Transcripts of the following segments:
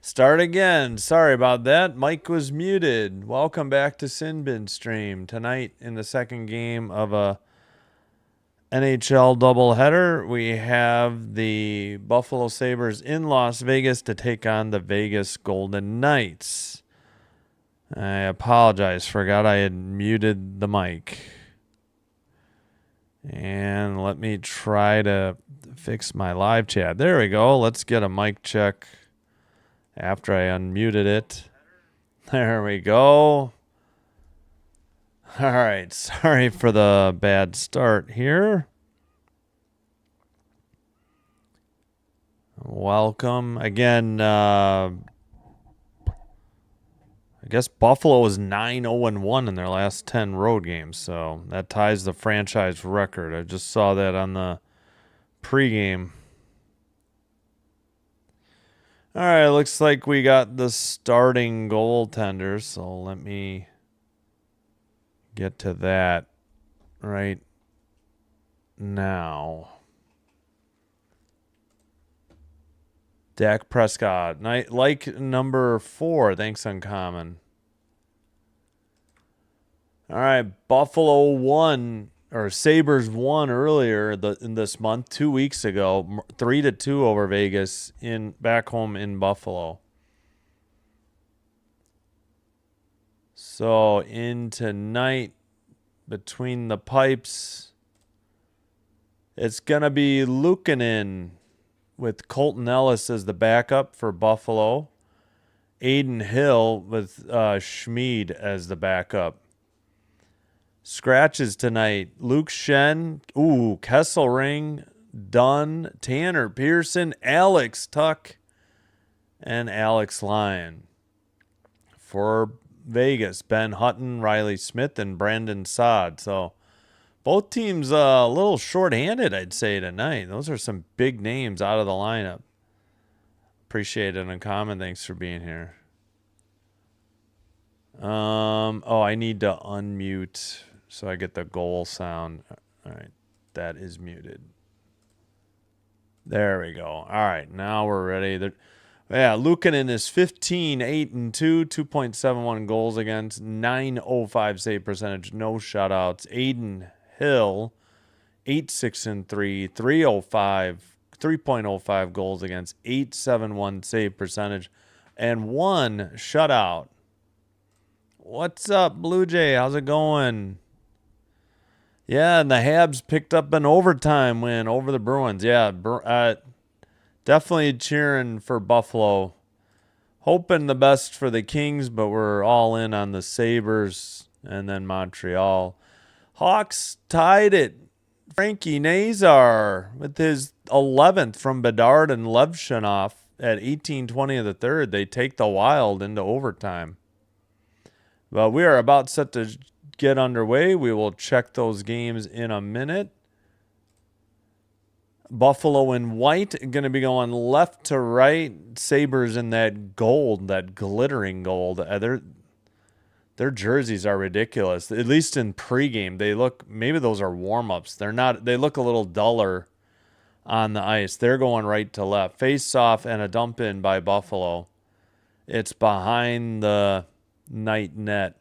Start again. Sorry about that. Mike was muted. Welcome back to Sinbin Stream. Tonight in the second game of a NHL doubleheader, we have the Buffalo Sabres in Las Vegas to take on the Vegas Golden Knights. I apologize. Forgot I had muted the mic. And let me try to fix my live chat. There we go. Let's get a mic check after I unmuted it. There we go. All right. Sorry for the bad start here. Welcome. Again, I guess Buffalo is 9-0-1 in their last 10 road games, so that ties the franchise record. I just saw that on the pregame. All right, looks like we got the starting goaltender, so let me get to that right now. Dak Prescott, like number 4. Thanks, Uncommon. All right, Buffalo won, or Sabres won earlier in this month, 2 weeks ago, 3-2 over Vegas back home in Buffalo. So in tonight, between the pipes, it's gonna be Luukkonen with Colton Ellis as the backup for Buffalo. Aiden Hill with Schmid as the backup. Scratches tonight: Luke Shen, Kesselring, Dunn, Tanner Pearson, Alex Tuck, and Alex Lyon. For Vegas, Ben Hutton, Riley Smith, and Brandon Saad. So both teams a little short-handed, I'd say, tonight. Those are some big names out of the lineup. Appreciate it. Uncommon, thanks for being here. I need to unmute so I get the goal sound. All right, that is muted. There we go. All right, now we're ready. Luukkonen is 15-8-2, 2.71 goals against, 905 save percentage, no shutouts. Aiden Hill, 8-6-3, 3.05 goals against, 871 save percentage, and 1 shutout. What's up, Blue Jay? How's it going? Yeah, and the Habs picked up an overtime win over the Bruins. Yeah, definitely cheering for Buffalo. Hoping the best for the Kings, but we're all in on the Sabres and then Montreal. Hawks tied it. Frankie Nazar with his 11th from Bedard and Levshunov at 18:20 of the third. They take the Wild into overtime. But we are about set to get underway. We will check those games in a minute. Buffalo in white, going to be going left to right. Sabres in that gold, that glittering gold. Their jerseys are ridiculous. At least in pregame, they look, maybe those are warm-ups. They look a little duller on the ice. They're going right to left. Face off and a dump in by Buffalo. It's behind the Knight net.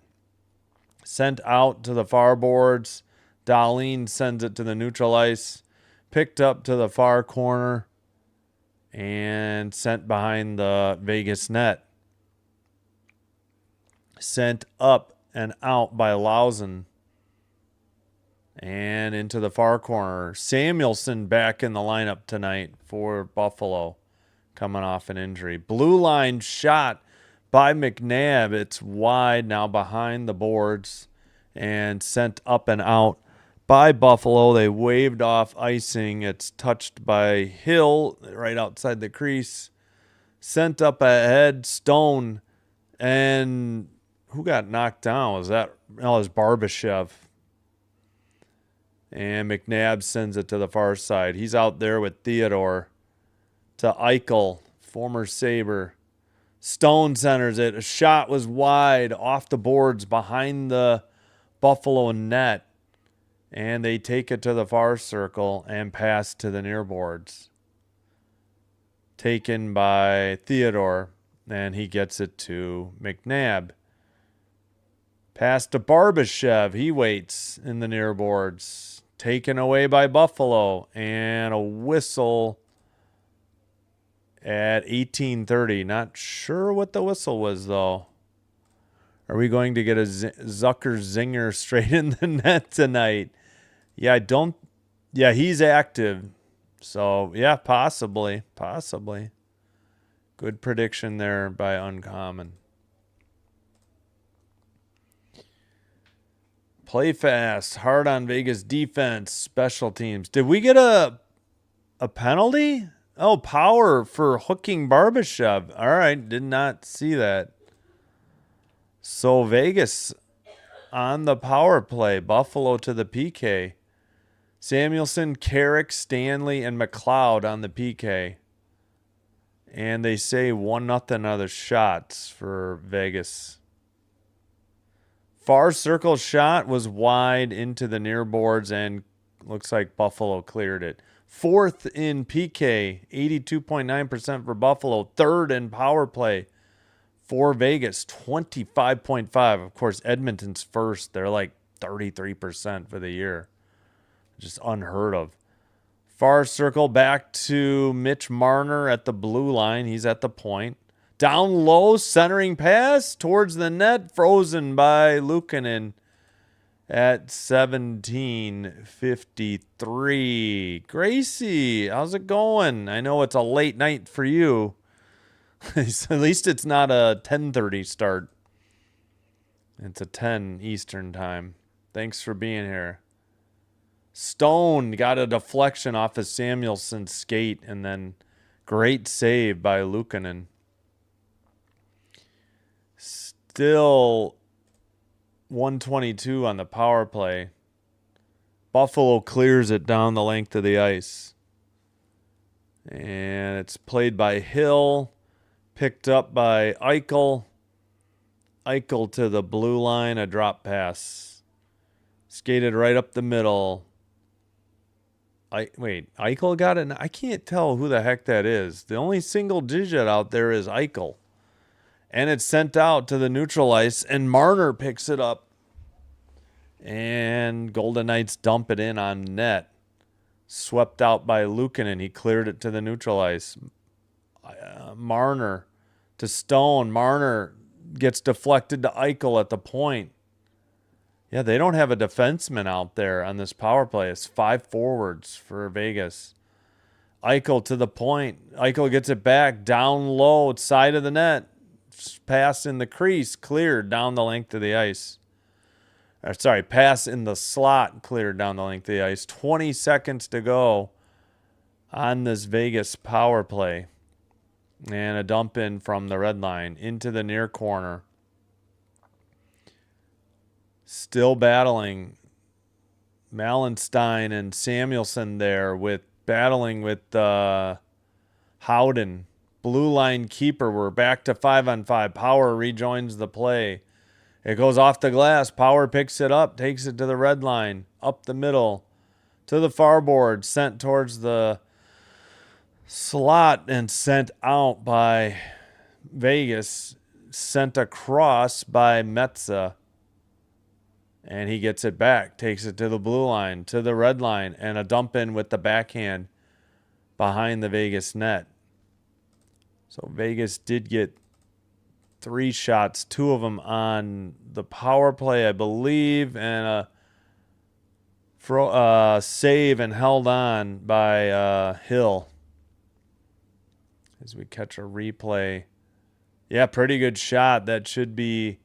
Sent out to the far boards. Dahlin sends it to the neutral ice. Picked up to the far corner. And sent behind the Vegas net. Sent up and out by Lausen. And into the far corner. Samuelson back in the lineup tonight for Buffalo. Coming off an injury. Blue line shot by McNabb. It's wide now behind the boards and sent up and out by Buffalo. They waved off icing. It's touched by Hill right outside the crease. Sent up ahead, Stone. And who got knocked down? Was that? Oh, it was Barbashev. And McNabb sends it to the far side. He's out there with Theodore to Eichel, former Sabre. Stone centers it. A shot was wide off the boards behind the Buffalo net. And they take it to the far circle and pass to the near boards. Taken by Theodore. And he gets it to McNabb. Pass to Barbashev. He waits in the near boards. Taken away by Buffalo. And a whistle at 18:30. Not sure what the whistle was, though. Are we going to get a Zucker zinger straight in the net tonight? Yeah, Yeah, he's active. So, yeah, possibly. Possibly. Good prediction there by Uncommon. Play fast. Hard on Vegas defense. Special teams. Did we get a penalty? Oh, power for hooking Barbashev. All right. Did not see that. So Vegas on the power play. Buffalo to the PK. Samuelson, Carrick, Stanley, and McLeod on the PK. And they say 1-0 other shots for Vegas. Far circle shot was wide into the near boards and looks like Buffalo cleared it. Fourth in PK, 82.9% for Buffalo. Third in power play for Vegas, 25.5. Of course, Edmonton's first. They're like 33% for the year. Just unheard of. Far circle back to Mitch Marner at the blue line. He's at the point. Down low, centering pass towards the net. Frozen by Luukkonen at 17:53. Gracie, how's it going? I know it's a late night for you. At least it's not a 10:30 start. It's a 10 Eastern time. Thanks for being here. Stone got a deflection off of Samuelson's skate, and then great save by Luukkonen. Still 122 on the power play. Buffalo clears it down the length of the ice. And it's played by Hill, picked up by Eichel. Eichel to the blue line, a drop pass. Skated right up the middle. Eichel got it? I can't tell who the heck that is. The only single digit out there is Eichel. And it's sent out to the neutral ice, and Marner picks it up. And Golden Knights dump it in on net. Swept out by Luukkonen. He cleared it to the neutral ice. Marner to Stone. Marner gets deflected to Eichel at the point. Yeah, they don't have a defenseman out there on this power play. It's 5 forwards for Vegas. Eichel to the point. Eichel gets it back down low, side of the net. Pass in the crease, cleared down the length of the ice. Pass in the slot, cleared down the length of the ice. 20 seconds to go on this Vegas power play. And a dump in from the red line into the near corner. Still battling Malenstein and Samuelson there battling with Howden. Blue line keeper. We're back to 5-on-5. Power rejoins the play. It goes off the glass. Power picks it up, takes it to the red line, up the middle, to the far board, sent towards the slot and sent out by Vegas. Sent across by Metza. And he gets it back, takes it to the blue line, to the red line, and a dump in with the backhand behind the Vegas net. So Vegas did get 3 shots, 2 of them on the power play, I believe, and a save and held on by Hill. As we catch a replay. Yeah, pretty good shot. That should be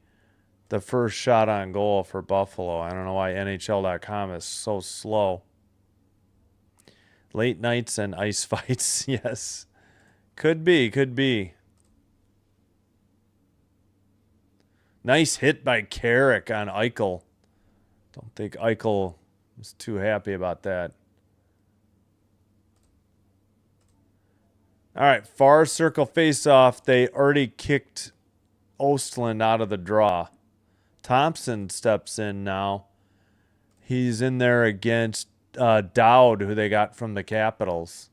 the first shot on goal for Buffalo. I don't know why NHL.com is so slow. Late nights and ice fights, yes. Could be. Nice hit by Carrick on Eichel. Don't think Eichel was too happy about that. All right, far circle face-off. They already kicked Ostland out of the draw. Thompson steps in now. He's in there against Dowd, who they got from the Capitals.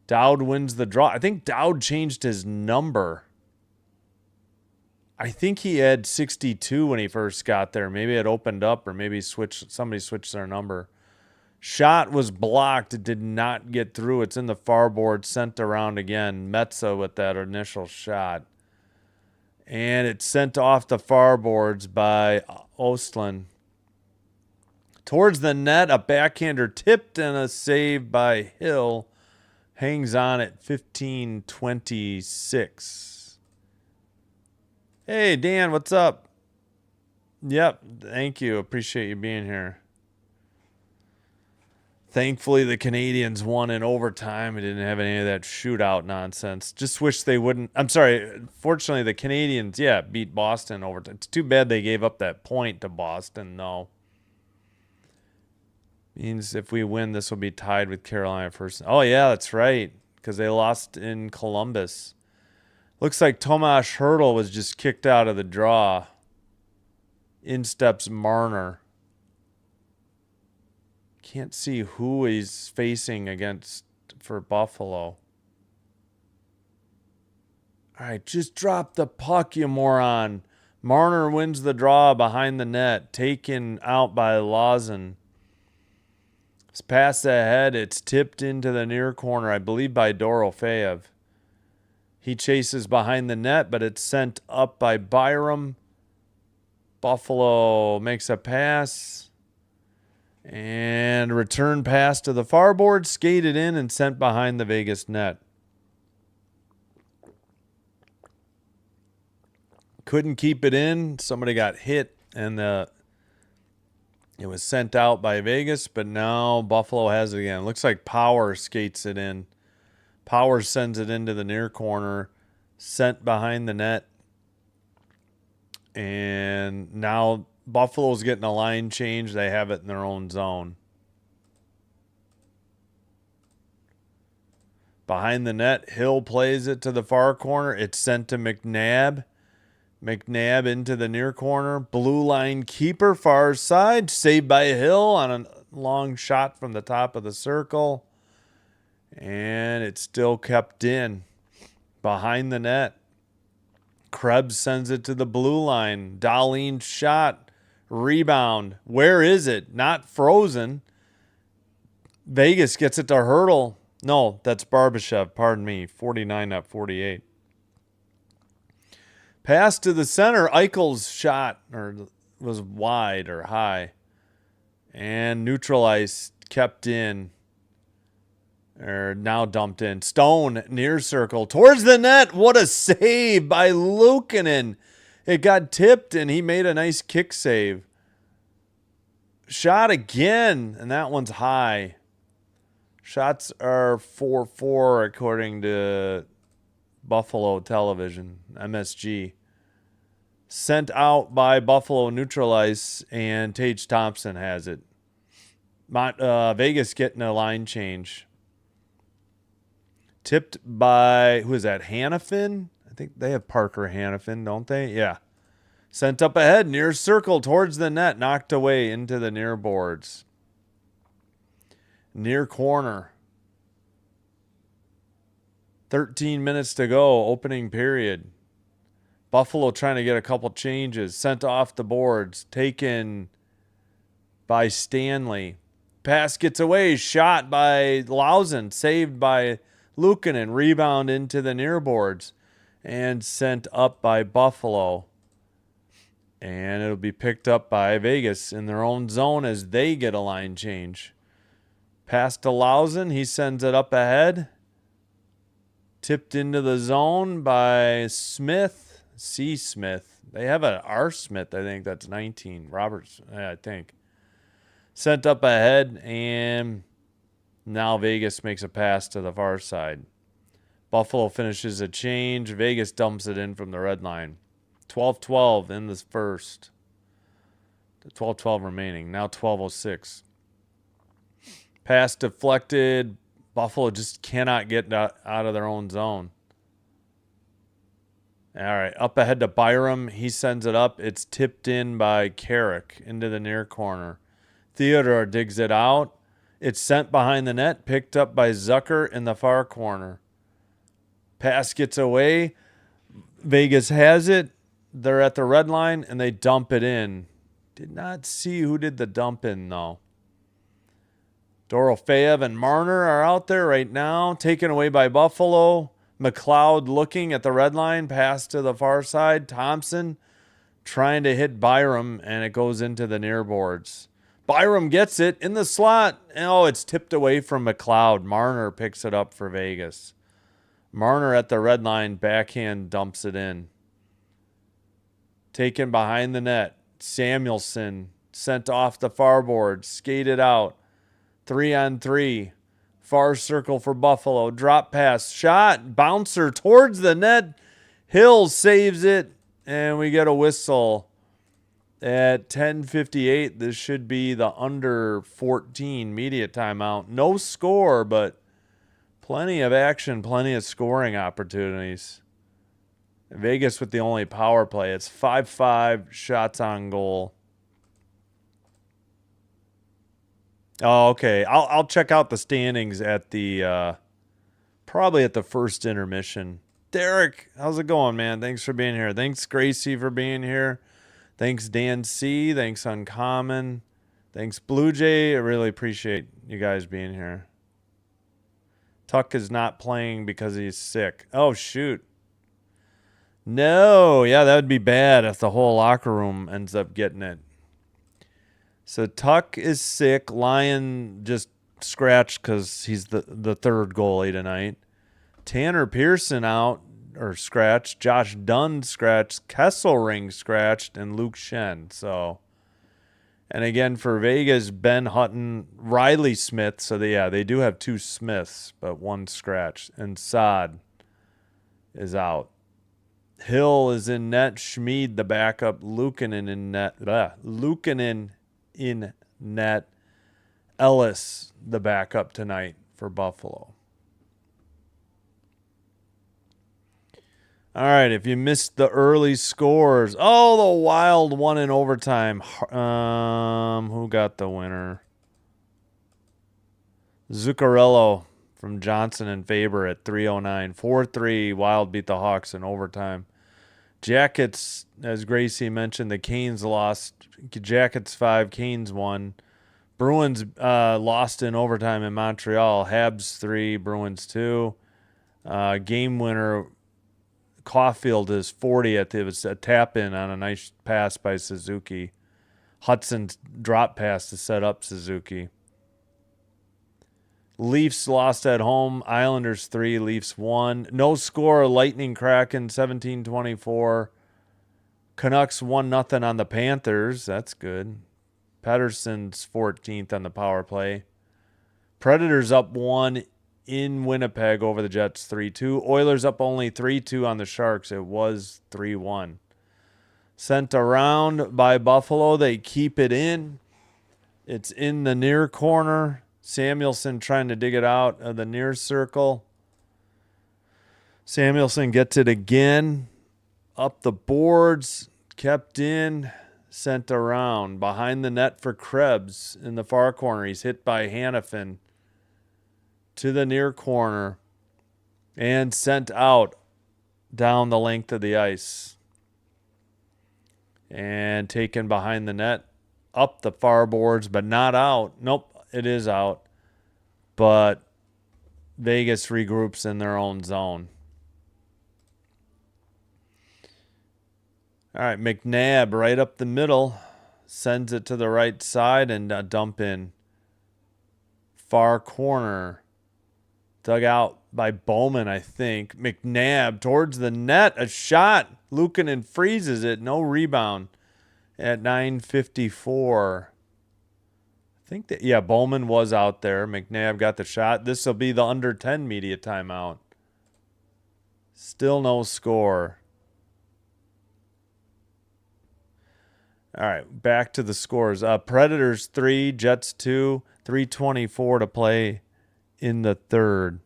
Dowd wins the draw. I think Dowd changed his number. I think he had 62 when he first got there. Maybe it opened up, or maybe somebody switched their number. Shot was blocked. It did not get through. It's in the far board, sent around again. Metza with that initial shot. And it's sent off the far boards by Ostlund. Towards the net, a backhander tipped and a save by Hill. Hangs on at 15-26. Hey, Dan, what's up? Yep, thank you. Appreciate you being here. Thankfully, the Canadians won in overtime. We didn't have any of that shootout nonsense. Just wish they wouldn't. I'm sorry. Fortunately, the Canadians, beat Boston overtime. It's too bad they gave up that point to Boston, though. Means if we win, this will be tied with Carolina first. Oh, yeah, that's right, because they lost in Columbus. Looks like Tomas Hertl was just kicked out of the draw. In steps Marner. Can't see who he's facing against for Buffalo. All right, just drop the puck, you moron. Marner wins the draw behind the net, taken out by Lawson. It's past the head. It's tipped into the near corner, I believe, by Dorofeev. He chases behind the net, but it's sent up by Byram. Buffalo makes a pass. And return pass to the far board, skated in and sent behind the Vegas net. Couldn't keep it in. Somebody got hit, and it was sent out by Vegas, but now Buffalo has it again. Looks like Power skates it in. Power sends it into the near corner, sent behind the net. And now Buffalo's getting a line change. They have it in their own zone. Behind the net, Hill plays it to the far corner. It's sent to McNabb. McNabb into the near corner. Blue line keeper, far side. Saved by Hill on a long shot from the top of the circle. And it's still kept in. Behind the net. Krebs sends it to the blue line. Dahlin shot. Rebound. Where is it? Not frozen. Vegas gets it to Hertl. No, that's Barbashev. Pardon me. 49, not 48. Pass to the center. Eichel's shot was wide or high. And neutralized, kept in. Or now dumped in. Stone, near circle. Towards the net. What a save by Luukkonen. It got tipped, and he made a nice kick save. Shot again, and that one's high. Shots are 4-4 according to Buffalo Television, MSG. Sent out by Buffalo, neutralized, and Tage Thompson has it. Vegas getting a line change. Tipped by, who is that, Hannafin? I think they have Parker Hannafin, don't they? Yeah. Sent up ahead, near circle, towards the net, knocked away into the near boards. Near corner. 13 minutes to go, opening period. Buffalo trying to get a couple changes. Sent off the boards. Taken by Stanley. Pass gets away. Shot by Lausen. Saved by Luukkonen. Rebound into the near boards. And sent up by Buffalo. And it'll be picked up by Vegas in their own zone as they get a line change. Pass to Lausen. He sends it up ahead. Tipped into the zone by Smith. C. Smith. They have an R. Smith, I think that's 19. Roberts, I think. Sent up ahead, and now Vegas makes a pass to the far side. Buffalo finishes a change. Vegas dumps it in from the red line. 12-12 in this first. 12-12 remaining. Now 12:06. Pass deflected. Buffalo just cannot get out of their own zone. All right, up ahead to Byram. He sends it up. It's tipped in by Carrick into the near corner. Theodore digs it out. It's sent behind the net, picked up by Zucker in the far corner. Pass gets away. Vegas has it. They're at the red line, and they dump it in. Did not see who did the dump in, though. Dorofeev and Marner are out there right now, taken away by Buffalo. McLeod looking at the red line, pass to the far side. Thompson trying to hit Byram, and it goes into the near boards. Byram gets it in the slot. Oh, it's tipped away from McLeod. Marner picks it up for Vegas. Marner at the red line, backhand dumps it in. Taken behind the net. Samuelson sent off the far board, skated out. 3-on-3. Far circle for Buffalo. Drop pass. Shot. Bouncer towards the net. Hill saves it. And we get a whistle at 10:58. This should be the under 14 media timeout. No score, but plenty of action, plenty of scoring opportunities. Vegas with the only power play. It's 5-5 shots on goal. Oh, okay. I'll check out the standings at the probably at the first intermission. Derek, how's it going, man? Thanks for being here. Thanks, Gracie, for being here. Thanks, Dan C. Thanks, Uncommon. Thanks, Blue Jay. I really appreciate you guys being here. Tuck is not playing because he's sick. Oh, shoot. No. Yeah, that would be bad if the whole locker room ends up getting it. So Tuck is sick. Lyon just scratched because he's the third goalie tonight. Tanner Pearson out or scratched. Josh Dunn scratched. Kesselring scratched. And Luke Shen. So, and again for Vegas, Ben Hutton, Riley Smith. So they do have two Smiths, but one scratched. And Saad is out. Hill is in net. Schmid, the backup. Luukkonen in net. Luukkonen in net. Ellis, the backup tonight for Buffalo. All right, if you missed the early scores. Oh, the Wild won in overtime. Who got the winner? Zuccarello from Johnson and Faber at 3:09. 4-3, Wild beat the Hawks in overtime. Jackets, as Gracie mentioned, the Canes lost. Jackets 5, Canes 1. Bruins lost in overtime in Montreal. Habs 3, Bruins 2. Game winner, Caulfield is 40th. It was a tap-in on a nice pass by Suzuki. Hudson's drop pass to set up Suzuki. Leafs lost at home. Islanders 3, Leafs 1. No score, Lightning Kraken 17-24. Canucks 1-0 on the Panthers. That's good. Pettersson's 14th on the power play. Predators up 1 in Winnipeg over the Jets 3-2. Oilers up only 3-2 on the Sharks. It was 3-1. Sent around by Buffalo. They keep it in. It's in the near corner. Samuelson trying to dig it out of the near circle. Samuelson gets it again. Up the boards. Kept in. Sent around. Behind the net for Krebs in the far corner. He's hit by Hannafin. To the near corner. And sent out down the length of the ice. And taken behind the net. Up the far boards, but not out. Nope. It is out, but Vegas regroups in their own zone. All right, McNabb right up the middle, sends it to the right side and a dump in. Far corner, dug out by Bowman, I think. McNabb towards the net, a shot. Luukkonen freezes it, no rebound at 9:54. I think that, yeah, Bowman was out there. McNabb got the shot. This will be the under 10 media timeout. Still no score. All right, back to the scores. Predators 3, Jets 2, 3:24 to play in the third.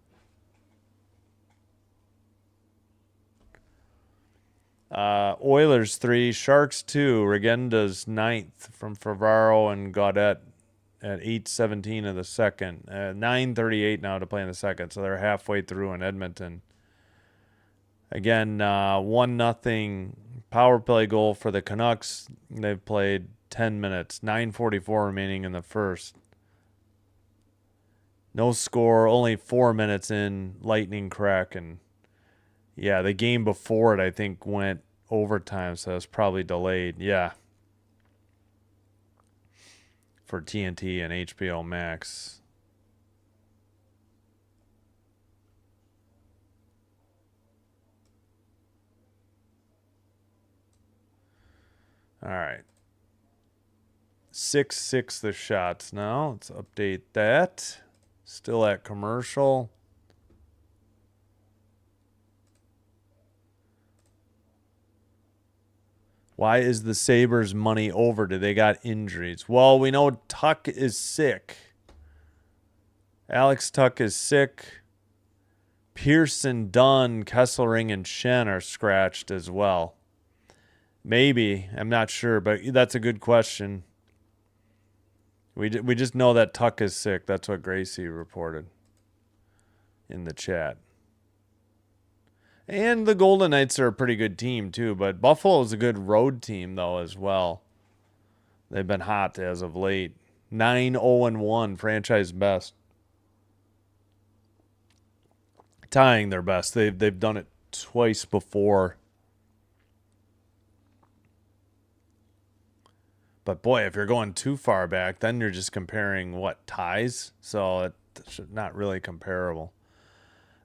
Oilers 3, Sharks 2, Regenda's 9th from Favaro and Gaudette at 8:17 of the second. 9:38 now to play in the second, so they're halfway through in Edmonton. Again, 1-0 power play goal for the Canucks. They've played 10 minutes, 9:44 remaining in the first. No score, only 4 minutes in, lightning crack. And yeah, the game before it, I think, went overtime, so it's probably delayed. Yeah. For TNT and HBO Max. All right. 6-6 the shots now. Let's update that. Still at commercial. Why is the Sabres money over? Do they got injuries? Well, we know Tuck is sick. Alex Tuck is sick. Pearson, Dunn, Kesselring, and Shen are scratched as well. Maybe. I'm not sure, but that's a good question. We just know that Tuck is sick. That's what Gracie reported in the chat. And the Golden Knights are a pretty good team, too. But Buffalo's a good road team, though, as well. They've been hot as of late. 9-0-1, franchise best. Tying their best. They've done it twice before. But, boy, if you're going too far back, then you're just comparing, what, ties? So it's not really comparable.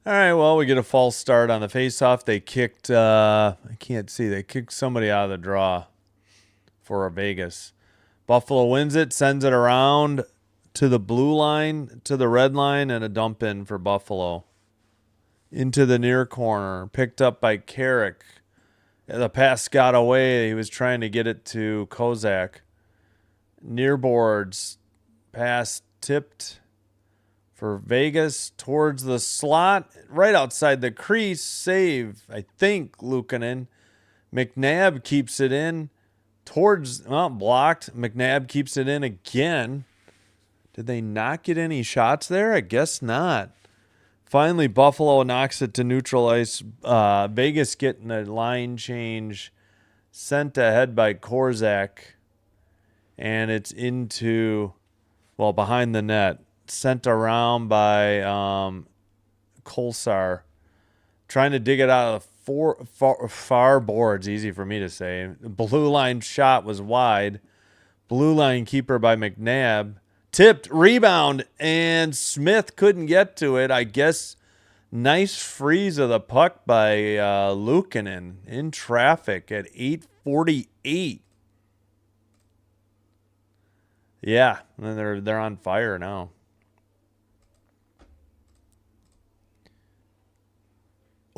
All right, well, we get a false start on the faceoff. They kicked, I can't see, they kicked somebody out of the draw for a Vegas. Buffalo wins it, sends it around to the blue line, to the red line, and a dump in for Buffalo. Into the near corner, picked up by Carrick. The pass got away. He was trying to get it to Kozak. Near boards, pass tipped for Vegas towards the slot, right outside the crease. Save, I think, Luukkonen. McNabb keeps it in towards, well, blocked. McNabb keeps it in again. Did they not get any shots there? I guess not. Finally, Buffalo knocks it to neutral ice. Vegas getting a line change sent ahead by Korzak. And it's into, well, behind the net. Sent around by Kolsar. Trying to dig it out of the far boards. Easy for me to say. Blue line shot was wide. Blue line keeper by McNabb. Tipped, rebound, and Smith couldn't get to it. I guess nice freeze of the puck by Luukkonen in traffic at 8:48. Yeah, and they're on fire now.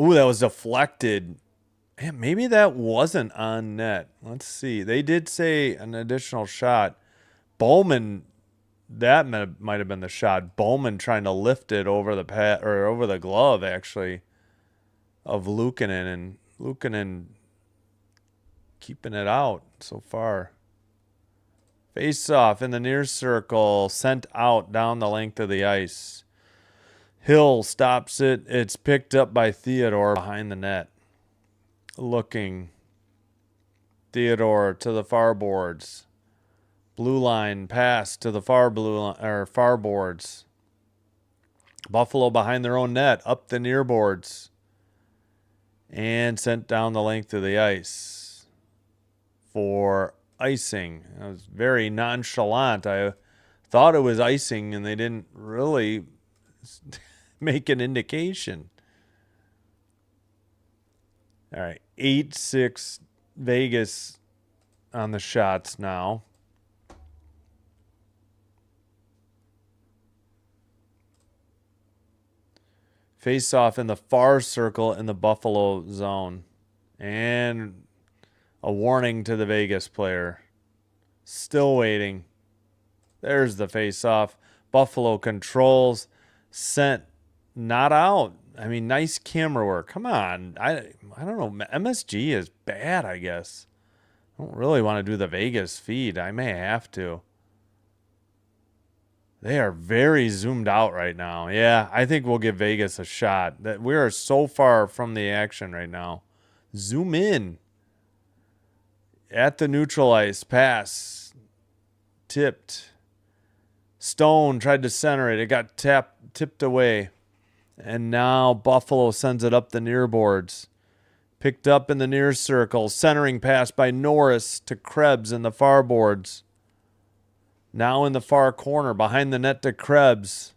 Ooh, that was deflected. Man, maybe that wasn't on net. Let's see. They did say an additional shot. Bowman, that might have been the shot. Bowman trying to lift it over the or over the glove, actually, of Luukkonen, and Luukkonen keeping it out so far. Face off in the near circle, sent out down the length of the ice. Hill stops it. It's picked up by Theodore behind the net. Looking. Theodore to the far boards. Blue line pass to the far boards. Buffalo behind their own net, up the near boards. And sent down the length of the ice for icing. It was very nonchalant. I thought it was icing, and they didn't really make an indication. All right, 8-6 Vegas on the shots now. Face off in the far circle in the Buffalo zone. And a warning to the Vegas player. Still waiting. There's the face off. Buffalo controls. Sent. Not out. I mean, nice camera work. Come on. I don't know. MSG is bad, I guess. I don't really want to do the Vegas feed. I may have to. They are very zoomed out right now. Yeah, I think we'll give Vegas a shot. That we are so far from the action right now. Zoom in. At the neutral ice, pass. Tipped. Stone tried to center it. It got tipped away. And now Buffalo sends it up the near boards. Picked up in the near circle. Centering pass by Norris to Krebs in the far boards. Now in the far corner, behind the net to Krebs.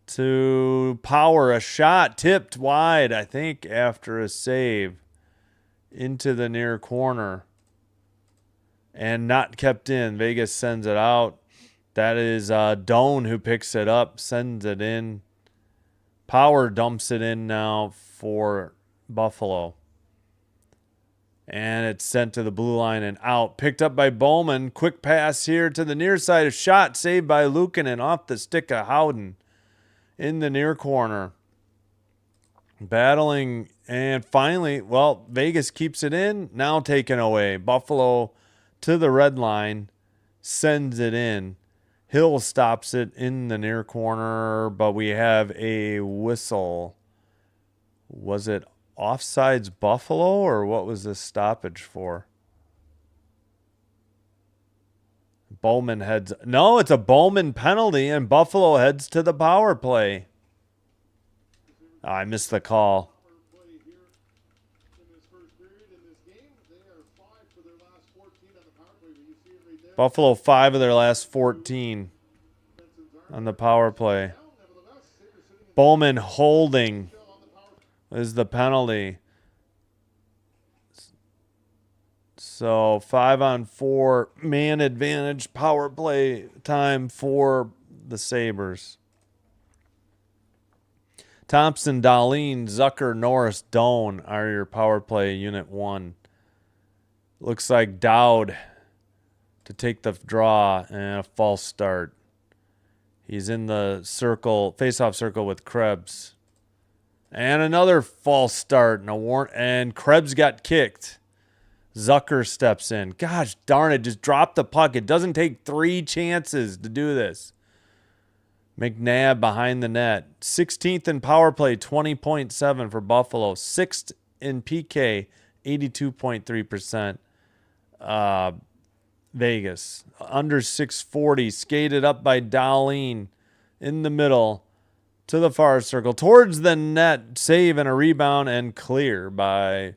To Power, a shot tipped wide, I think, after a save. Into the near corner. And not kept in. Vegas sends it out. That is Doan who picks it up, sends it in. Power dumps it in now for Buffalo. And it's sent to the blue line and out. Picked up by Bowman. Quick pass here to the near side. A shot saved by Luukkonen off the stick of Howden in the near corner. Battling. And finally, well, Vegas keeps it in. Now taken away. Buffalo to the red line. Sends it in. Hill stops it in the near corner, but we have a whistle. Was it offsides Buffalo, or what was this stoppage for? Bowman heads. No, it's a Bowman penalty, and Buffalo heads to the power play. Oh, I missed the call. Buffalo 5 of their last 14 on the power play. Bowman holding is the penalty. So 5-on-4 man advantage power play time for the Sabres. Thompson, Dahlin, Zucker, Norris, Doan are your power play unit 1. Looks like Dowd to take the draw and a false start. He's in the circle, face-off circle with Krebs. And another false start and Krebs got kicked. Zucker steps in. Gosh darn it, just drop the puck. It doesn't take 3 chances to do this. McNabb behind the net. 16th in power play, 20.7 for Buffalo. 6th in PK, 82.3%. Vegas. Under 640. Skated up by Dahlin in the middle to the far circle. Towards the net. Save and a rebound and clear by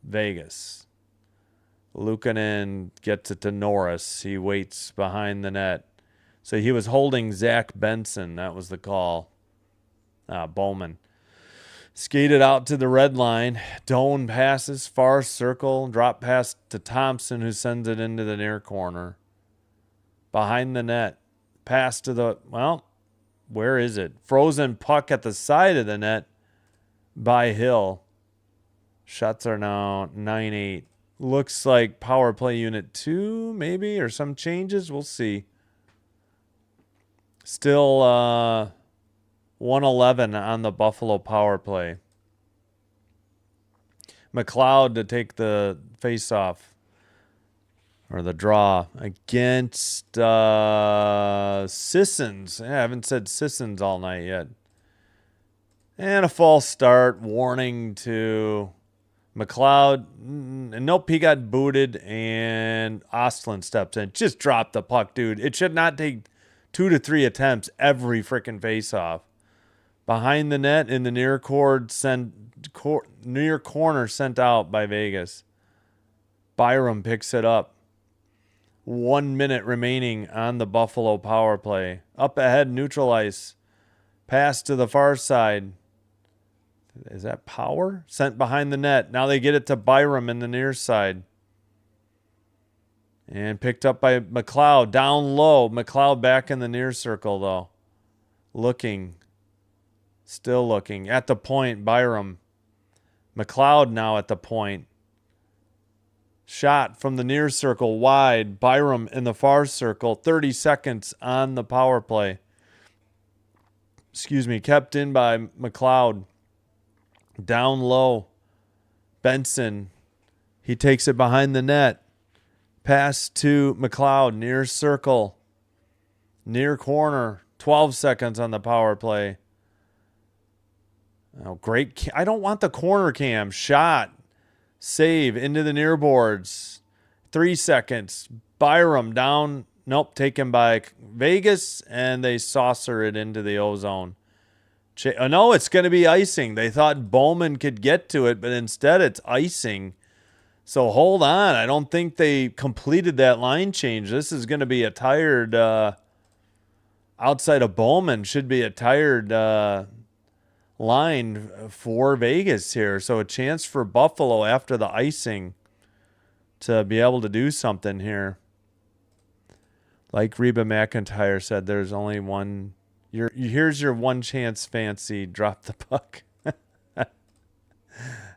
Vegas. Luukkonen gets it to Norris. He waits behind the net. So he was holding Zach Benson. That was the call. Bowman. Skated out to the red line. Doan passes, far circle. Drop pass to Thompson, who sends it into the near corner. Behind the net. Pass to the, well, where is it? Frozen puck at the side of the net by Hill. Shots are now 9-8. Looks like power play unit 2, maybe, or some changes. We'll see. Still 111 on the Buffalo power play. McLeod to take the face-off or the draw against Sissons. I haven't said Sissons all night yet. And a false start. Warning to McLeod. Nope, he got booted, and Ostlund steps in. Just drop the puck, dude. It should not take 2 to 3 attempts every freaking face-off. Behind the net in the near corner sent out by Vegas. Byram picks it up. 1 minute remaining on the Buffalo power play. Up ahead, neutral ice. Pass to the far side. Is that Power? Sent behind the net. Now they get it to Byram in the near side. And picked up by McLeod. Down low. McLeod back in the near circle, though. Looking. Still looking. At the point, Byram. McLeod now at the point. Shot from the near circle wide. Byram in the far circle. 30 seconds on the power play. Kept in by McLeod. Down low. Benson. He takes it behind the net. Pass to McLeod, near circle. Near corner. 12 seconds on the power play. Oh, great. I don't want the corner cam. Shot. Save into the near boards. 3 seconds. Byram down. Nope, taken by Vegas, and they saucer it into the ozone. No, it's going to be icing. They thought Bowman could get to it, but instead it's icing. So hold on. I don't think they completed that line change. This is going to be a tired, outside of Bowman, should be a tired line for Vegas here. So a chance for Buffalo after the icing to be able to do something here. Like Reba McIntyre said, there's only one. Here's your one chance, Fancy. Drop the puck.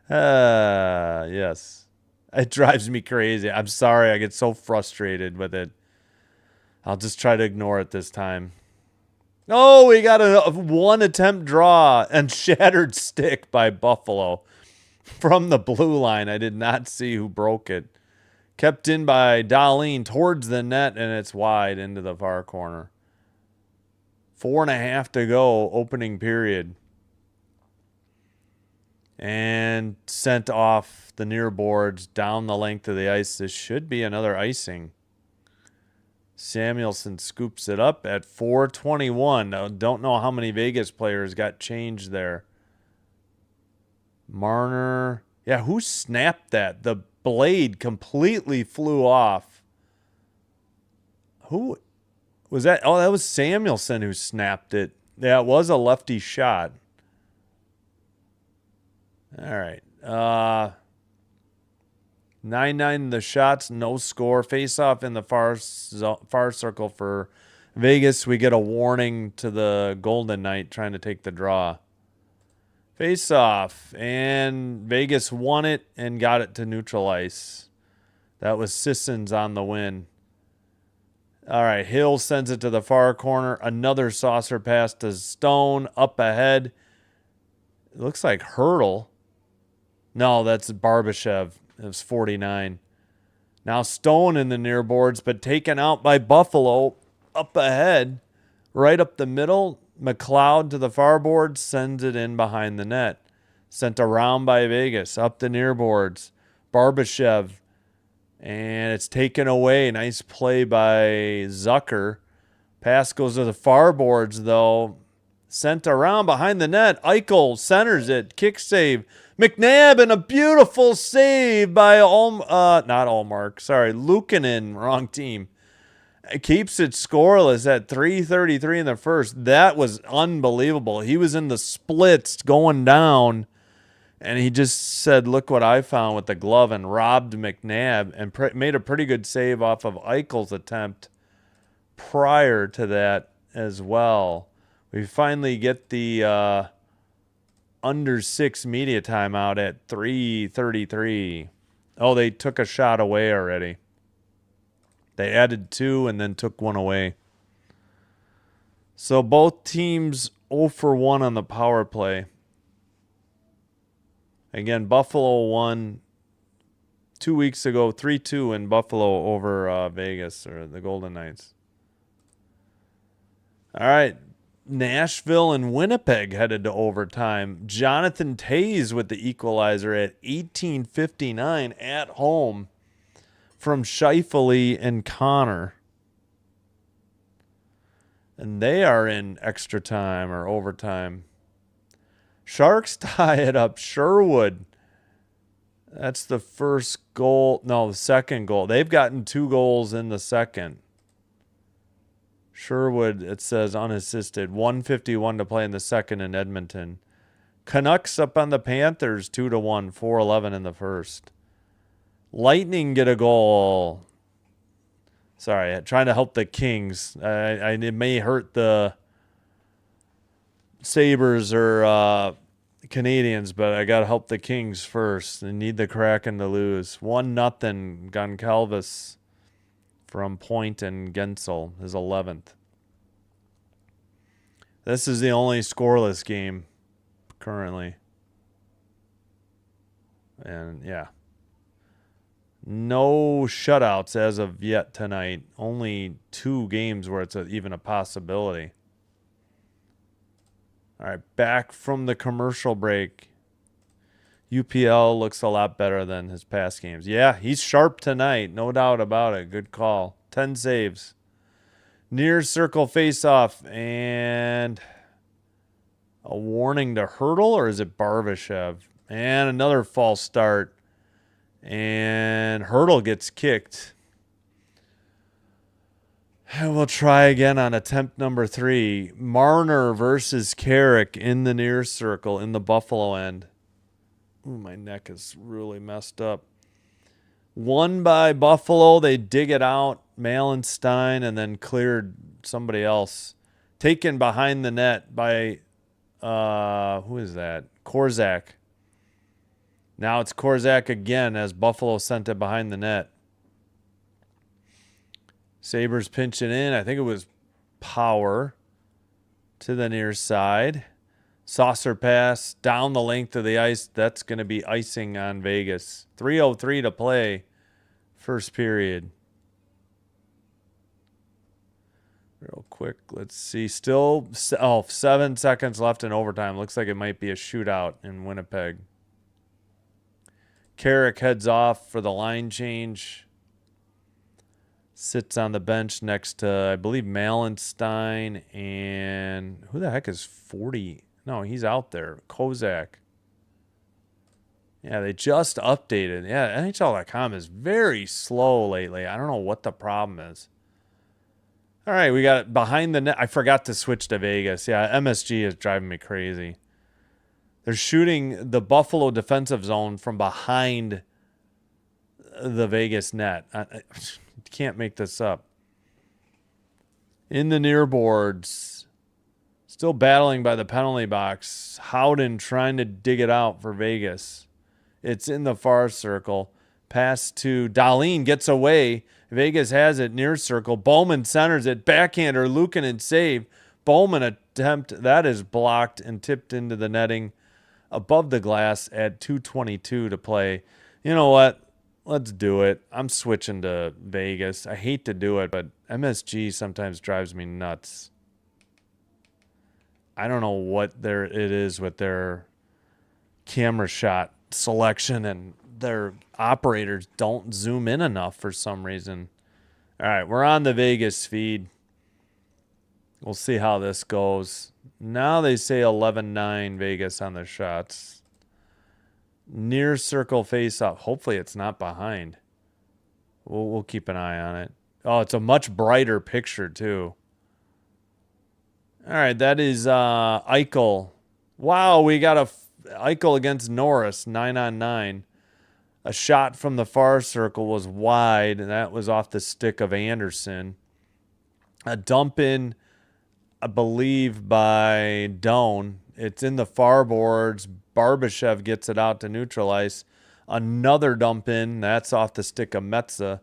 Yes. It drives me crazy. I'm sorry. I get so frustrated with it. I'll just try to ignore it this time. Oh, we got a one attempt draw and shattered stick by Buffalo from the blue line. I did not see who broke it. Kept in by Dahlin towards the net, and it's wide into the far corner. 4.5 to go, opening period. And sent off the near boards down the length of the ice. This should be another icing. Samuelson scoops it up at 4:21. Now, don't know how many Vegas players got changed there. Marner. Yeah, who snapped that? The blade completely flew off. Who was that? Oh, that was Samuelson who snapped it. Yeah, it was a lefty shot. All right. 9-9 the shots, no score. Face off in the far circle for Vegas. We get a warning to the Golden Knight trying to take the draw. Face off, and Vegas won it and got it to neutral ice. That was Sissons on the win. All right, Hill sends it to the far corner. Another saucer pass to Stone up ahead. It looks like Hurdle. No, that's Barbashev. It was 49. Now Stone in the near boards, but taken out by Buffalo up ahead. Right up the middle. McLeod to the far board, sends it in behind the net. Sent around by Vegas, up the near boards. Barbashev. And it's taken away. Nice play by Zucker. Pass goes to the far boards, though. Sent around behind the net. Eichel centers it. Kick save. McNabb, and a beautiful save by not Allmark. Sorry, Luukkonen. Wrong team. It keeps it scoreless at 3:33 in the first. That was unbelievable. He was in the splits going down, and he just said, look what I found with the glove, and robbed McNabb and made a pretty good save off of Eichel's attempt prior to that as well. We finally get the under 6 media timeout at 3:33. Oh, they took a shot away already. They added 2 and then took 1 away. So both teams 0 for 1 on the power play. Again, Buffalo won 2 weeks ago, 3-2 in Buffalo over Vegas, or the Golden Knights. All right. Nashville and Winnipeg headed to overtime. Jonathan Toews with the equalizer at 18:59 at home from Scheifele and Connor. And they are in extra time or overtime. Sharks tie it up. Sherwood. That's the first goal. No, the second goal. They've gotten 2 goals in the second. Sherwood, it says unassisted. 1:51 to play in the second in Edmonton. Canucks up on the Panthers 2-1, 4:11 in the first. Lightning get a goal. Sorry, trying to help the Kings. It may hurt the Sabres or Canadians, but I got to help the Kings first. They need the Kraken to lose. 1-0 Goncalves from Point and Gensel, his 11th. This is the only scoreless game currently. And, yeah. No shutouts as of yet tonight. Only 2 games where it's even a possibility. All right, back from the commercial break. UPL looks a lot better than his past games. Yeah, he's sharp tonight. No doubt about it. Good call. 10 saves. Near circle face-off. And a warning to Hurdle, or is it Barbashev? And another false start. And Hurdle gets kicked. And we'll try again on attempt number 3. Marner versus Carrick in the near circle in the Buffalo end. Ooh, my neck is really messed up. Won by Buffalo. They dig it out. Malenstein, and then cleared somebody else. Taken behind the net by, who is that? Korzak. Now it's Korzak again as Buffalo sent it behind the net. Sabres pinch it in. I think it was Power to the near side. Saucer pass down the length of the ice. That's going to be icing on Vegas. 3:03 to play. First period. Real quick. Let's see. Still 7 seconds left in overtime. Looks like it might be a shootout in Winnipeg. Carrick heads off for the line change. Sits on the bench next to, I believe, Malenstein. And who the heck is 40? No, he's out there. Kozak. Yeah, they just updated. Yeah, NHL.com is very slow lately. I don't know what the problem is. All right, we got it behind the net. I forgot to switch to Vegas. Yeah, MSG is driving me crazy. They're shooting the Buffalo defensive zone from behind the Vegas net. I can't make this up. In the near boards. Still battling by the penalty box. Howden trying to dig it out for Vegas. It's in the far circle. Pass to Dahlin, gets away. Vegas has it near circle. Bowman centers it. Backhander, Luukkonen save. Bowman attempt. That is blocked and tipped into the netting above the glass at 2:22 to play. You know what? Let's do it. I'm switching to Vegas. I hate to do it, but MSG sometimes drives me nuts. I don't know what it is with their camera shot selection, and their operators don't zoom in enough for some reason. All right, we're on the Vegas feed. We'll see how this goes. Now they say 11-9 Vegas on the shots. Near circle face-off. Hopefully it's not behind. We'll keep an eye on it. Oh, it's a much brighter picture, too. All right, that is Eichel. Wow, we got a Eichel against Norris, 9-on-9. A shot from the far circle was wide, and that was off the stick of Anderson. A dump in, I believe, by Doan. It's in the far boards. Barbashev gets it out to neutral ice. Another dump in. That's off the stick of Metza.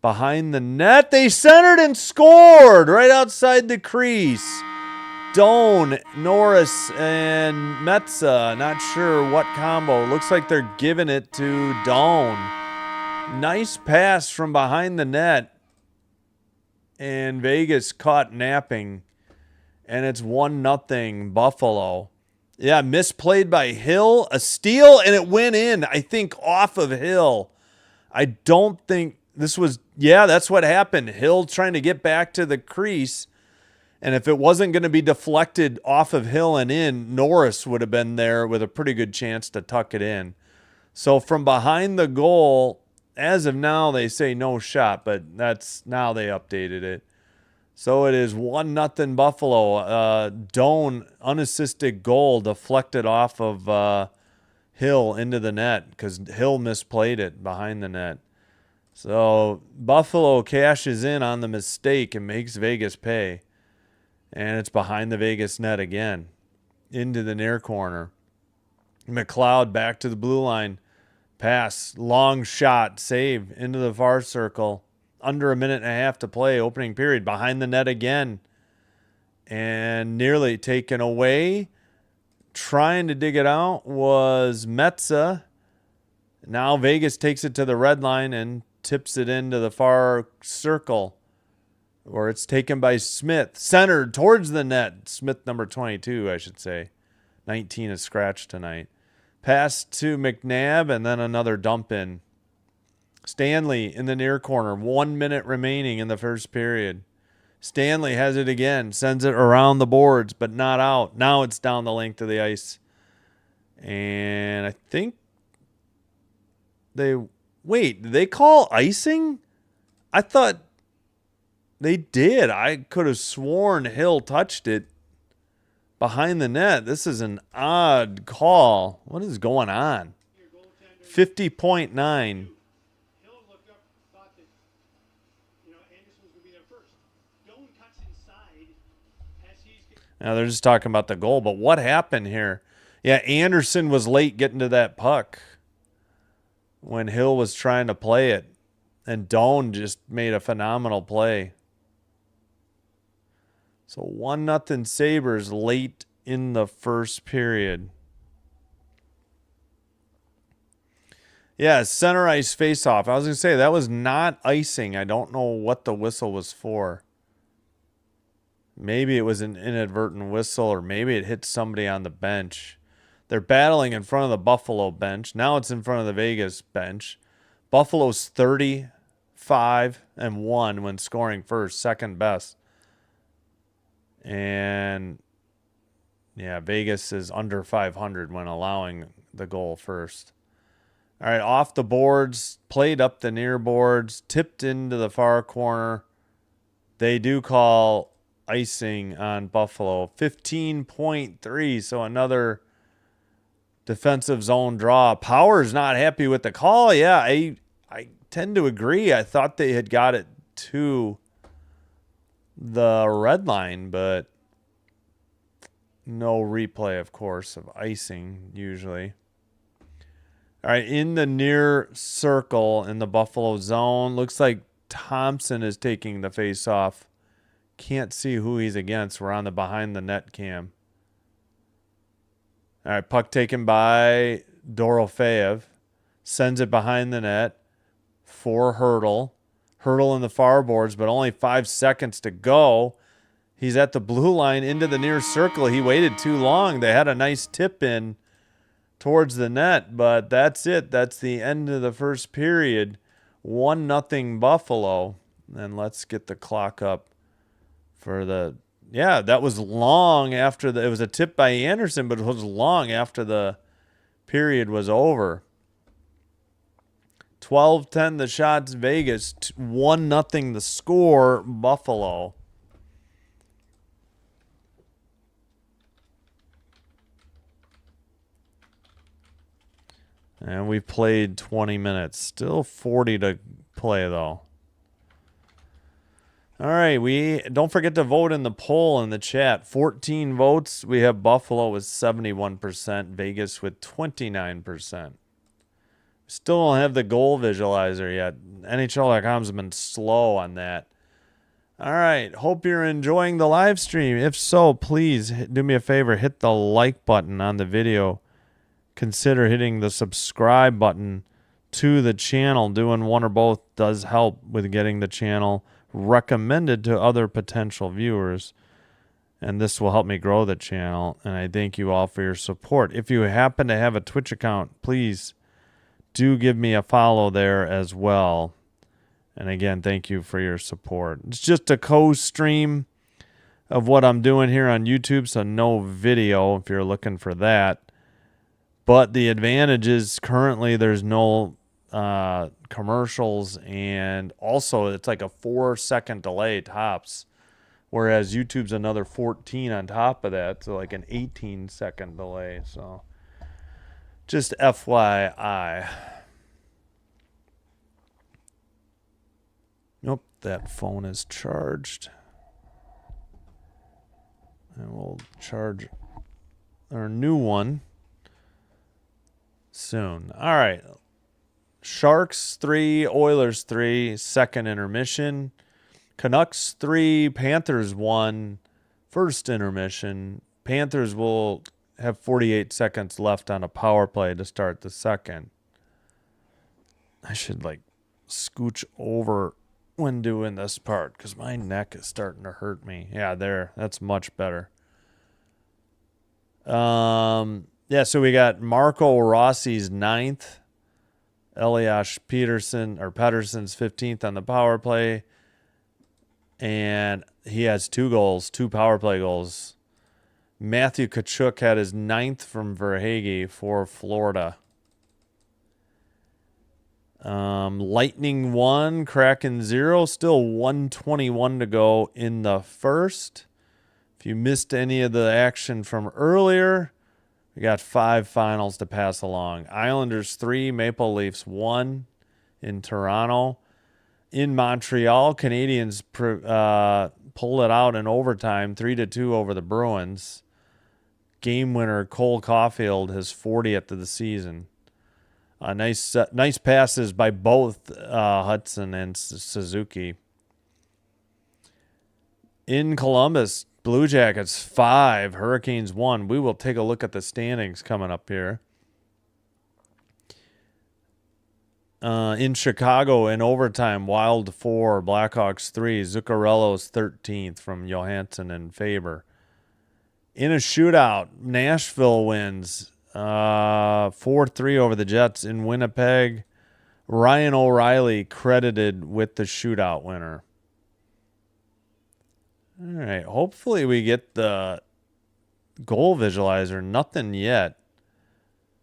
Behind the net, they centered and scored right outside the crease. Doan, Norris, and Metza. Not sure what combo. Looks like they're giving it to Doan. Nice pass from behind the net. And Vegas caught napping. And it's 1-0 Buffalo. Yeah, misplayed by Hill. A steal, and it went in, I think, off of Hill. I don't think this was... Yeah, that's what happened. Hill trying to get back to the crease. And if it wasn't going to be deflected off of Hill and in, Norris would have been there with a pretty good chance to tuck it in. So from behind the goal, as of now, they say no shot, but that's now they updated it. So it is 1-0 Buffalo. Doan, unassisted goal, deflected off of Hill into the net because Hill misplayed it behind the net. So Buffalo cashes in on the mistake and makes Vegas pay. And it's behind the Vegas net again. Into the near corner. McLeod back to the blue line. Pass, long shot, save into the far circle. Under a minute and a half to play, opening period. Behind the net again. And nearly taken away. Trying to dig it out was Metza. Now Vegas takes it to the red line and tips it into the far circle, where it's taken by Smith. Centered towards the net. Smith, number 22, I should say. 19 is scratched tonight. Pass to McNabb, and then another dump in. Stanley in the near corner. 1 minute remaining in the first period. Stanley has it again. Sends it around the boards, but not out. Now it's down the length of the ice. And I think wait, did they call icing? I thought they did. I could have sworn Hill touched it behind the net. This is an odd call. What is going on? 50.9. Hill looked up, thought that, Anderson was going to be there first. Doan cuts inside as he's... Now they're just talking about the goal, but what happened here? Yeah, Anderson was late getting to that puck when Hill was trying to play it, and Doan just made a phenomenal play. So 1-0 Sabres late in the first period. Yeah, center ice face-off. I was going to say, that was not icing. I don't know what the whistle was for. Maybe it was an inadvertent whistle, or maybe it hit somebody on the bench. They're battling in front of the Buffalo bench. Now it's in front of the Vegas bench. Buffalo's 35-1 when scoring first, second best. And, yeah, Vegas is under 500 when allowing the goal first. All right, off the boards, played up the near boards, tipped into the far corner. They do call icing on Buffalo. 15.3, so another defensive zone draw. Power's not happy with the call. Yeah, I tend to agree. I thought they had got it to the red line, but no replay, of course, of icing usually. All right, in the near circle in the Buffalo zone. Looks like Thompson is taking the face-off. Can't see who he's against. We're on the behind the net cam. All right, puck taken by Dorofeev. Sends it behind the net for Hurdle. Hurdle in the far boards, but only 5 seconds to go. He's at the blue line into the near circle. He waited too long. They had a nice tip in towards the net, but that's it. That's the end of the first period. 1-0 Buffalo. And let's get the clock up for the... Yeah, that was long after it was a tip by Anderson, but it was long after the period was over. 12-10 the shots, Vegas. 1-0 the score, Buffalo. And we played 20 minutes. Still 40 to play, though. All right, don't forget to vote in the poll in the chat. 14 votes. We have Buffalo with 71%, Vegas with 29%. Still don't have the goal visualizer yet. NHL.com's been slow on that. All right, hope you're enjoying the live stream. If so, please do me a favor, hit the like button on the video. Consider hitting the subscribe button to the channel. Doing one or both does help with getting the channel recommended to other potential viewers, and this will help me grow the channel, and I thank you all for your support. If you happen to have a Twitch account, please do give me a follow there as well. And again, thank you for your support. It's just a co-stream of what I'm doing here on YouTube, so no video if you're looking for that. But the advantage is currently there's no commercials, and also it's like a 4-second delay tops, whereas YouTube's another 14 on top of that, so like an 18-second delay. So just FYI. Nope, that phone is charged, and we'll charge our new one soon. All right. Sharks 3, Oilers 3, second intermission. Canucks 3, Panthers 1, first intermission. Panthers will have 48 seconds left on a power play to start the second. I should like scooch over when doing this part because my neck is starting to hurt me. Yeah, there. That's much better. Yeah, so we got Marco Rossi's 9th. Elias Pettersson's 15th on the power play. And he has 2 goals, 2 power play goals. Matthew Tkachuk had his 9th from Verhaeghe for Florida. Lightning 1, Kraken 0. Still 1:21 to go in the first. If you missed any of the action from earlier, we got 5 finals to pass along. Islanders 3, Maple Leafs 1 in Toronto. In Montreal, Canadiens pulled it out in overtime, 3-2 over the Bruins. Game winner Cole Caulfield, his 40th of the season. Nice passes by both Hudson and Suzuki. In Columbus, Blue Jackets 5, Hurricanes 1. We will take a look at the standings coming up here. In Chicago, in overtime, Wild 4, Blackhawks 3, Zuccarello's 13th from Johansson and Faber. In a shootout, Nashville wins 4-3 over the Jets in Winnipeg. Ryan O'Reilly credited with the shootout winner. All right, hopefully we get the goal visualizer. Nothing yet.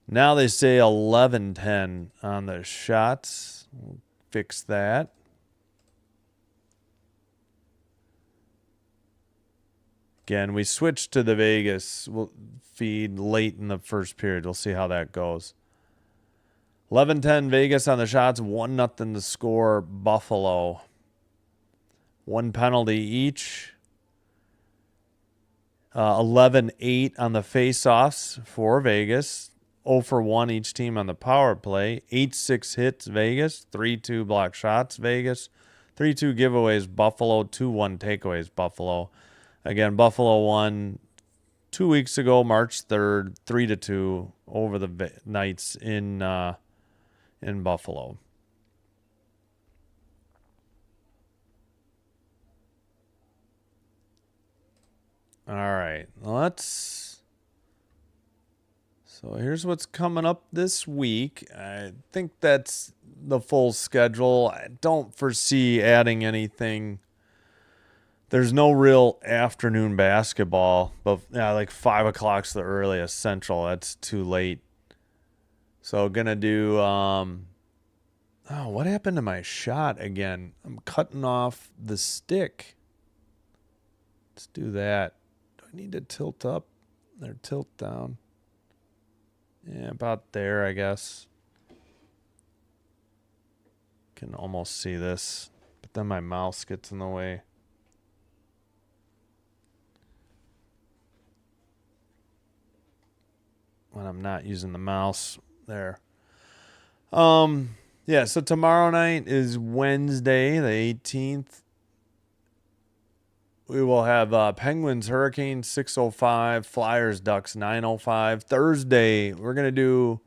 Now they say 11-10 on the shots. We'll fix that. Again, we switched to the Vegas feed late in the first period. We'll see how that goes. 11-10 Vegas on the shots. 1-0 to score Buffalo. 1 penalty each. 11-8 on the face-offs for Vegas. 0 for 1 each team on the power play. 8-6 hits Vegas. 3-2 block shots Vegas. 3-2 giveaways Buffalo. 2-1 takeaways Buffalo. Again, Buffalo won 2 weeks ago, March 3rd, 3-2 over the Knights in Buffalo. All right, So here's what's coming up this week. I think that's the full schedule. I don't foresee adding anything. There's no real afternoon basketball, but like 5 o'clock's the earliest Central. That's too late. So gonna do. What happened to my shot again? I'm cutting off the stick. Let's do that. Do I need to tilt up or tilt down? Yeah, about there, I guess. Can almost see this, but then my mouse gets in the way. When I'm not using the mouse there. Yeah, so tomorrow night is Wednesday, the 18th. We will have Penguins, Hurricanes, 6:05, Flyers, Ducks, 9:05. Thursday, we're going to do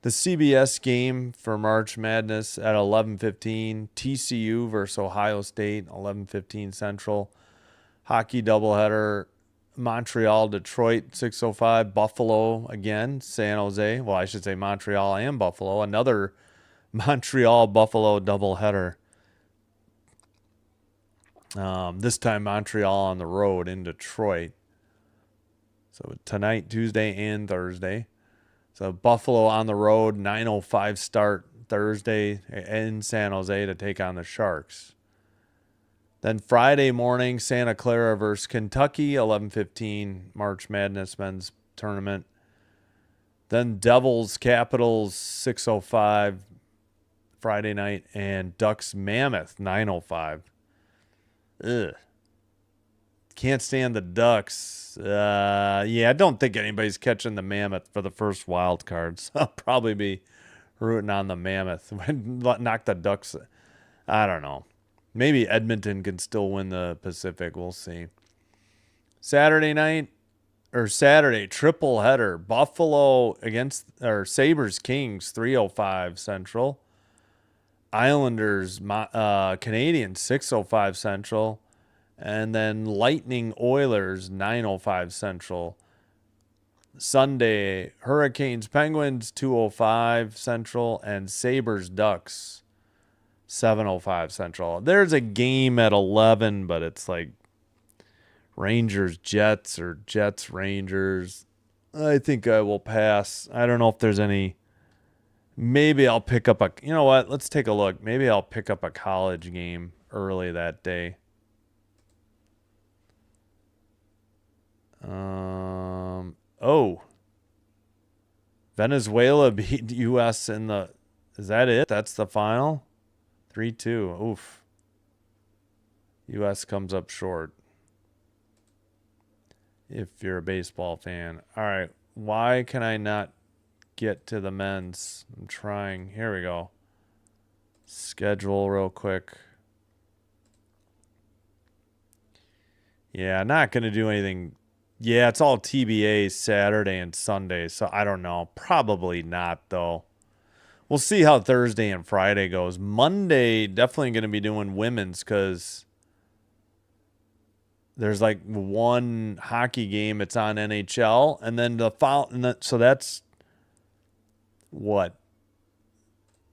the CBS game for March Madness at 11:15. TCU versus Ohio State, 11:15 Central. Hockey doubleheader, Montreal, Detroit, 6:05. Buffalo again, San Jose. Well, I should say Montreal and Buffalo. Another Montreal-Buffalo doubleheader. This time Montreal on the road in Detroit. So tonight, Tuesday and Thursday. So Buffalo on the road, 9:05 start Thursday in San Jose to take on the Sharks. Then Friday morning, Santa Clara versus Kentucky, 11:15 March Madness men's tournament. Then Devils, Capitals, 6:05 Friday night, and Ducks, Mammoth, 9:05. Ugh. Can't stand the Ducks. I don't think anybody's catching the Mammoth for the first wild card. So I'll probably be rooting on the Mammoth. Knock the Ducks. I don't know. Maybe Edmonton can still win the Pacific. We'll see. Saturday, triple header. Buffalo against Sabres Kings, 3:05 Central. Islanders, Canadiens, 6:05 Central. And then Lightning Oilers, 9:05 Central. Sunday, Hurricanes Penguins, 2:05 Central. And Sabres Ducks, 7:05 Central. There's a game at 11, but it's like Rangers Jets or Jets Rangers. I think I will pass. I don't know if there's any. Maybe I'll pick up a. You know what? Let's take a look. Maybe I'll pick up a college game early that day. Oh. Venezuela beat U.S. in the. Is that it? That's the final? 3-2. Oof. U.S. comes up short. If you're a baseball fan. All right. Why can I not get to the men's? I'm trying. Here we go. Schedule real quick. Yeah, not going to do anything. Yeah, it's all TBA Saturday and Sunday, so I don't know. Probably not, though. We'll see how Thursday and Friday goes. Monday, definitely going to be doing women's because there's like one hockey game. It's on NHL, and then so that's what?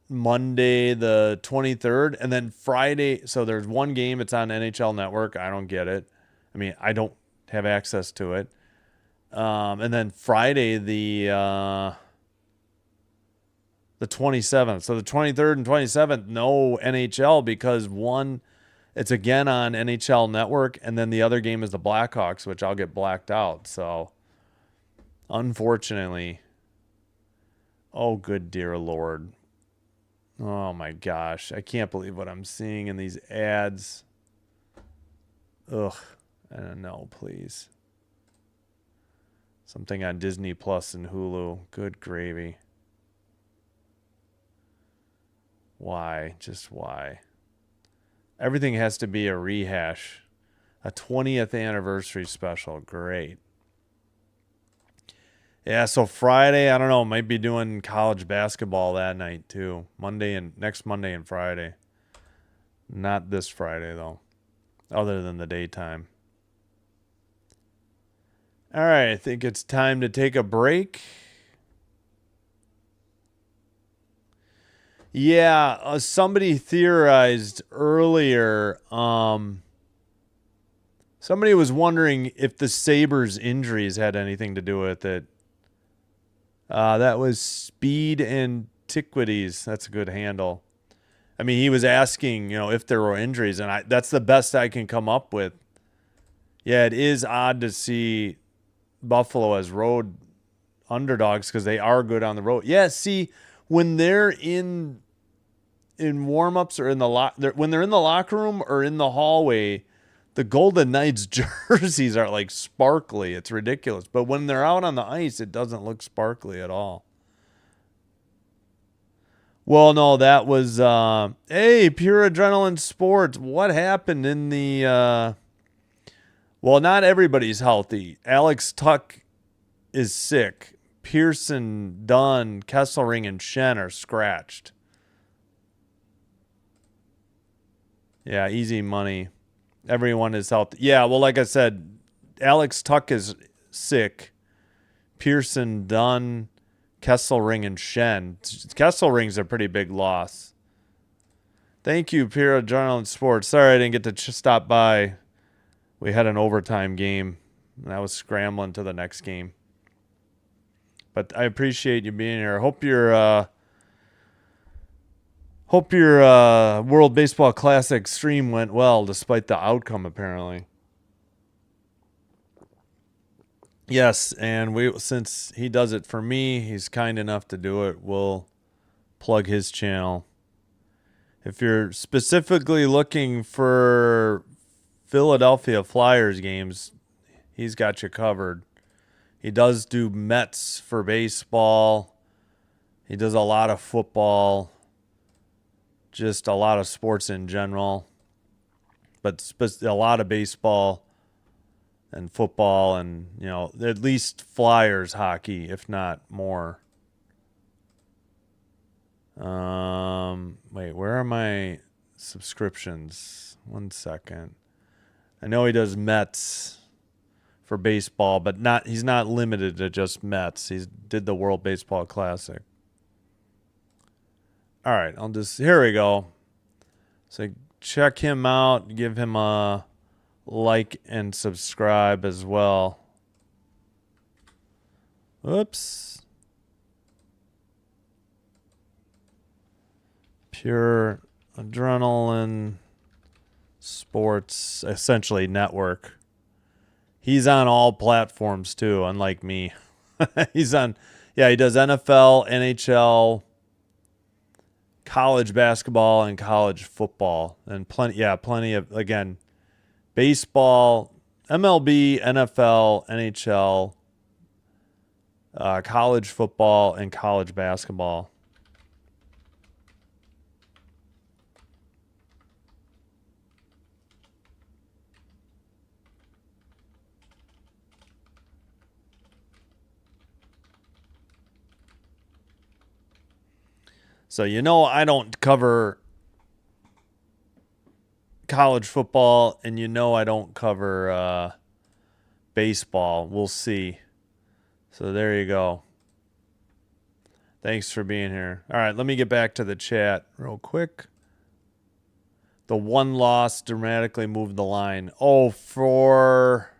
Monday the 23rd, and then Friday. So there's one game. It's on NHL Network. I don't get it. I mean, I don't have access to it. And then Friday the 27th. So the 23rd and 27th, no NHL because one, it's again on NHL Network, and then the other game is the Blackhawks, which I'll get blacked out. So unfortunately, oh good dear Lord. Oh my gosh. I can't believe what I'm seeing in these ads. Ugh. I don't know, please. Something on Disney Plus and Hulu. Good gravy. Why? Just why? Everything has to be a rehash. A 20th anniversary special. Great. Yeah, so Friday, I don't know, might be doing college basketball that night too. Next Monday and Friday. Not this Friday though. Other than the daytime. All right, I think it's time to take a break. Yeah, somebody theorized earlier. Somebody was wondering if the Sabres injuries had anything to do with it. That was Speed Antiquities. That's a good handle. I mean, he was asking, if there were injuries, and that's the best I can come up with. Yeah, it is odd to see Buffalo as road underdogs because they are good on the road. Yeah, see, when they're in warm-ups or when they're in the locker room or in the hallway, the Golden Knights jerseys are like sparkly. It's ridiculous. But when they're out on the ice, it doesn't look sparkly at all. Well, no, that was hey, Pure Adrenaline Sports. What happened in the well, not everybody's healthy. Alex Tuck is sick. Pearson, Dunn, Kesselring, and Shen are scratched. Yeah, easy money. Everyone is healthy. Yeah, well, like I said, Alex Tuck is sick. Pearson, Dunn, Kesselring, and Shen. Kesselring's a pretty big loss. Thank you, Pure Adrenaline Sports. Sorry I didn't get to stop by. We had an overtime game, and I was scrambling to the next game. But I appreciate you being here. Hope your World Baseball Classic stream went well, despite the outcome, apparently. Yes, and since he does it for me, he's kind enough to do it. We'll plug his channel. If you're specifically looking for Philadelphia Flyers games, he's got you covered. He does do Mets for baseball. He does a lot of football. Just a lot of sports in general. But a lot of baseball and football and, at least Flyers hockey, if not more. Wait, where are my subscriptions? 1 second. I know he does Mets for baseball, but he's not limited to just Mets. He did the World Baseball Classic. All right, here we go. So check him out, give him a like and subscribe as well. Oops. Pure Adrenaline Sports, essentially network. He's on all platforms too, unlike me. He does NFL, NHL, college basketball, and college football, and plenty of, again, baseball, MLB, NFL, NHL, college football, and college basketball. So I don't cover college football, and I don't cover baseball. We'll see. So there you go. Thanks for being here. All right, let me get back to the chat real quick. The one loss dramatically moved the line. Oh, for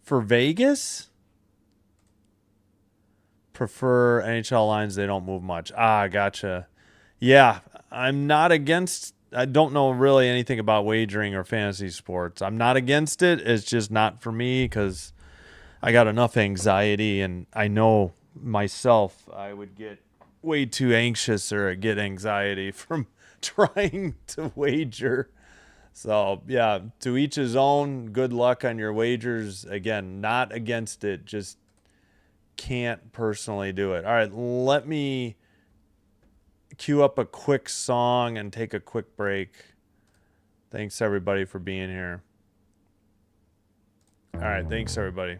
Vegas? Prefer NHL lines, they don't move much. Gotcha. Yeah, I'm not against. I don't know really anything about wagering or fantasy sports. I'm not against it. It's just not for me because I got enough anxiety, and I know myself I would get way too anxious or get anxiety from trying to wager. So, yeah, to each his own. Good luck on your wagers. Again, not against it, just can't personally do it. All right, let me cue up a quick song and take a quick break. Thanks, everybody, for being here. All right, thanks, everybody.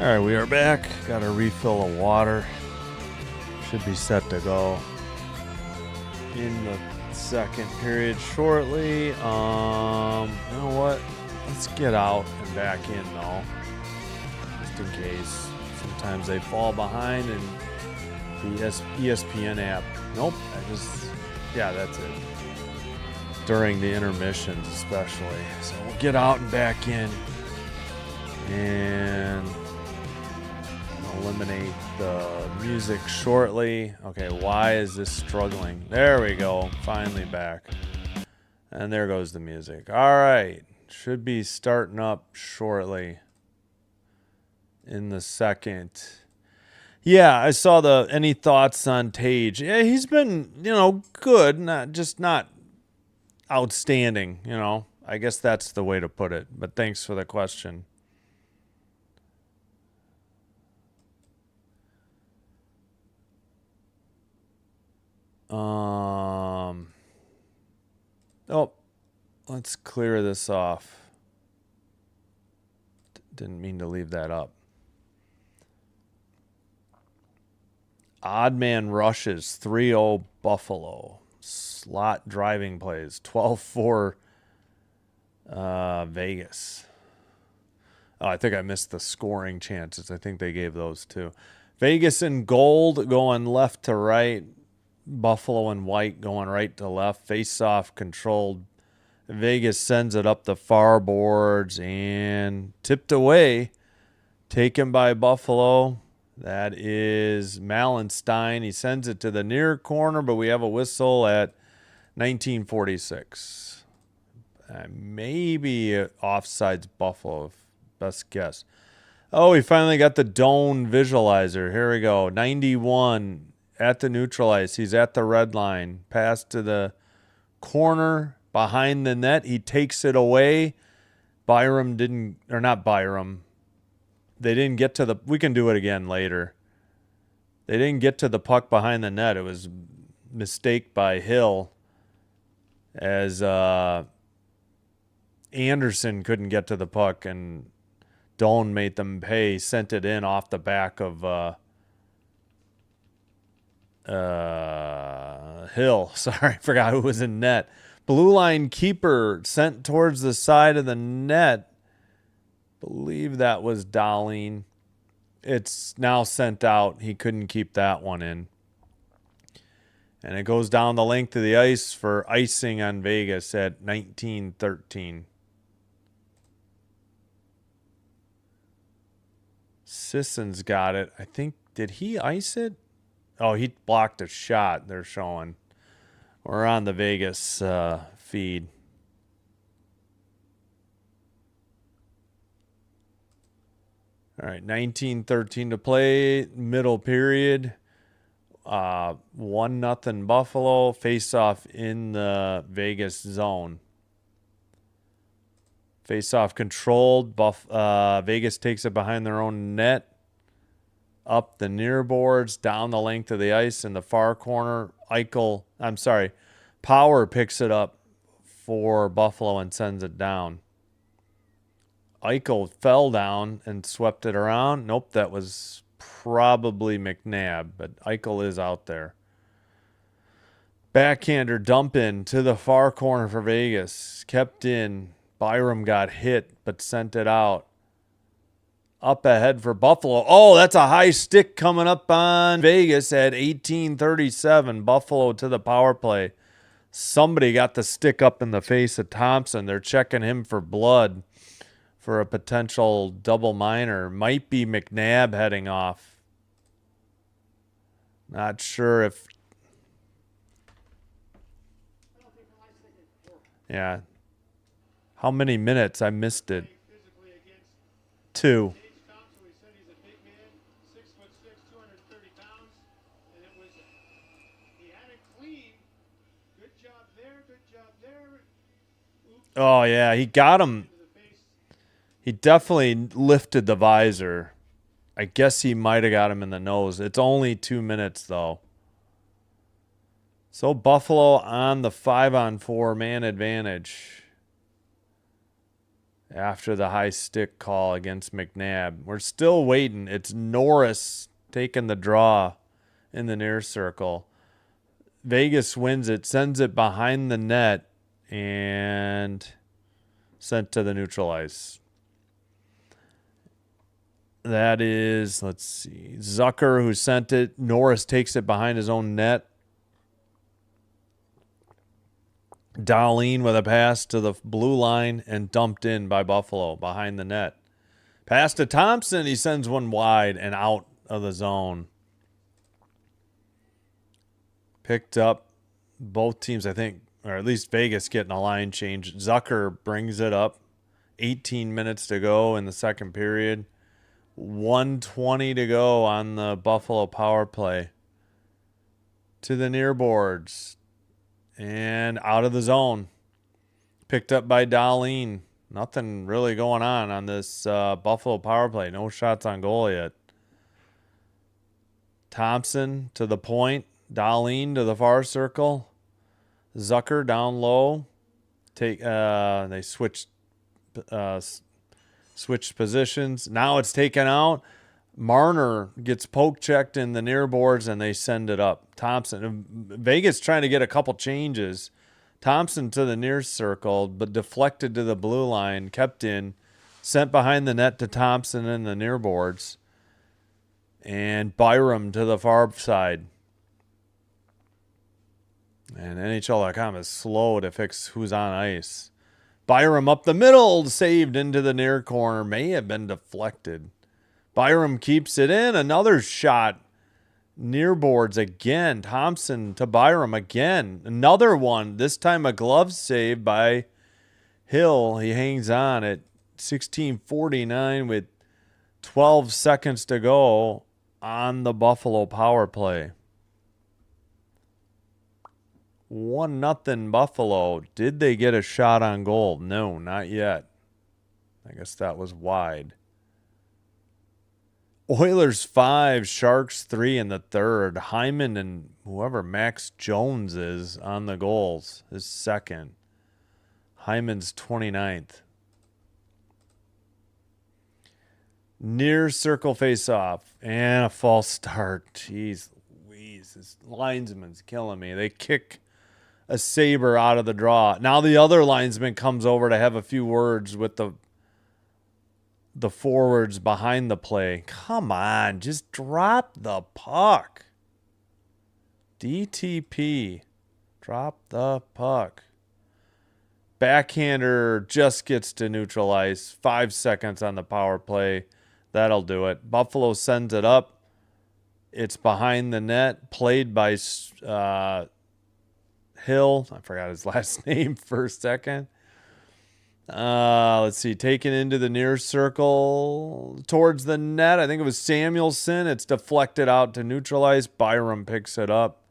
All right, we are back. Got a refill of water. Should be set to go in the second period shortly. You know what? Let's get out and back in though, just in case. Sometimes they fall behind and the ESPN app. Nope. Yeah, that's it. During the intermissions, especially. So we'll get out and back in and eliminate the music shortly. Okay, why is this struggling? There we go. Finally back. And there goes the music. All right. Should be starting up shortly in the second. Yeah, I saw any thoughts on Tage. Yeah, he's been, good, not outstanding, I guess that's the way to put it. But thanks for the question. Let's clear this off. Didn't mean to leave that up. Odd man rushes, 3-0 Buffalo. Slot driving plays, 12-4 Vegas. Oh, I think I missed the scoring chances. I think they gave those too. Vegas in gold going left to right. Buffalo in white going right to left. Face-off controlled. Vegas sends it up the far boards and tipped away. Taken by Buffalo. That is Malenstein. He sends it to the near corner, but we have a whistle at 1946. Maybe offsides Buffalo, best guess. Oh, we finally got the Doan visualizer. Here we go. 91 at the neutral ice. He's at the red line. Pass to the corner behind the net. He takes it away. Byram didn't, or not Byram. They didn't get to the, we can do it again later. They didn't get to the puck behind the net. It was mistake by Hill as Anderson couldn't get to the puck and Doan made them pay, sent it in off the back of Hill. Sorry, I forgot who was in net. Blue line keeper sent towards the side of the net. Believe that was Darlene. It's now sent out. He couldn't keep that one in. And it goes down the length of the ice for icing on Vegas at 19-13. Sisson's got it. I think, did he ice it? Oh, he blocked a shot, they're showing. We're on the Vegas feed. All right, 19-13 to play, middle period. 1-0 Buffalo, face-off in the Vegas zone. Face-off controlled. Vegas takes it behind their own net. Up the near boards, down the length of the ice in the far corner. Power picks it up for Buffalo and sends it down. Eichel fell down and swept it around. Nope, that was probably McNabb, but Eichel is out there. Backhander dump in to the far corner for Vegas. Kept in. Byram got hit, but sent it out. Up ahead for Buffalo. Oh, that's a high stick coming up on Vegas at 18:37. Buffalo to the power play. Somebody got the stick up in the face of Thompson. They're checking him for blood for a potential double minor. Might be McNabb heading off. Not sure if... Yeah. How many minutes? I missed it. 2. Oh, yeah, he got him. He definitely lifted the visor. I guess he might have got him in the nose. It's only 2 minutes, though. So Buffalo on the 5-on-4 man advantage after the high stick call against McNabb. We're still waiting. It's Norris taking the draw in the near circle. Vegas wins it, sends it behind the net, and sent to the neutral ice. That is, let's see, Zucker who sent it. Norris takes it behind his own net. Darlene with a pass to the blue line and dumped in by Buffalo behind the net. Pass to Thompson. He sends one wide and out of the zone. Picked up. Both teams, I think, or at least Vegas getting a line change. Zucker brings it up. 18 minutes to go in the second period. 1:20 to go on the Buffalo power play. To the near boards. And out of the zone. Picked up by Darlene. Nothing really going on this Buffalo power play. No shots on goal yet. Thompson to the point. Darlene to the far circle. Zucker down low. They switched positions. Now it's taken out. Marner gets poke checked in the near boards and they send it up. Thompson, Vegas trying to get a couple changes. Thompson to the near circle, but deflected to the blue line, kept in, sent behind the net to Thompson in the near boards, and Byram to the far side. And NHL.com is slow to fix who's on ice. Byram up the middle, saved into the near corner, may have been deflected. Byram keeps it in. Another shot near boards again. Thompson to Byram again. Another one. This time a glove save by Hill. He hangs on at 16:49 with 12 seconds to go on the Buffalo power play. 1-0 Buffalo. Did they get a shot on goal? No, not yet. I guess that was wide. Oilers 5, Sharks 3 in the third. Hyman and whoever Max Jones is on the goals, his second. Hyman's 29th. Near circle face-off and a false start. Jeez Louise, this linesman's killing me. They kick a Sabre out of the draw. Now the other linesman comes over to have a few words with the forwards behind the play. Come on, just drop the puck. DTP. Drop the puck. Backhander just gets to neutral ice. 5 seconds on the power play. That'll do it. Buffalo sends it up. It's behind the net. Played by Hill. I forgot his last name for a second. Let's see. Taken into the near circle towards the net. I think it was Samuelson. It's deflected out to neutral ice. Byram picks it up.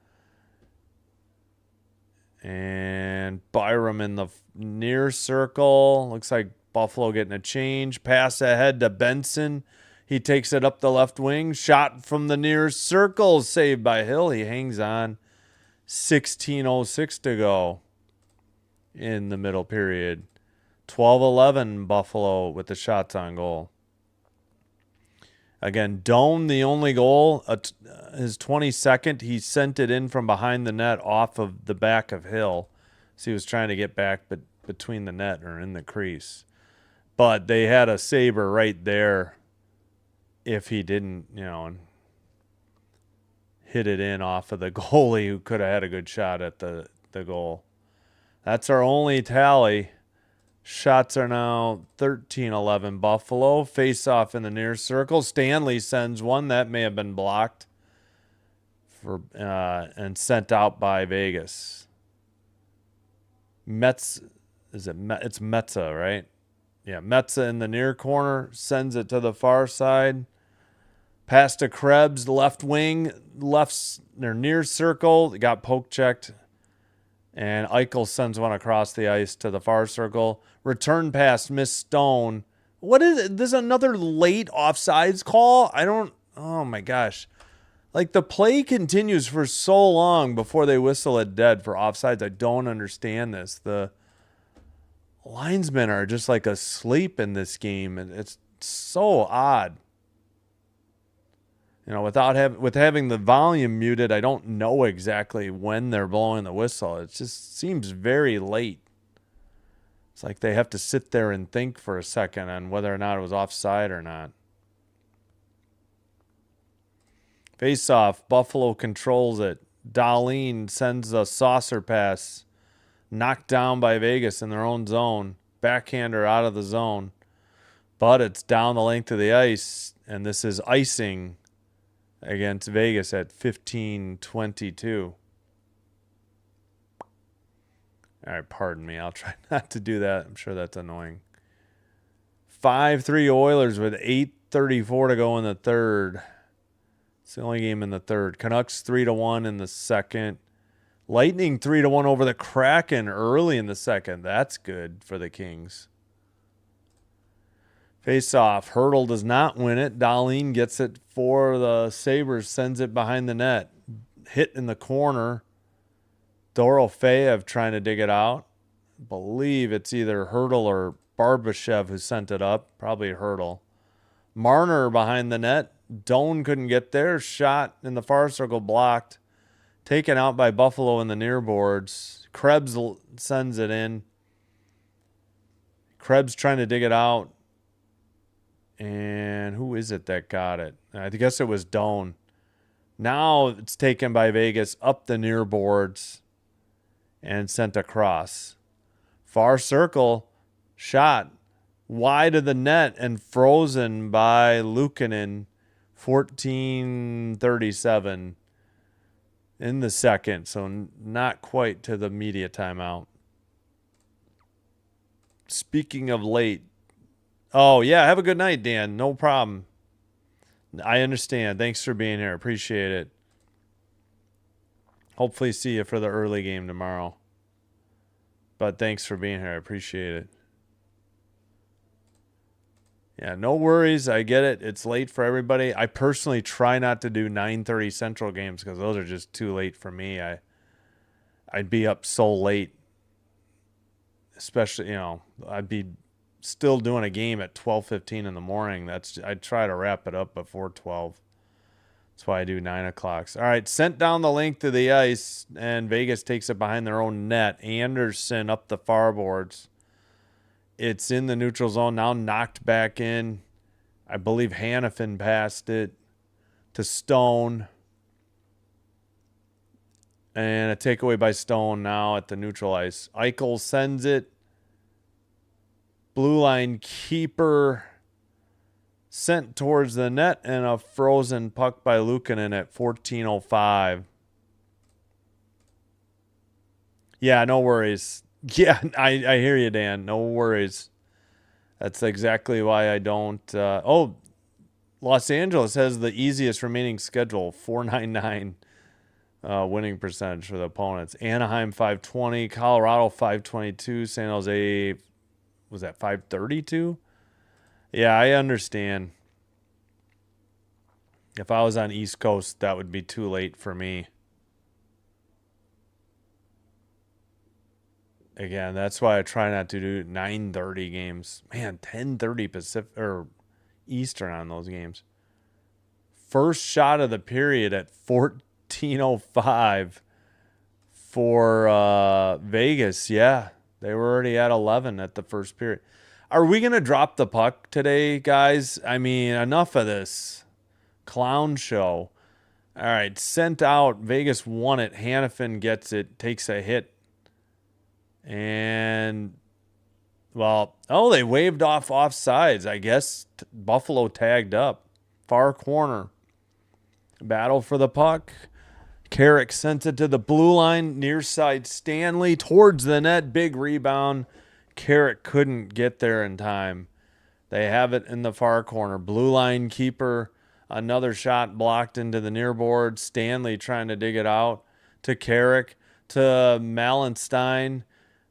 And Byram in the near circle. Looks like Buffalo getting a change. Pass ahead to Benson. He takes it up the left wing. Shot from the near circle. Saved by Hill. He hangs on. 16:06 to go in the middle period. 12-11 Buffalo with the shots on goal. Again, Doan, the only goal, his 22nd. He sent it in from behind the net off of the back of Hill. So he was trying to get back between the net or in the crease. But they had a Sabre right there if he didn't, hit it in off of the goalie who could have had a good shot at the goal. That's our only tally. Shots are now 13-11 Buffalo. Face off in the near circle. Stanley sends one that may have been blocked and sent out by Vegas. It's Metza, right? Yeah, Metza in the near corner sends it to the far side. Pass to Krebs, left wing, their near circle. They got poke checked. And Eichel sends one across the ice to the far circle. Return pass, Miss Stone. What is it? This is another late offsides call? Oh my gosh. Like the play continues for so long before they whistle it dead for offsides. I don't understand this. linesmen are just like asleep in this game, and it's so odd. You know, with having the volume muted, I don't know exactly when they're blowing the whistle. It just seems very late. It's like they have to sit there and think for a second on whether or not it was offside or not. Face off. Buffalo controls it. Dahlin sends a saucer pass. Knocked down by Vegas in their own zone. Backhander out of the zone. But it's down the length of the ice. And this is icing against Vegas at 15:22. All right, pardon me. I'll try not to do that. I'm sure that's annoying. 5-3 Oilers with 8:34 to go in the third. It's the only game in the third. Canucks 3-1 in the second. Lightning 3-1 over the Kraken early in the second. That's good for the Kings. Face off. Hurdle does not win it. Dahlin gets it for the Sabres. Sends it behind the net. Hit in the corner. Dorofeyev trying to dig it out. I believe it's either Hurdle or Barbashev who sent it up. Probably Hurdle. Marner behind the net. Doan couldn't get there. Shot in the far circle blocked. Taken out by Buffalo in the near boards. Krebs sends it in. Krebs trying to dig it out. And who is it that got it? I guess it was Doan. Now it's taken by Vegas up the near boards and sent across. Far circle shot wide of the net and frozen by Luukkonen. 14:37 in the second, so not quite to the media timeout. Speaking of late, oh yeah, have a good night, Dan. No problem. I understand. Thanks for being here. Appreciate it. Hopefully see you for the early game tomorrow. But thanks for being here. I appreciate it. Yeah, no worries. I get it. It's late for everybody. I personally try not to do 9:30 Central games because those are just too late for me. I'd be up so late. Especially, I'd be still doing a game at 12:15 in the morning. I'd try to wrap it up before 12. That's why I do 9 o'clocks. All right, sent down the length of the ice, and Vegas takes it behind their own net. Anderson up the far boards. It's in the neutral zone, now knocked back in. I believe Hannafin passed it to Stone. And a takeaway by Stone now at the neutral ice. Eichel sends it. Blue line keeper sent towards the net, and a frozen puck by Luukkonen at 14:05. Yeah, no worries. Yeah, I hear you, Dan. No worries. That's exactly why I don't. Los Angeles has the easiest remaining schedule, 499 winning percentage for the opponents. Anaheim 520, Colorado 522, San Jose, was that 532? Yeah, I understand. If I was on East Coast, that would be too late for me. Again, that's why I try not to do 9:30 games. Man, 10:30 Pacific or Eastern on those games. First shot of the period at 14:05 for Vegas. Yeah, they were already at 11 at the first period. Are we going to drop the puck today, guys? I mean, enough of this clown show. All right, sent out. Vegas won it. Hannafin gets it, takes a hit. And, they waved off offsides. I guess Buffalo tagged up. Far corner. Battle for the puck. Carrick sent it to the blue line. Near side Stanley towards the net. Big rebound. Carrick couldn't get there in time. They have it in the far corner. Blue line keeper. Another shot blocked into the near board. Stanley trying to dig it out to Carrick. To Malenstein.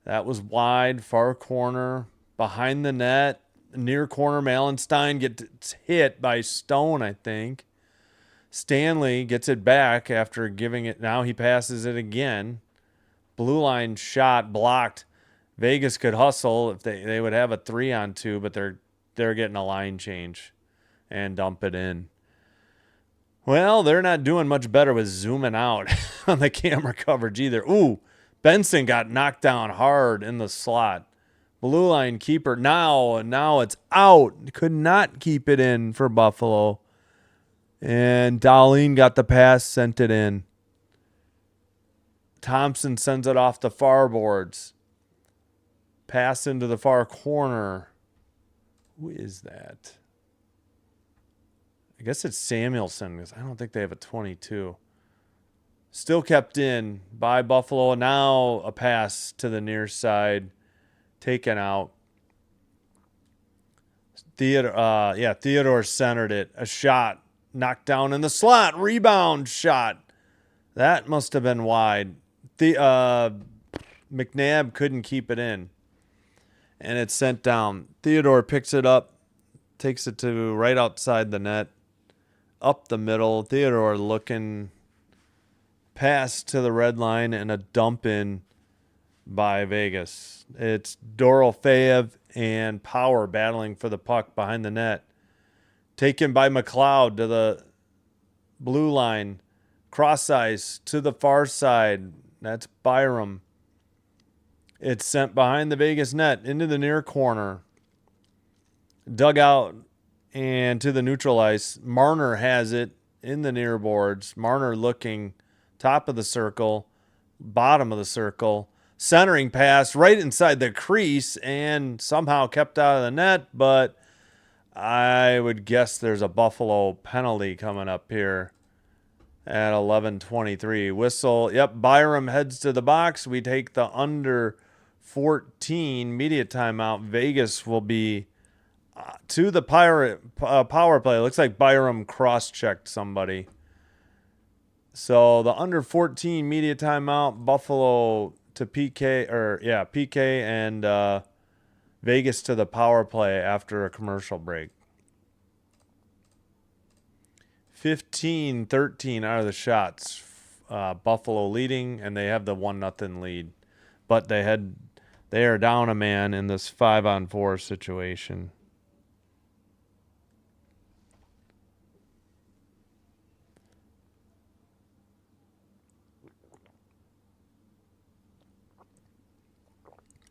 That was wide, far corner, behind the net, near corner. Malenstein gets hit by Stone, I think. Stanley gets it back after giving it. Now he passes it again. Blue line shot blocked. Vegas could hustle if they would have a 3-on-2, but they're getting a line change and dump it in. Well, they're not doing much better with zooming out on the camera coverage either. Ooh, Benson got knocked down hard in the slot. Blue line keeper. Now it's out. Could not keep it in for Buffalo. And Darlene got the pass, sent it in. Thompson sends it off the far boards. Pass into the far corner. Who is that? I guess it's Samuelson because I don't think they have a 22. Still kept in by Buffalo. Now a pass to the near side. Taken out. Theodore centered it. A shot. Knocked down in the slot. Rebound shot. That must have been wide. McNabb couldn't keep it in. And it's sent down. Theodore picks it up. Takes it to right outside the net. Up the middle. Theodore looking. Pass to the red line and a dump in by Vegas. It's Dorofeyev and Power battling for the puck behind the net. Taken by McLeod to the blue line. Cross ice to the far side. That's Byram. It's sent behind the Vegas net into the near corner. Dug out and to the neutral ice. Marner has it in the near boards. Marner looking top of the circle, bottom of the circle. Centering pass right inside the crease and somehow kept out of the net, but I would guess there's a Buffalo penalty coming up here at 11:23. Whistle. Yep, Byram heads to the box. We take the under 14 media timeout. Vegas will be to the power play. Looks like Byram cross-checked somebody. So the under 14 media timeout. Buffalo to PK and Vegas to the power play after a commercial break. 15-13 out of the shots. Buffalo leading, and they have the 1-0 lead. But they are down a man in this 5-on-4 situation.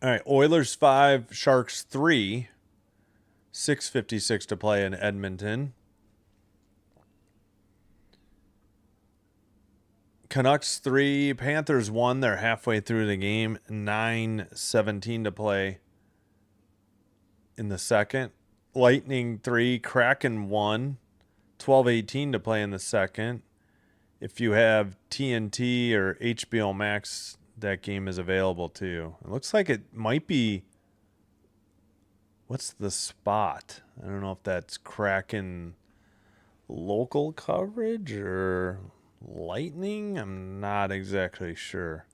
All right, Oilers 5, Sharks 3. 6:56 to play in Edmonton. Canucks 3, Panthers 1. They're halfway through the game. 9:17 to play in the second. Lightning 3, Kraken 1. 12:18 to play in the second. If you have TNT or HBO Max, that game is available to you. It looks like it might be. What's the spot? I don't know if that's Kraken local coverage or Lightning. I'm not exactly sure.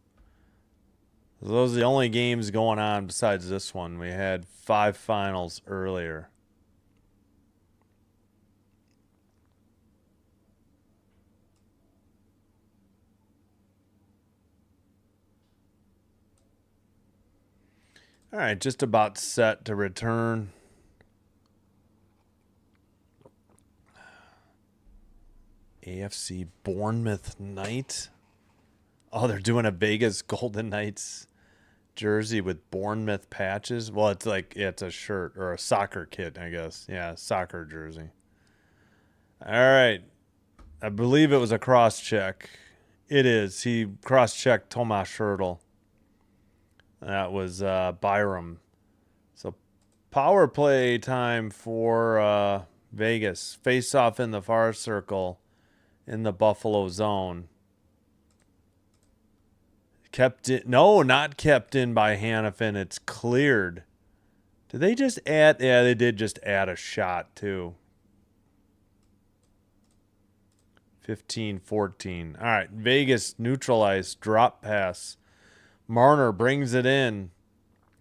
Those are the only games going on besides this one. We had 5 finals earlier. All right, just about set to return. AFC Bournemouth night. Oh, they're doing a Vegas Golden Knights jersey with Bournemouth patches. Well, it's like it's a shirt or a soccer kit, I guess. Yeah, soccer jersey. All right. I believe it was a cross-check. It is. He cross-checked Tomas Hertl. That was Byram. So power play time for Vegas. Face off in the far circle in the Buffalo zone. Kept it. No, not kept in by Hannafin. It's cleared. Did they just add? Yeah, they did just add a shot too. 15-14. All right, Vegas neutralized. Drop pass. Marner brings it in.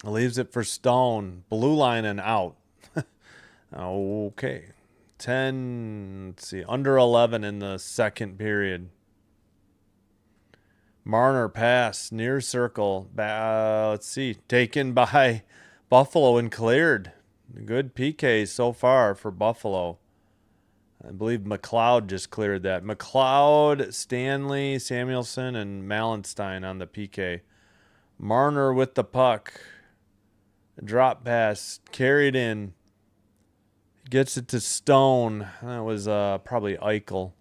Leaves it for Stone. Blue line and out. Okay. 10, let's see, under 11 in the second period. Marner pass, near circle. Let's see. Taken by Buffalo and cleared. Good PK so far for Buffalo. I believe McLeod just cleared that. McLeod, Stanley, Samuelson, and Malenstein on the PK. Marner with the puck. Drop pass. Carried in. Gets it to Stone. That was probably Eichel.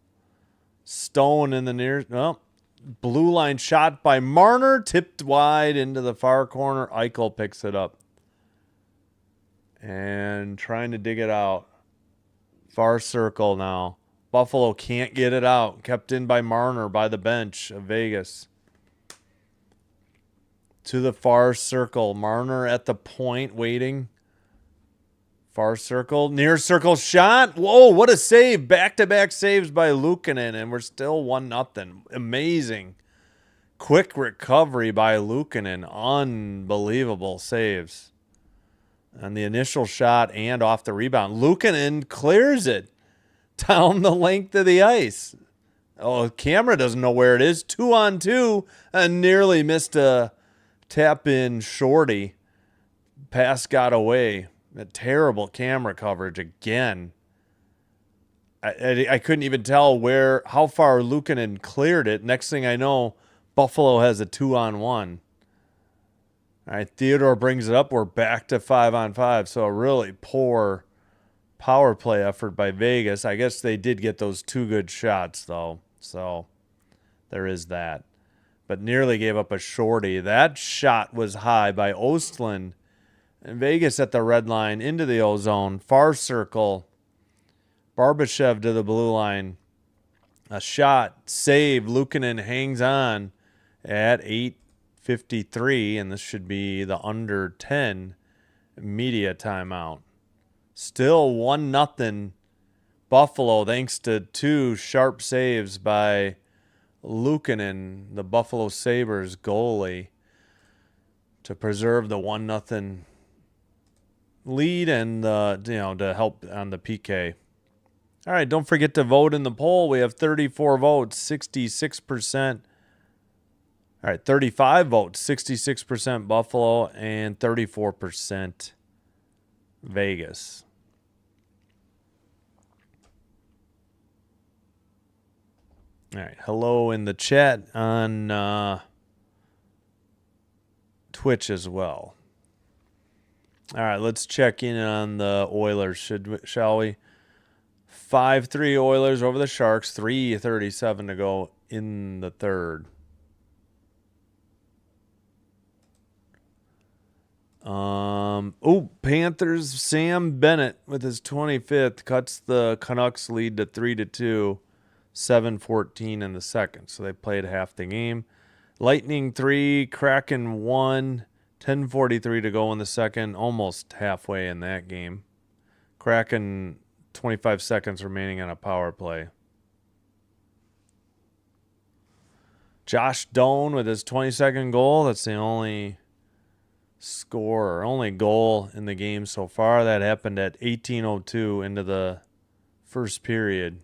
Stone in the near... Well, blue line shot by Marner. Tipped wide into the far corner. Eichel picks it up. And trying to dig it out. Far circle now. Buffalo can't get it out. Kept in by Marner by the bench of Vegas. To the far circle. Marner at the point waiting. Far circle. Near circle shot. Whoa, what a save. Back-to-back saves by Luukkonen, and we're still 1-0. Amazing. Quick recovery by Luukkonen. Unbelievable saves. On the initial shot and off the rebound. Luukkonen clears it down the length of the ice. Oh, camera doesn't know where it is. 2-on-2 and nearly missed a tap-in shorty. Pass got away. A terrible camera coverage again. I couldn't even tell how far Luukkonen cleared it. Next thing I know, Buffalo has a 2-on-1. All right, Theodore brings it up. We're back to 5-on-5. So a really poor power play effort by Vegas. I guess they did get those 2 good shots, though. So there is that. But nearly gave up a shorty. That shot was high by Ostlund. And Vegas at the red line into the O-zone. Far circle. Barbashev to the blue line. A shot. Save. Luukkonen hangs on at 8:53. And this should be the under 10 media timeout. Still 1-0 Buffalo thanks to 2 sharp saves by Luukkonen, the Buffalo Sabres goalie, to preserve the 1-0 lead and to help on the PK. All right, don't forget to vote in the poll. We have 34 votes, 66%. All right, 35 votes, 66% Buffalo and 34% Vegas. All right, hello in the chat on Twitch as well. All right, let's check in on the Oilers, shall we? 5-3 Oilers over the Sharks, 3:37 to go in the third. Panthers, Sam Bennett with his 25th cuts the Canucks lead to 3-2, 7:14 in the second. So they played half the game. Lightning 3, Kraken 1, 10:43 to go in the second, almost halfway in that game. Kraken 25 seconds remaining on a power play. Josh Doan with his 22nd goal. That's the only goal in the game so far. That happened at 18:02 into the first period.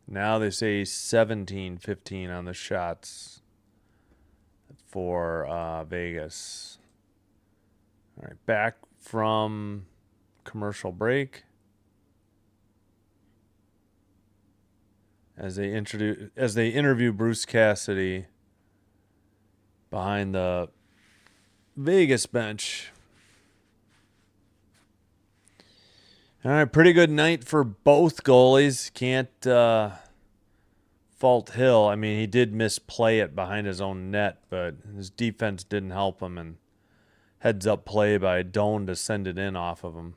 Now they say 17-15 on the shots for Vegas. All right, back from commercial break as they interview Bruce Cassidy behind the Vegas bench. All right, pretty good night for both goalies. Can't fault Hill. I mean, he did misplay it behind his own net, but his defense didn't help him, and heads-up play by Doan to send it in off of him.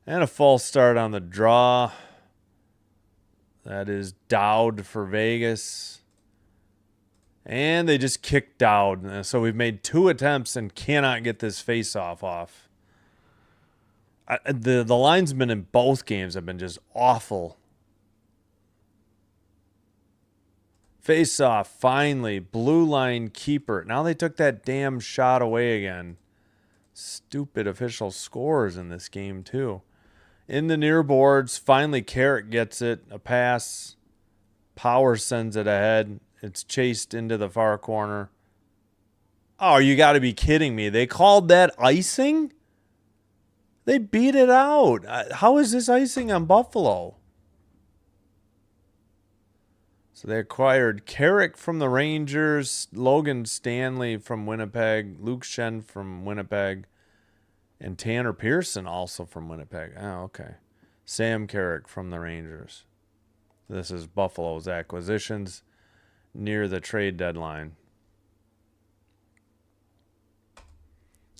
And a false start on the draw. That is Dowd for Vegas. And they just kicked Dowd. So we've made 2 attempts and cannot get this face-off off. The linesmen in both games have been just awful. Face-off, finally. Blue line keeper. Now they took that damn shot away again. Stupid official scores in this game, too. In the near boards, finally Carrick gets it. A pass Power sends it ahead. It's chased into the far corner. Oh, you got to be kidding me. They called that icing? They beat it out. How is this icing on Buffalo? So they acquired Carrick from the Rangers, Logan Stanley from Winnipeg, Luke Shen from Winnipeg, and Tanner Pearson also from Winnipeg. Oh, okay. Sam Carrick from the Rangers. This is Buffalo's acquisitions near the trade deadline.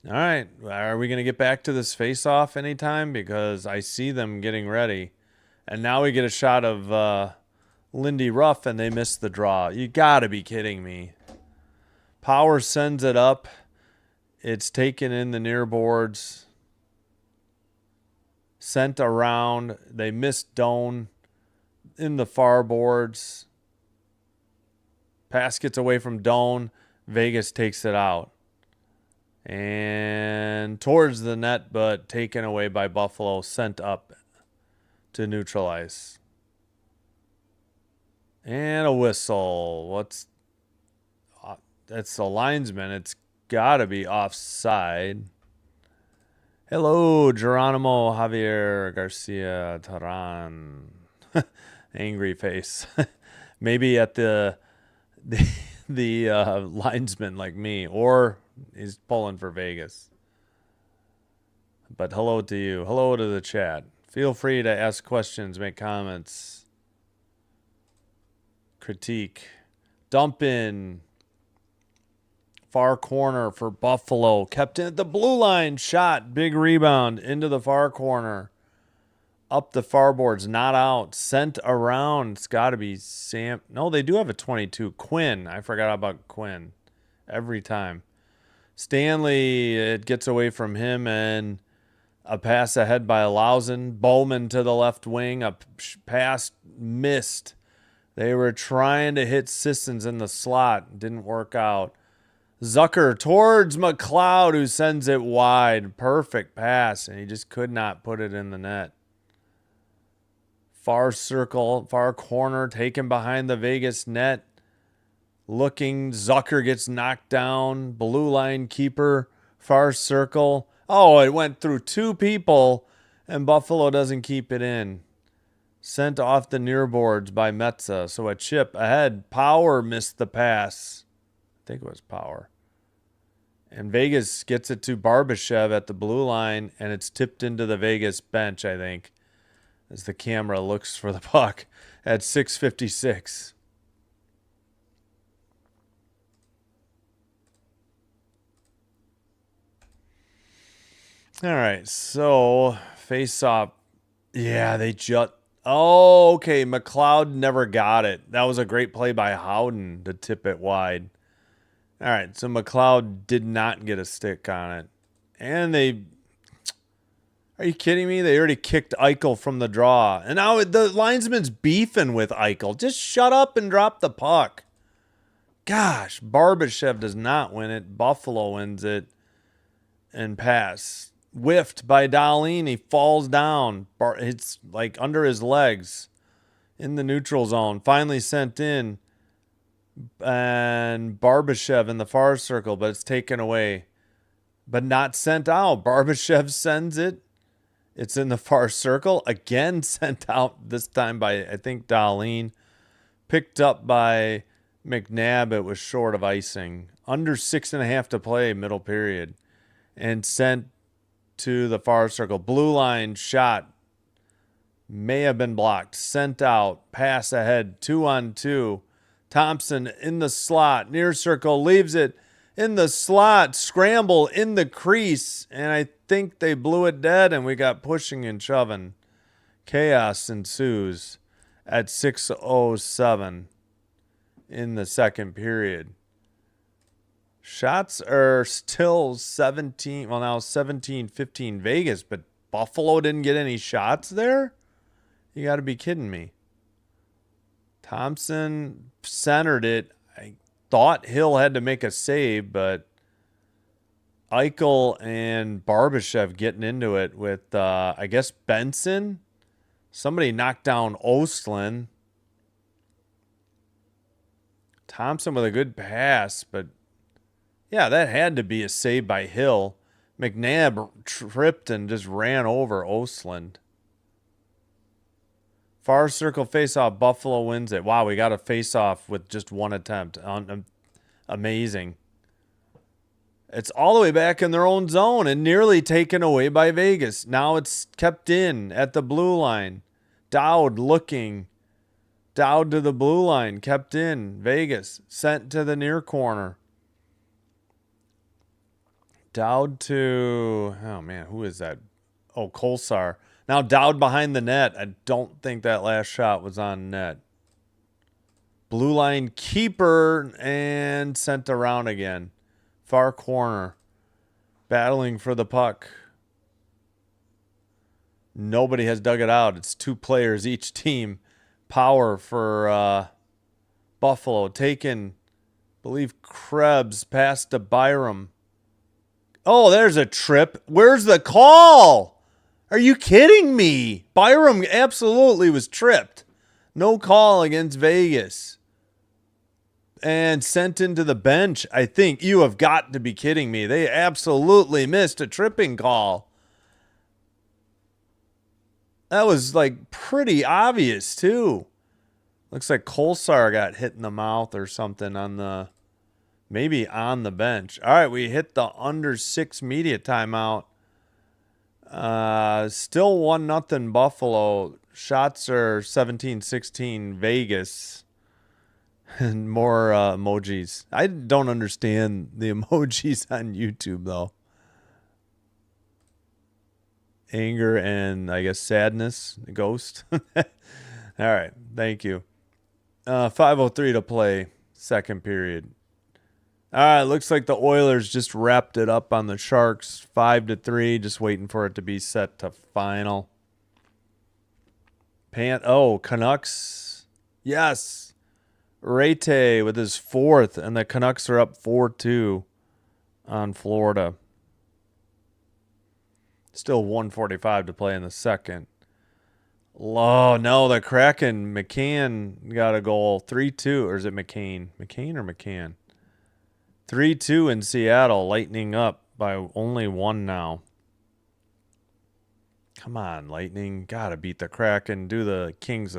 All right. Are we going to get back to this face-off anytime? Because I see them getting ready. And now we get a shot of Lindy Ruff, and they miss the draw. You got to be kidding me. Power sends it up. It's taken in the near boards. Sent around. They missed Doan in the far boards. Pass gets away from Doan. Vegas takes it out. And towards the net, but taken away by Buffalo. Sent up to neutralize. And a whistle. That's the linesman. It's got to be offside. Hello, Geronimo Javier Garcia Taran. Angry face. Maybe at the linesman like me, or he's pulling for Vegas. But hello to you. Hello to the chat. Feel free to ask questions, make comments, critique. Dump in. Far corner for Buffalo. Kept in at the blue line. Shot. Big rebound into the far corner. Up the far boards. Not out. Sent around. It's got to be Sam. No, they do have a 22. Quinn. I forgot about Quinn. Every time. Stanley, it gets away from him, and a pass ahead by Lausen. Bowman to the left wing. A pass missed. They were trying to hit Sissons in the slot. Didn't work out. Zucker towards McLeod, who sends it wide. Perfect pass, and he just could not put it in the net. Far circle, far corner, taken behind the Vegas net. Looking, Zucker gets knocked down. Blue line keeper, far circle. Oh, it went through two people, and Buffalo doesn't keep it in. Sent off the near boards by Metza. So a chip ahead. Power missed the pass. I think it was Power. And Vegas gets it to Barbashev at the blue line, and it's tipped into the Vegas bench, I think, as the camera looks for the puck at 6:56. All right, so face off. Yeah, they just... Oh, okay, McLeod never got it. That was a great play by Howden to tip it wide. All right, so McLeod did not get a stick on it. And they... Are you kidding me? They already kicked Eichel from the draw. And now the linesman's beefing with Eichel. Just shut up and drop the puck. Gosh, Barbashev does not win it. Buffalo wins it. And pass. Whiffed by Dahlin. He falls down. It's like under his legs. In the neutral zone. Finally sent in. And Barbashev in the far circle, but it's taken away. But not sent out. Barbashev sends it. It's in the far circle. Again sent out, this time by, I think, Dahlin. Picked up by McNabb. It was short of icing. Under 6.5 to play, middle period. And sent to the far circle. Blue line shot. May have been blocked. Sent out. Pass ahead. 2-on-2. Thompson in the slot. Near circle. Leaves it in the slot. Scramble in the crease. And I think they blew it dead, and we got pushing and shoving. Chaos ensues at 6:07 in the second period. Shots are still 17. Well, now 17-15 Vegas, but Buffalo didn't get any shots there? You got to be kidding me. Thompson centered it. I thought Hill had to make a save, but Eichel and Barbashev getting into it with, I guess, Benson. Somebody knocked down Ostlund. Thompson with a good pass, but yeah, that had to be a save by Hill. McNabb tripped and just ran over Osland. Far circle face-off. Buffalo wins it. Wow, we got a face-off with just one attempt. Amazing. It's all the way back in their own zone and nearly taken away by Vegas. Now it's kept in at the blue line. Dowd looking. Dowd to the blue line. Kept in. Vegas. Sent to the near corner. Dowd to... Oh, man. Who is that? Oh, Kolsar. Now Dowd behind the net. I don't think that last shot was on net. Blue line keeper and sent around again. Far corner. Battling for the puck. Nobody has dug it out. It's 2 players each team. Power for Buffalo. Taken, I believe, Krebs past to Byram. Oh, there's a trip. Where's the call? Are you kidding me? Byram absolutely was tripped. No call against Vegas. And sent into the bench. I think you have got to be kidding me. They absolutely missed a tripping call. That was like pretty obvious too. Looks like Kolsar got hit in the mouth or something on the, maybe on the bench. All right, we hit the under 6 media timeout. Still 1-0 Buffalo. Shots are 17-16 Vegas. And more emojis. I don't understand the emojis on YouTube, though. Anger and, I guess, sadness. Ghost. All right. Thank you. 5:03 to play. Second period. All right. Looks like the Oilers just wrapped it up on the Sharks. 5-3. Just waiting for it to be set to final. Canucks. Yes. Rete with his 4th, and the Canucks are up 4-2 on Florida. Still 1:45 to play in the second. Oh, no, the Kraken. McCann got a goal. 3-2, or is it McCain? McCain or McCann? 3-2 in Seattle, Lightning up by only 1 now. Come on, Lightning. Got to beat the Kraken. Do the Kings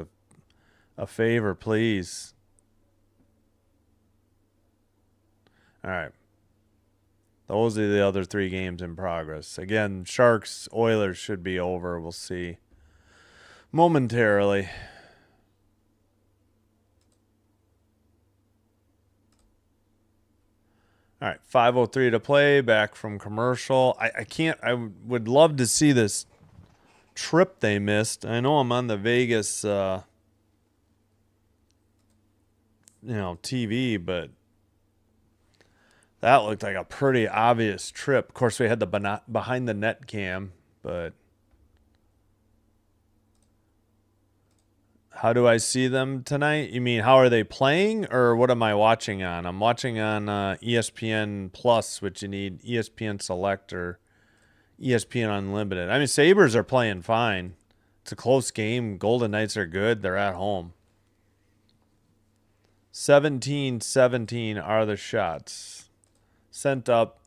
a favor, please. All right. Those are the other 3 games in progress. Again, Sharks, Oilers should be over. We'll see momentarily. All right, 5:03 to play. Back from commercial. I would love to see this trip they missed. I know I'm on the Vegas, TV, but that looked like a pretty obvious trip. Of course, we had the behind the net cam, but how do I see them tonight? You mean how are they playing, or what am I watching on? I'm watching on ESPN Plus, which you need ESPN Select or ESPN Unlimited. I mean, Sabres are playing fine. It's a close game. Golden Knights are good. They're at home. 17-17 are the shots. Sent up,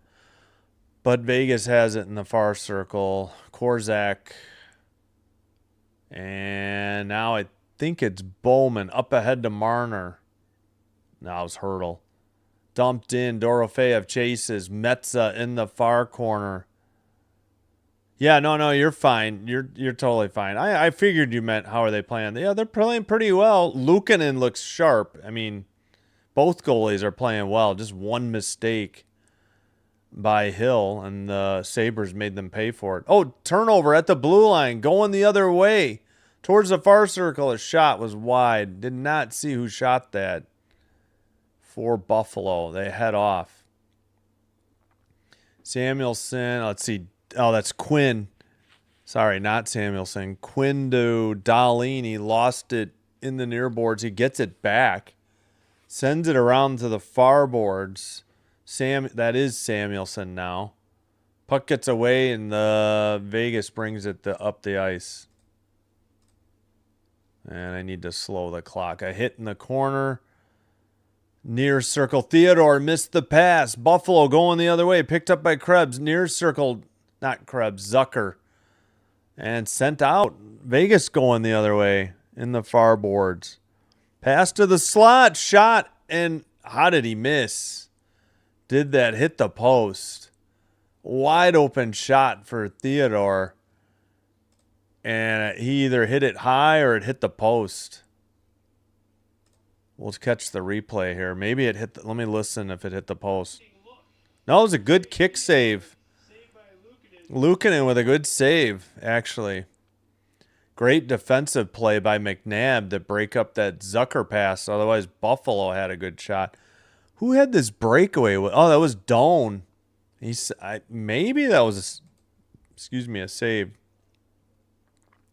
but Vegas has it in the far circle. Korzak. And now I think it's Bowman up ahead to Marner. Now it's Hurdle. Dumped in. Dorofeyev chases. Metza in the far corner. Yeah, no, you're fine. You're totally fine. I figured you meant how are they playing. Yeah, they're playing pretty well. Luukkonen looks sharp. I mean, both goalies are playing well. Just one mistake by Hill, and the Sabres made them pay for it. Oh, turnover at the blue line, going the other way towards the far circle. A shot was wide. Did not see who shot that. For Buffalo, they head off. Samuelson, let's see. Oh, that's Quinn. Sorry, not Samuelson. Quinn to Dahlin. He lost it in the near boards. He gets it back. Sends it around to the far boards. That is Samuelson now. Puck gets away, and the Vegas brings it up the ice. And I need to slow the clock. I hit in the corner. Near circle. Theodore missed the pass. Buffalo going the other way. Picked up by Krebs. Near circle. Not Krebs. Zucker. And sent out. Vegas going the other way in the far boards. Pass to the slot. Shot. And how did he miss? Did that hit the post? Wide open shot for Theodore. And he either hit it high or it hit the post. We'll catch the replay here. Maybe it hit let me listen if it hit the post. No, it was a good kick save. Luukkonen with a good save, actually. Great defensive play by McNabb to break up that Zucker pass. Otherwise, Buffalo had a good shot. Who had this breakaway? Oh, that was Doan. Maybe that was, a save.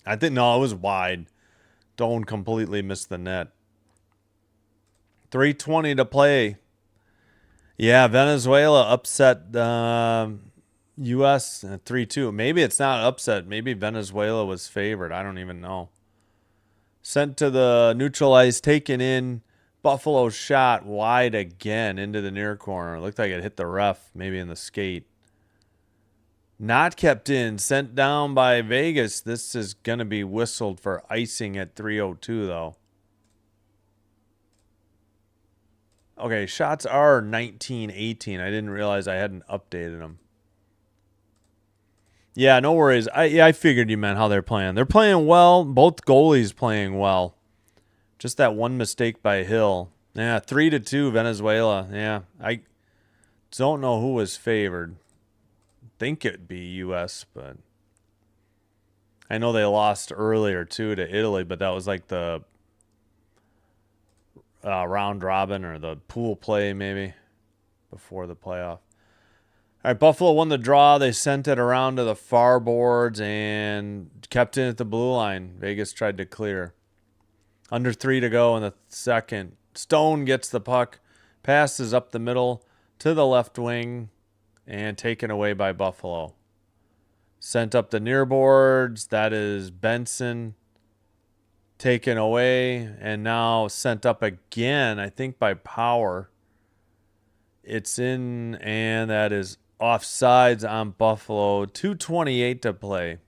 I think, no, it was wide. Doan completely missed the net. 3:20 to play. Yeah, Venezuela upset U.S. 3-2. Maybe it's not upset. Maybe Venezuela was favored. I don't even know. Sent to the neutral ice, taken in. Buffalo shot wide again into the near corner. It looked like it hit the ref, maybe in the skate. Not kept in. Sent down by Vegas. This is going to be whistled for icing at 3:02, though. Okay, shots are 19-18. I didn't realize I hadn't updated them. Yeah, no worries. I figured you meant how they're playing. They're playing well. Both goalies playing well. Just that one mistake by Hill. Yeah, 3-2 Venezuela. Yeah, I don't know who was favored. Think it'd be U.S., but I know they lost earlier too to Italy, but that was like the round robin or the pool play maybe before the playoff. All right, Buffalo won the draw. They sent it around to the far boards and kept it at the blue line. Vegas tried to clear. Under 3 to go in the second. Stone gets the puck, passes up the middle to the left wing, and taken away by Buffalo. Sent up the near boards. That is Benson. Taken away, and now sent up again, I think by Power. It's in, and that is offsides on Buffalo. 2:28 to play.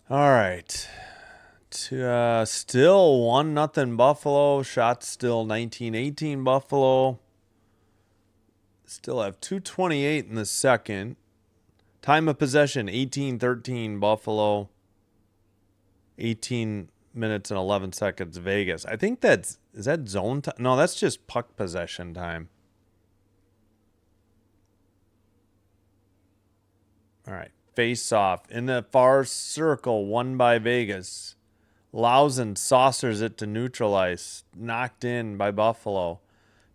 All right. Still 1-0 Buffalo. Shots still 19-18 Buffalo. Still have 2:28 in the second. Time of possession, 18-13 Buffalo. 18 minutes and 11 seconds Vegas. I think is that zone time? No, that's just puck possession time. All right. Face off in the far circle, won by Vegas. Lausen saucers it to neutral ice. Knocked in by Buffalo.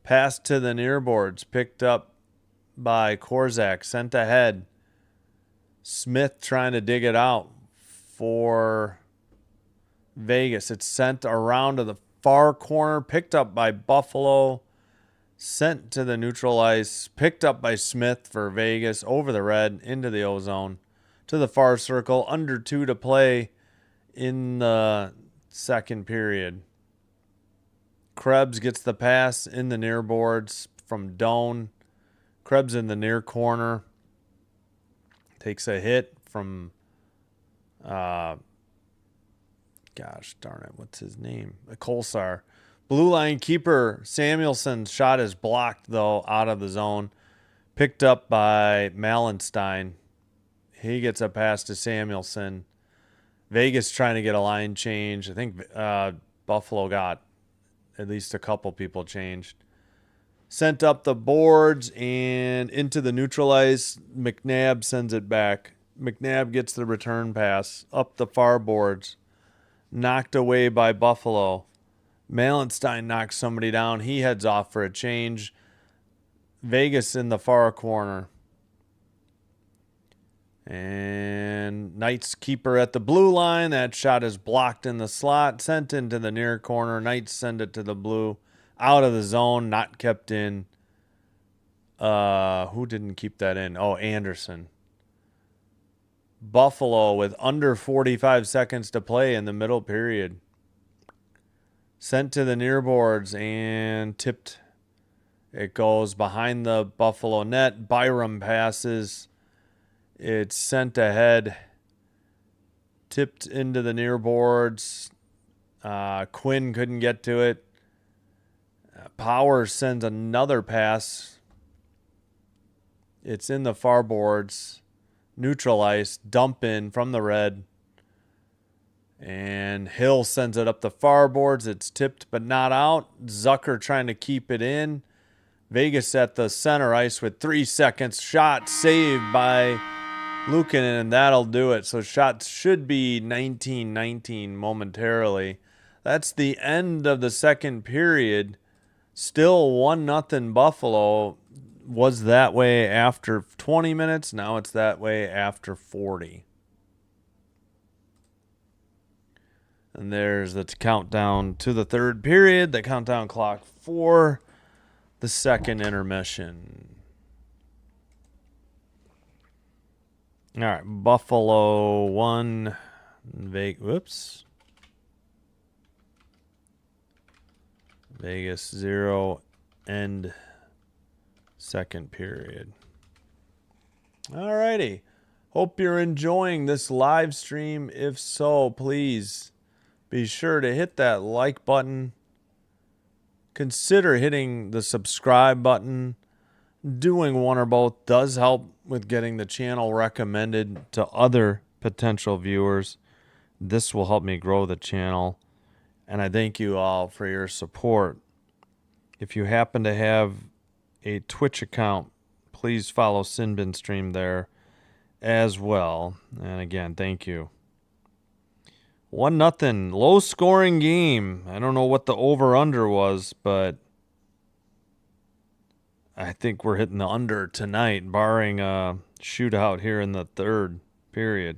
Pass to the near boards. Picked up by Korzak. Sent ahead. Smith trying to dig it out for Vegas. It's sent around to the far corner. Picked up by Buffalo. Sent to the neutral ice. Picked up by Smith for Vegas. Over the red. Into the ozone. To the far circle. Under 2 to play in the second period. Krebs gets the pass in the near boards from Doan. Krebs in the near corner. Takes a hit from, gosh darn it, what's his name? Kolsar. Blue line keeper Samuelson's shot is blocked, though, out of the zone. Picked up by Malenstein. He gets a pass to Samuelson. Vegas trying to get a line change. I think Buffalo got at least a couple people changed. Sent up the boards and into the neutral ice. McNabb sends it back. McNabb gets the return pass up the far boards. Knocked away by Buffalo. Malenstein knocks somebody down. He heads off for a change. Vegas in the far corner. And Knights keeper at the blue line. That shot is blocked in the slot. Sent into the near corner. Knights send it to the blue. Out of the zone, not kept in. Who didn't keep that in? Oh, Anderson. Buffalo with under 45 seconds to play in the middle period. Sent to the near boards and tipped. It goes behind the Buffalo net. Byram passes. It's sent ahead. Tipped into the near boards. Quinn couldn't get to it. Power sends another pass. It's in the far boards. Neutral ice. Dump in from the red. And Hill sends it up the far boards. It's tipped but not out. Zucker trying to keep it in. Vegas at the center ice with 3 seconds. Shot saved by Luukkonen, and that'll do it. So shots should be 19-19 momentarily. That's the end of the second period. Still 1-0 Buffalo. Was that way after 20 minutes. Now it's that way after 40. And there's the countdown to the third period, the countdown clock for the second intermission. All right, Buffalo 1, Vegas 0, end second period. All righty. Hope you're enjoying this live stream. If so, please be sure to hit that like button. Consider hitting the subscribe button. Doing one or both does help with getting the channel recommended to other potential viewers. This will help me grow the channel. And I thank you all for your support. If you happen to have a Twitch account, please follow Sinbin Stream there as well. And again, thank you. 1-0, low scoring game. I don't know what the over-under was, but I think we're hitting the under tonight, barring a shootout here in the third period.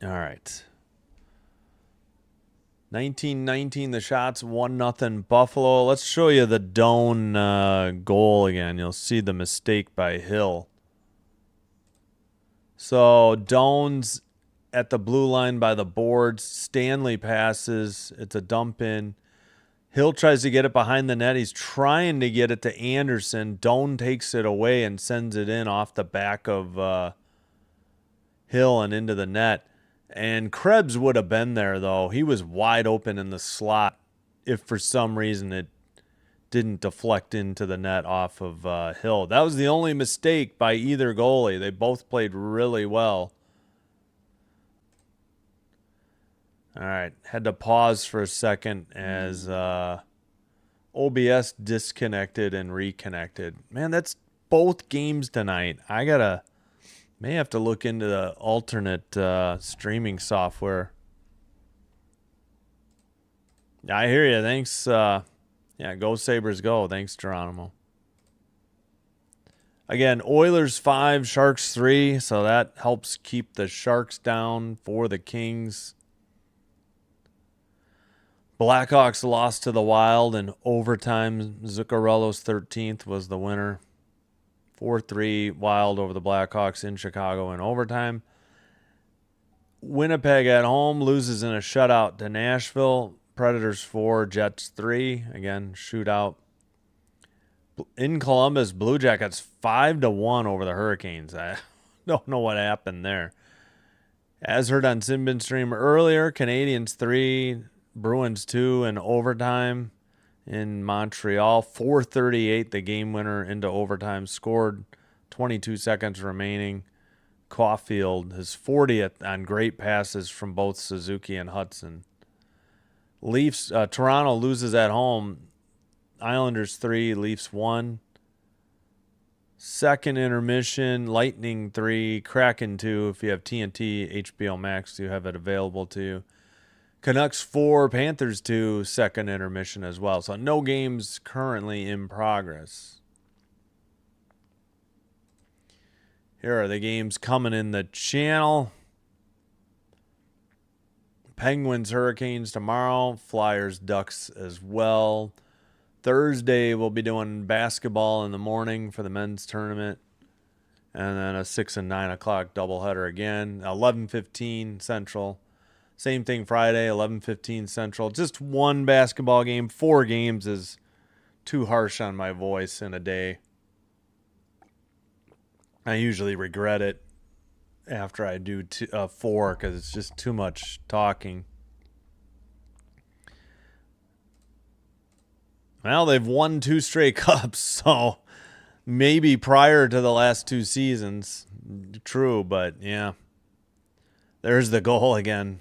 All right. 19-19 the shots, 1-0 Buffalo. Let's show you the Doan goal again. You'll see the mistake by Hill. So Doan's at the blue line by the boards. Stanley passes. It's a dump in. Hill tries to get it behind the net. He's trying to get it to Anderson. Doan takes it away and sends it in off the back of Hill and into the net. And Krebs would have been there, though. He was wide open in the slot if for some reason it didn't deflect into the net off of Hill. That was the only mistake by either goalie. They both played really well. All right, had to pause for a second as OBS disconnected and reconnected. Man, that's both games tonight. May have to look into the alternate streaming software. I hear you. Thanks. Yeah, go Sabres go. Thanks, Geronimo. Again, Oilers 5, Sharks 3, so that helps keep the Sharks down for the Kings. Blackhawks lost to the Wild in overtime. Zuccarello's 13th was the winner. 4-3 Wild over the Blackhawks in Chicago in overtime. Winnipeg at home loses in a shutout to Nashville. Predators 4, Jets 3. Again, shootout. In Columbus, Blue Jackets 5-1 over the Hurricanes. I don't know what happened there. As heard on Sinbin Stream earlier, Canadiens 3, Bruins 2 in overtime. In Montreal, 4:38, the game winner into overtime, scored 22 seconds remaining. Caulfield, his 40th on great passes from both Suzuki and Hudson. Leafs, Toronto loses at home. Islanders 3, Leafs 1. Second intermission, Lightning 3, Kraken 2. If you have TNT, HBO Max, you have it available to you. Canucks 4, Panthers 2, second intermission as well. So no games currently in progress. Here are the games coming in the channel. Penguins, Hurricanes tomorrow. Flyers, Ducks as well. Thursday, we'll be doing basketball in the morning for the men's tournament. And then a 6 and 9 o'clock doubleheader again. 11:15 Central. Same thing Friday, 11:15 Central. Just one basketball game. 4 games is too harsh on my voice in a day. I usually regret it after I do 4 because it's just too much talking. Well, they've won 2 straight cups, so maybe prior to the last 2 seasons. True, but yeah. There's the goal again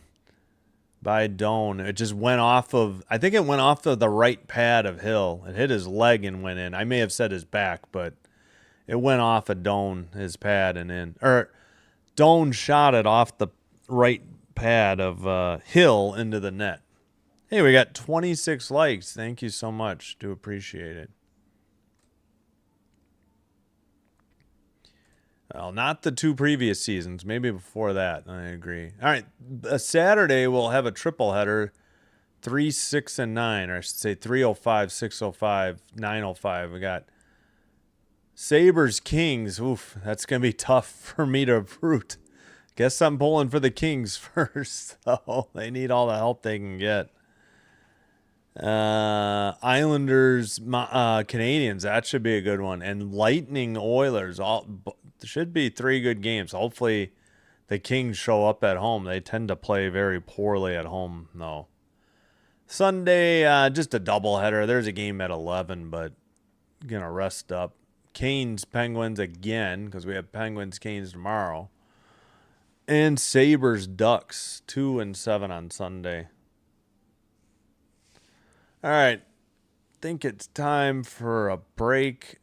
by Doan. It just went off of, I think it went off of the right pad of Hill. It hit his leg and went in. I may have said his back, but it went off of Doan, his pad, and in. Or Doan shot it off the right pad of Hill into the net. Hey, we got 26 likes. Thank you so much. Do appreciate it. Well, not the 2 previous seasons. Maybe before that. I agree. All right. Saturday, we'll have a triple header. 3, 6, and 9. Or I should say 3:05, 6:05, 9:05. We got Sabres, Kings. Oof, that's going to be tough for me to root. Guess I'm pulling for the Kings first. So they need all the help they can get. Islanders, Canadians. That should be a good one. And Lightning, Oilers. All should be 3 good games. Hopefully the Kings show up at home. They tend to play very poorly at home, though. Sunday, just a doubleheader. There's a game at 11, but going to rest up. Canes, Penguins again, because we have Penguins, Canes tomorrow. And Sabres, Ducks, 2 and 7 on Sunday. All right. Think it's time for a break.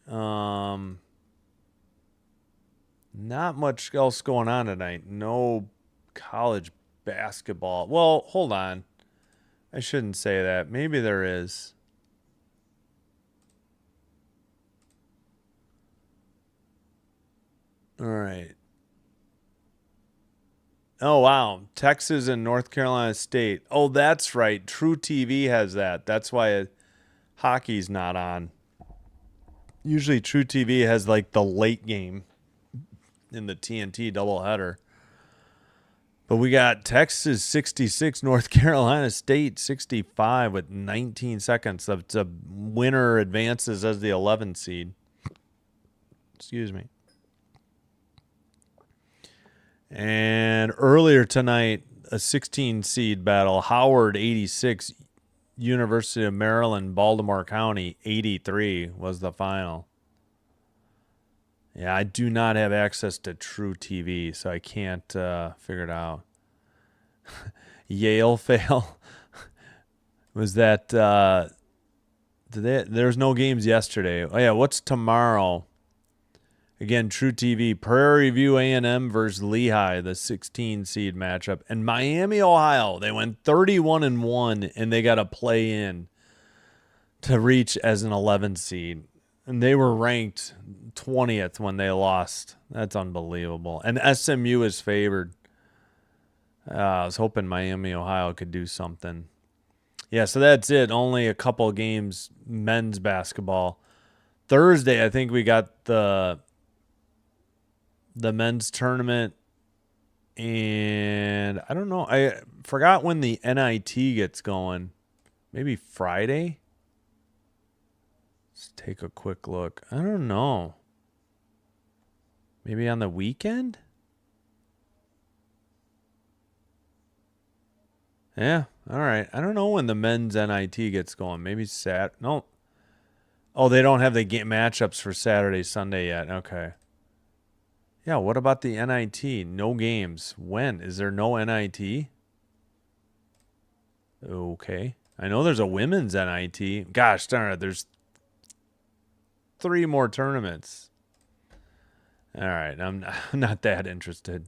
Not much else going on tonight. No college basketball. Well, hold on. I shouldn't say that. Maybe there is. All right. Oh, wow. Texas and North Carolina State. Oh, that's right. True TV has that. That's why hockey's not on. Usually True TV has like the late game in the TNT doubleheader. But we got Texas 66, North Carolina State 65 with 19 seconds. The winner advances as the 11th seed. Excuse me. And earlier tonight, a 16 seed battle. Howard 86, University of Maryland, Baltimore County 83 was the final. Yeah, I do not have access to True TV, so I can't figure it out. Yale fail. Was that there's no games yesterday. Oh yeah, what's tomorrow? Again, True TV, Prairie View A&M versus Lehigh, the 16 seed matchup. And Miami, Ohio, they went 31-1, and they got to play in to reach as an 11 seed. And they were ranked 20th when they lost. That's unbelievable. And SMU is favored. I was hoping Miami, Ohio could do something. Yeah, so that's it. Only a couple games, men's basketball. Thursday, I think we got the men's tournament, and I don't know. I forgot when the NIT gets going. Maybe Friday? Let's take a quick look. I don't know. Maybe on the weekend? Yeah, all right. I don't know when the men's NIT gets going. Maybe No. Oh, they don't have the game matchups for Saturday, Sunday yet. Okay. Yeah, what about the NIT? No games. When? Is there no NIT? Okay. I know there's a women's NIT. Gosh darn it, there's 3 more tournaments. All right, I'm not that interested.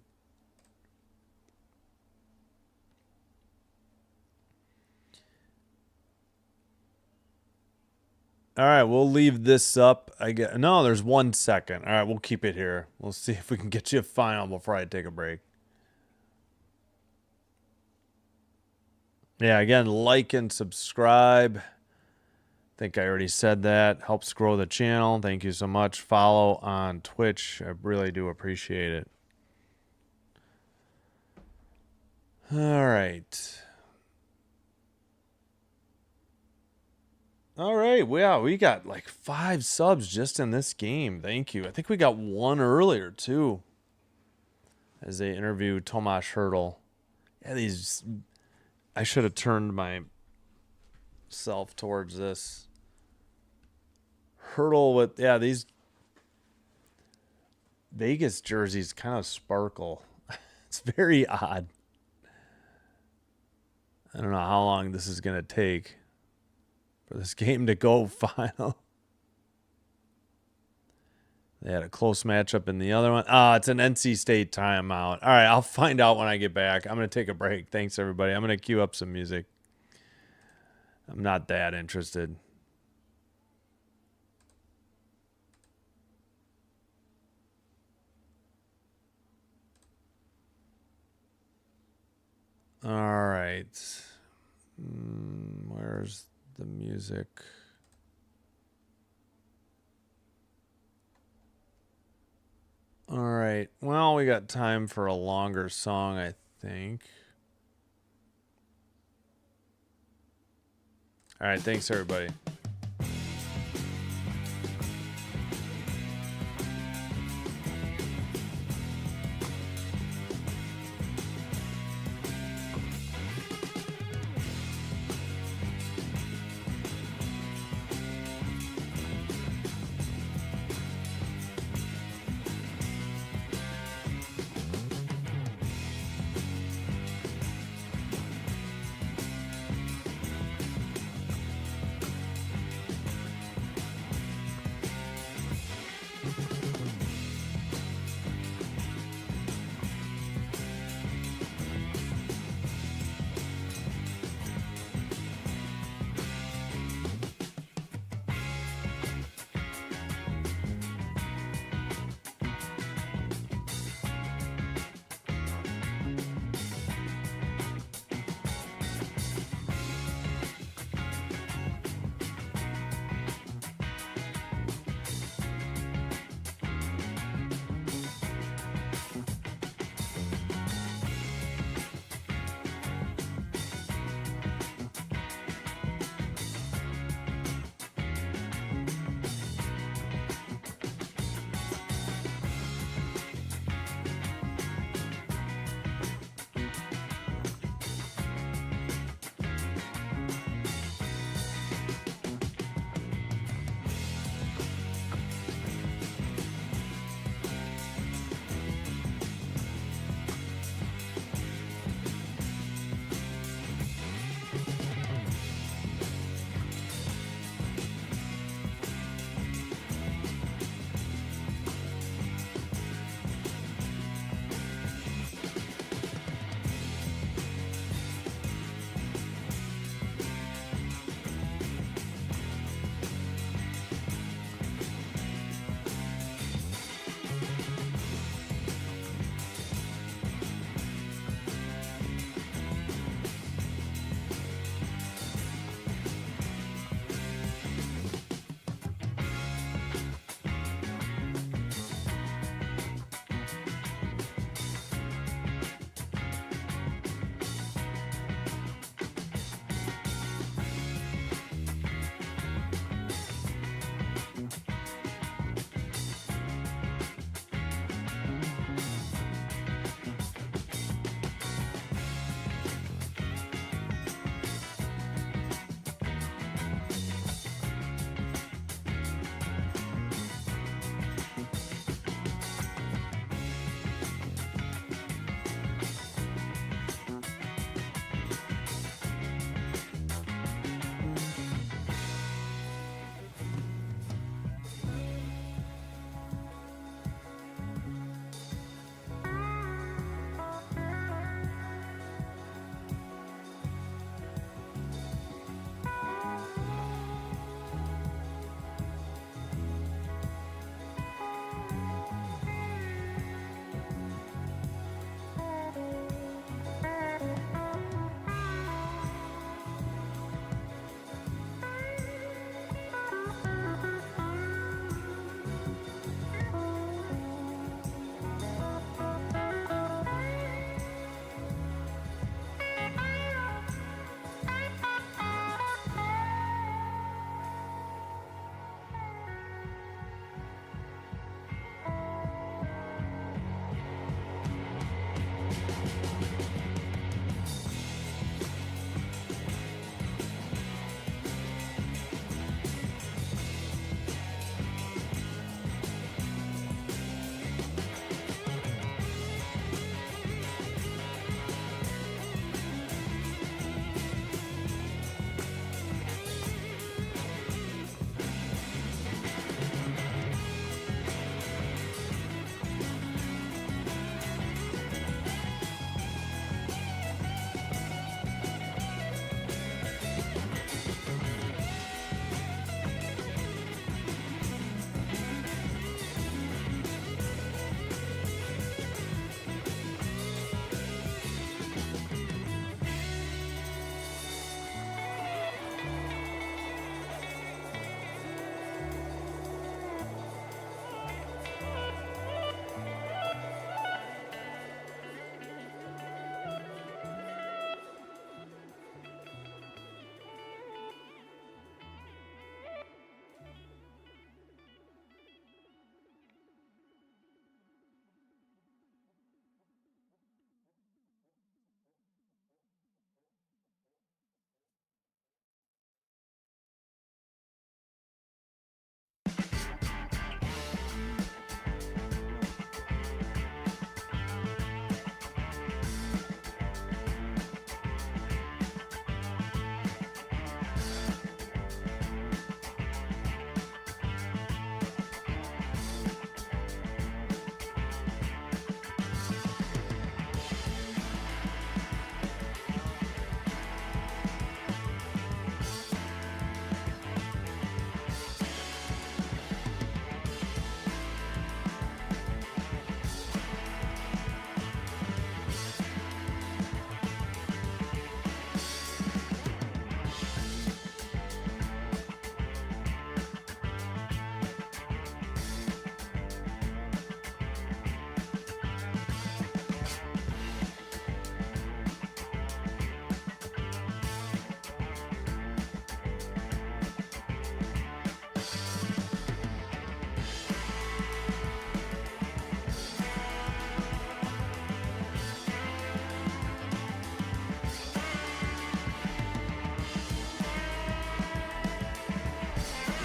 All right, we'll leave this up. No, there's 1 second. All right, we'll keep it here. We'll see if we can get you a final before I take a break. Yeah, again, like and subscribe. think I already said that. Helps grow the channel. Thank you so much. Follow on Twitch. I really do appreciate it. All right. All right. Well, we got like 5 subs just in this game. Thank you. I think we got one earlier too, as they interviewed Tomas Hertl. Yeah, these. I should have turned myself towards this. Hertl with these Vegas jerseys kind of sparkle. It's very odd. I don't know how long this is going to take for this game to go final. They had a close matchup in the other one. It's an NC State timeout. All right, I'll find out when I get back. I'm going to take a break. Thanks, everybody. I'm going to queue up some music. I'm not that interested. All right. Where's the music? All right. Well, we got time for a longer song, I think. All right. Thanks, everybody.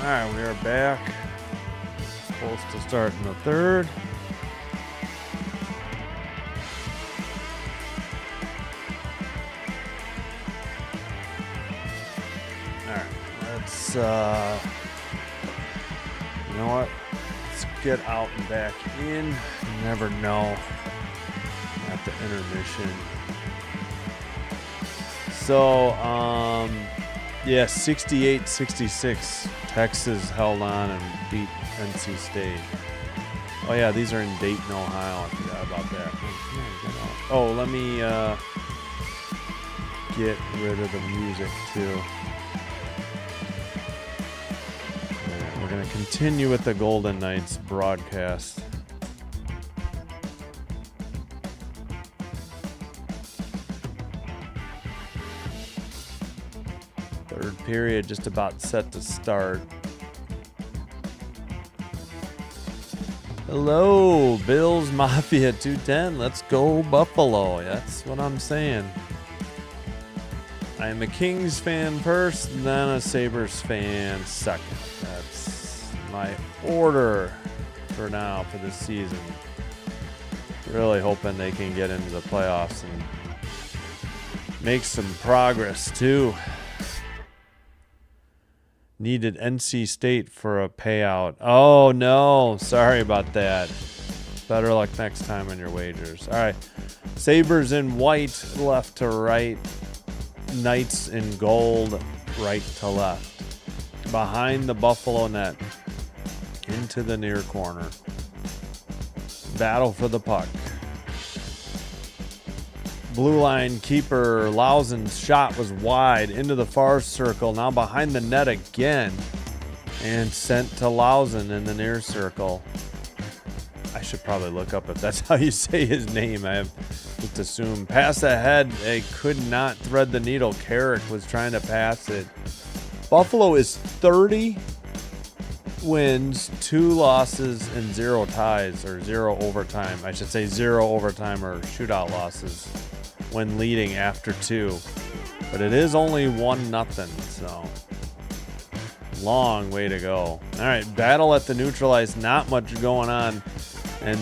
All right, we are back. Supposed to start in the third. All right, let's, you know what? Let's get out and back in. You never know at the intermission. So, yeah, 68-66. Texas held on and beat NC State. Oh, yeah, these are in Dayton, Ohio. I forgot about that. Oh, let me get rid of the music, too. Right, we're going to continue with the Golden Knights broadcast. Third period just about set to start. Hello, Bills Mafia 210. Let's go Buffalo. That's what I'm saying. I am a Kings fan first, then a Sabres fan second. That's my order for now for this season. Really hoping they can get into the playoffs and make some progress too. Needed NC State for a payout. Oh, no. Sorry about that. Better luck next time on your wagers. All right. Sabres in white, left to right. Knights in gold, right to left. Behind the Buffalo net. Into the near corner. Battle for the puck. Blue line keeper Lausen's shot was wide into the far circle. Now behind the net again. And sent to Lausen in the near circle. I should probably look up if that's how you say his name. I have just assumed. Pass ahead. They could not thread the needle. Carrick was trying to pass it. Buffalo is 30 wins, 2 losses, and 0 ties, or 0 overtime. I should say 0 overtime or shootout losses when leading after 2. But it is only 1-0, so long way to go. All right, battle at the neutralized. Not much going on. And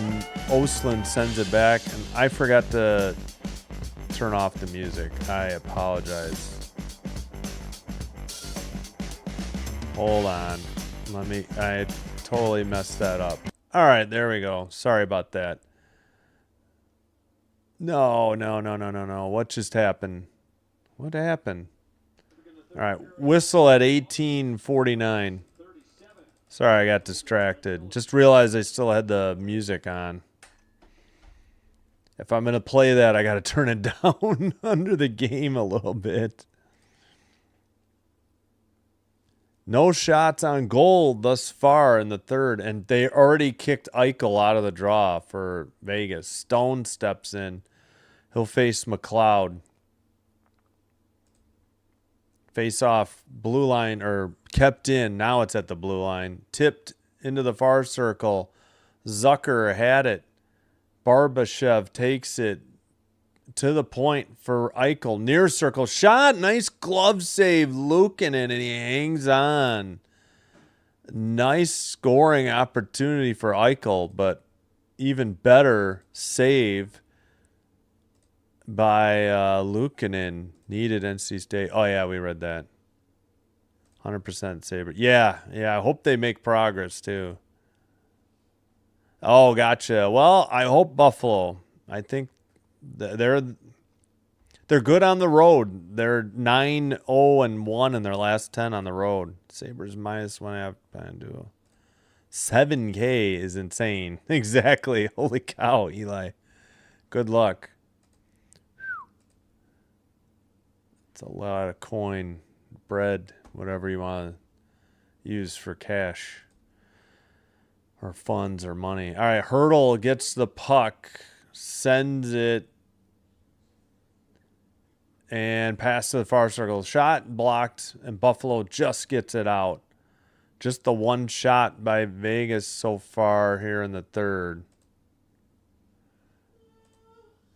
Osland sends it back. And I forgot to turn off the music. I apologize. Hold on. I totally messed that up. All right, there we go. Sorry about that. No. What just happened? What happened? All right, whistle at 18:49. Sorry, I got distracted. Just realized I still had the music on. If I'm going to play that, I got to turn it down under the game a little bit. No shots on goal thus far in the third, and they already kicked Eichel out of the draw for Vegas. Stone steps in. He'll face McLeod. Face off, blue line, or kept in. Now it's at the blue line. Tipped into the far circle. Zucker had it. Barbashev takes it to the point for Eichel. Near circle shot. Nice glove save. Luukkonen, and he hangs on. Nice scoring opportunity for Eichel, but even better save by Luukkonen. Needed NC State. Oh, yeah, we read that. 100% Sabre. Yeah, I hope they make progress, too. Oh, gotcha. Well, I hope Buffalo. I think they're good on the road. They're 9-0-1 in their last 10 on the road. Sabres -1.5 duo. 7K is insane. Exactly. Holy cow, Eli. Good luck. It's a lot of coin, bread, whatever you want to use for cash or funds or money. All right, Hurdle gets the puck, sends it, and pass to the far circle. Shot blocked, and Buffalo just gets it out. Just the one shot by Vegas so far here in the third.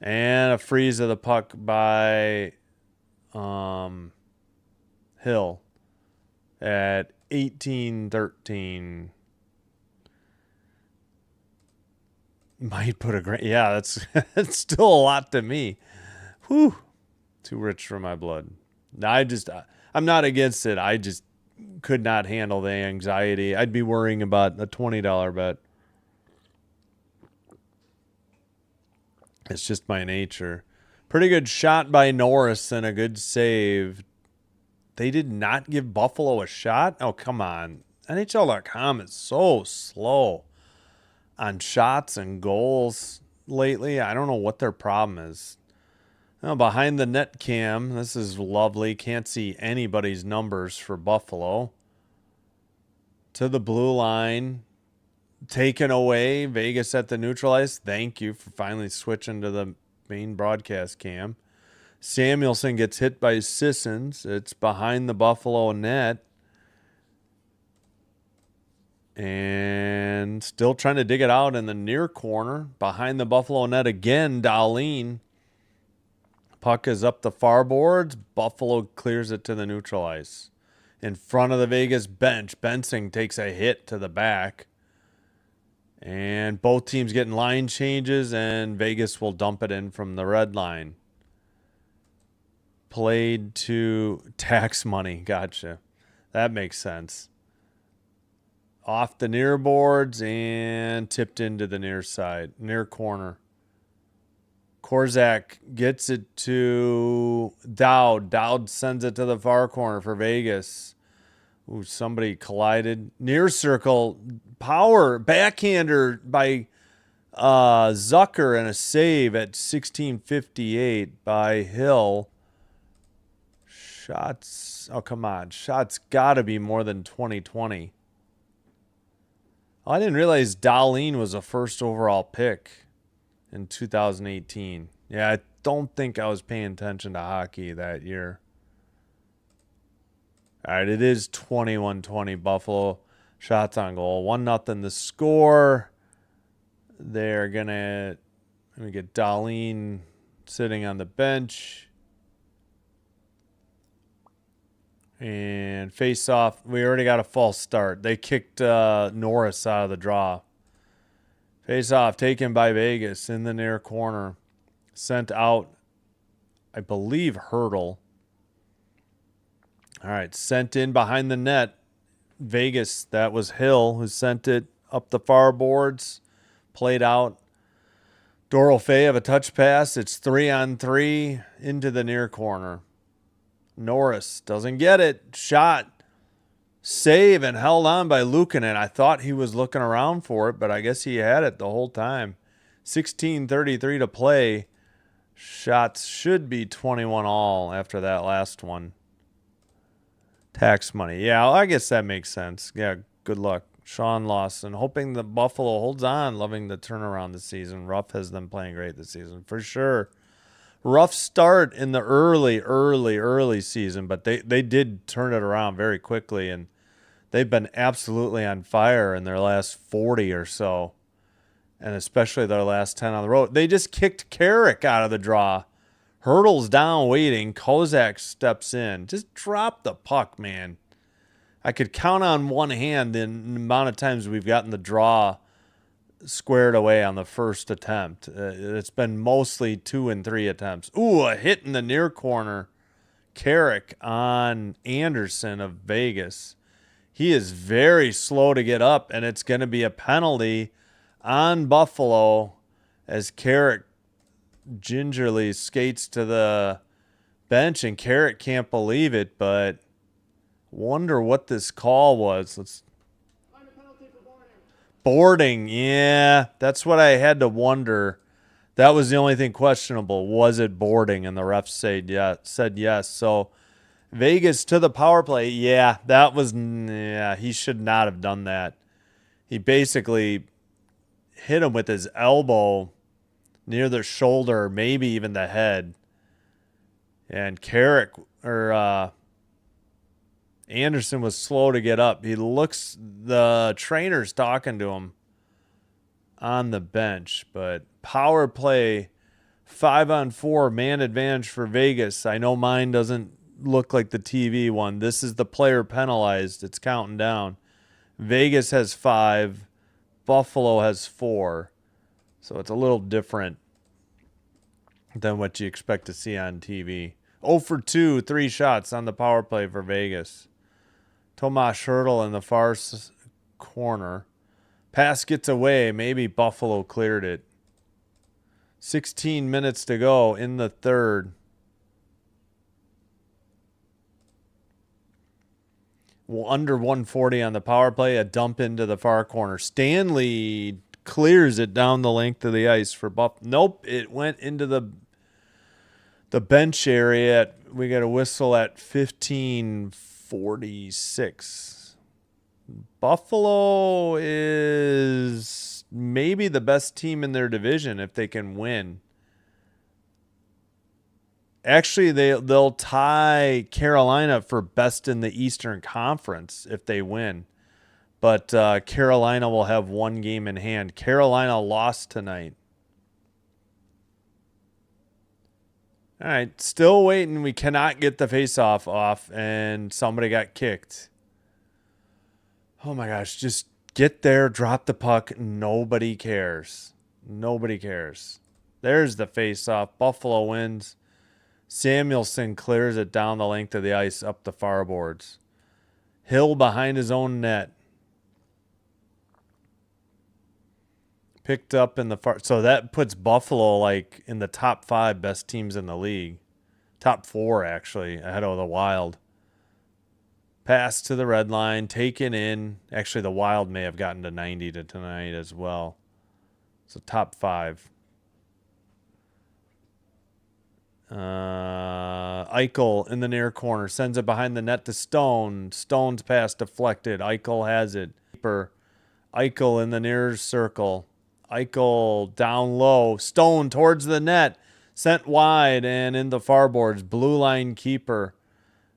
And a freeze of the puck by Hill at 18-13. Might put a grand. Yeah, that's still a lot to me. Whew. Too rich for my blood. I'm not against it. I just could not handle the anxiety. I'd be worrying about a $20 bet. It's just my nature. Pretty good shot by Norris and a good save. They did not give Buffalo a shot? Oh, come on. NHL.com is so slow on shots and goals lately. I don't know what their problem is. Now, behind the net cam, this is lovely. Can't see anybody's numbers for Buffalo. To the blue line. Taken away. Vegas at the neutral ice. Thank you for finally switching to the main broadcast cam. Samuelson gets hit by Sissons. It's behind the Buffalo net. And still trying to dig it out in the near corner. Behind the Buffalo net again, Dahlin. Puck is up the far boards. Buffalo clears it to the neutral ice. In front of the Vegas bench, Bensing takes a hit to the back. And both teams getting line changes, and Vegas will dump it in from the red line. Played to tax money. Gotcha. That makes sense. Off the near boards and tipped into the near side, near corner. Korzak gets it to Dowd. Dowd sends it to the far corner for Vegas. Ooh, somebody collided. Near circle. Power. Backhander by Zucker and a save at 16:58 by Hill. Shots. Oh, come on. Shots got to be more than 2020. Oh, I didn't realize Dahlin was a first overall pick in 2018. Yeah, I don't think I was paying attention to hockey that year. All right, it is 21-20 Buffalo. Shots on goal. 1-0 the score. They're going to let me get Dahlin sitting on the bench. And face off. We already got a false start. They kicked Norris out of the draw. Face off taken by Vegas in the near corner. Sent out, I believe, Hurdle. All right, sent in behind the net. Vegas, that was Hill who sent it up the far boards. Played out. Dorofei of a touch pass. It's 3-on-3 into the near corner. Norris doesn't get it. Shot. Save and held on by Luukkonen. I thought he was looking around for it, but I guess he had it the whole time. 16:33 to play. Shots should be 21 all after that last one. Tax money. Yeah, I guess that makes sense. Yeah, good luck. Sean Lawson, hoping the Buffalo holds on, loving the turnaround this season. Ruff has them playing great this season, for sure. Rough start in the early season, but they did turn it around very quickly, and they've been absolutely on fire in their last 40 or so, and especially their last 10 on the road. They just kicked Carrick out of the draw. Hurdle's down waiting. Kozak steps in. Just drop the puck, man. I could count on one hand the amount of times we've gotten the draw squared away on the first attempt. It's been mostly 2 and 3 attempts. Ooh, a hit in the near corner. Carrick on Anderson of Vegas. He is very slow to get up, and it's going to be a penalty on Buffalo as Carrick gingerly skates to the bench, and Carrick can't believe it, but wonder what this call was. Let's boarding, yeah, that's what I had to wonder. That was the only thing questionable. Was it boarding? And the ref said yes. So Vegas to the power play. Yeah, he should not have done that. He basically hit him with his elbow near the shoulder, maybe even the head. And Carrick or Anderson was slow to get up. The trainer's talking to him on the bench, but power play, 5-on-4 man advantage for Vegas. I know mine doesn't look like the TV one. This is the player penalized. It's counting down. Vegas has 5. Buffalo has 4. So it's a little different than what you expect to see on TV. 0 for 2, 3 shots on the power play for Vegas. Tomas Hertl in the far corner. Pass gets away. Maybe Buffalo cleared it. 16 minutes to go in the third. Well, under 140 on the power play. A dump into the far corner. Stanley clears it down the length of the ice for Buff. Nope, it went into the bench area. We got a whistle at 15:46. Buffalo is maybe the best team in their division if they can win. Actually, they'll tie Carolina for best in the Eastern Conference if they win. But Carolina will have 1 game in hand. Carolina lost tonight. All right, still waiting. We cannot get the faceoff off, and somebody got kicked. Oh my gosh, just get there, drop the puck. Nobody cares. Nobody cares. There's the faceoff. Buffalo wins. Samuelson clears it down the length of the ice up the far boards. Hill behind his own net. Picked up in the far. So that puts Buffalo like in the top 5 best teams in the league. Top 4, actually, ahead of the Wild. Pass to the red line, taken in. Actually, the Wild may have gotten to 90 tonight as well. So top 5. Eichel in the near corner. Sends it behind the net to Stone. Stone's pass deflected. Eichel has it. Eichel in the near circle. Eichel down low. Stone towards the net. Sent wide and in the far boards. Blue line keeper.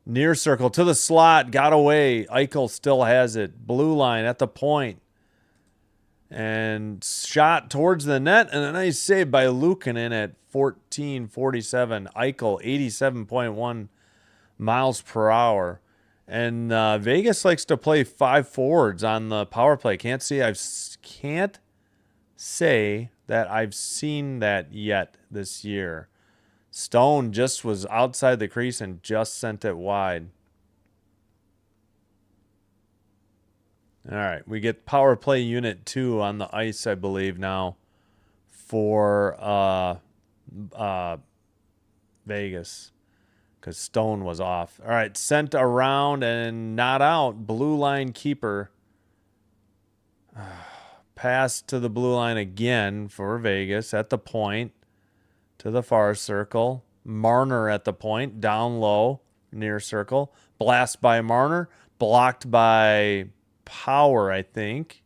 Near circle to the slot. Got away. Eichel still has it. Blue line at the point. And shot towards the net. And a nice save by Luukkonen at 14:47. Eichel, 87.1 miles per hour. And Vegas likes to play 5 forwards on the power play. Can't say that I've seen that yet this year. Stone just was outside the crease and just sent it wide. All right, we get power play unit 2 on the ice, I believe, now for Vegas because Stone was off. All right, sent around and not out. Blue line keeper. Pass to the blue line again for Vegas at the point to the far circle. Marner at the point, down low, near circle. Blast by Marner, blocked by Power, I think.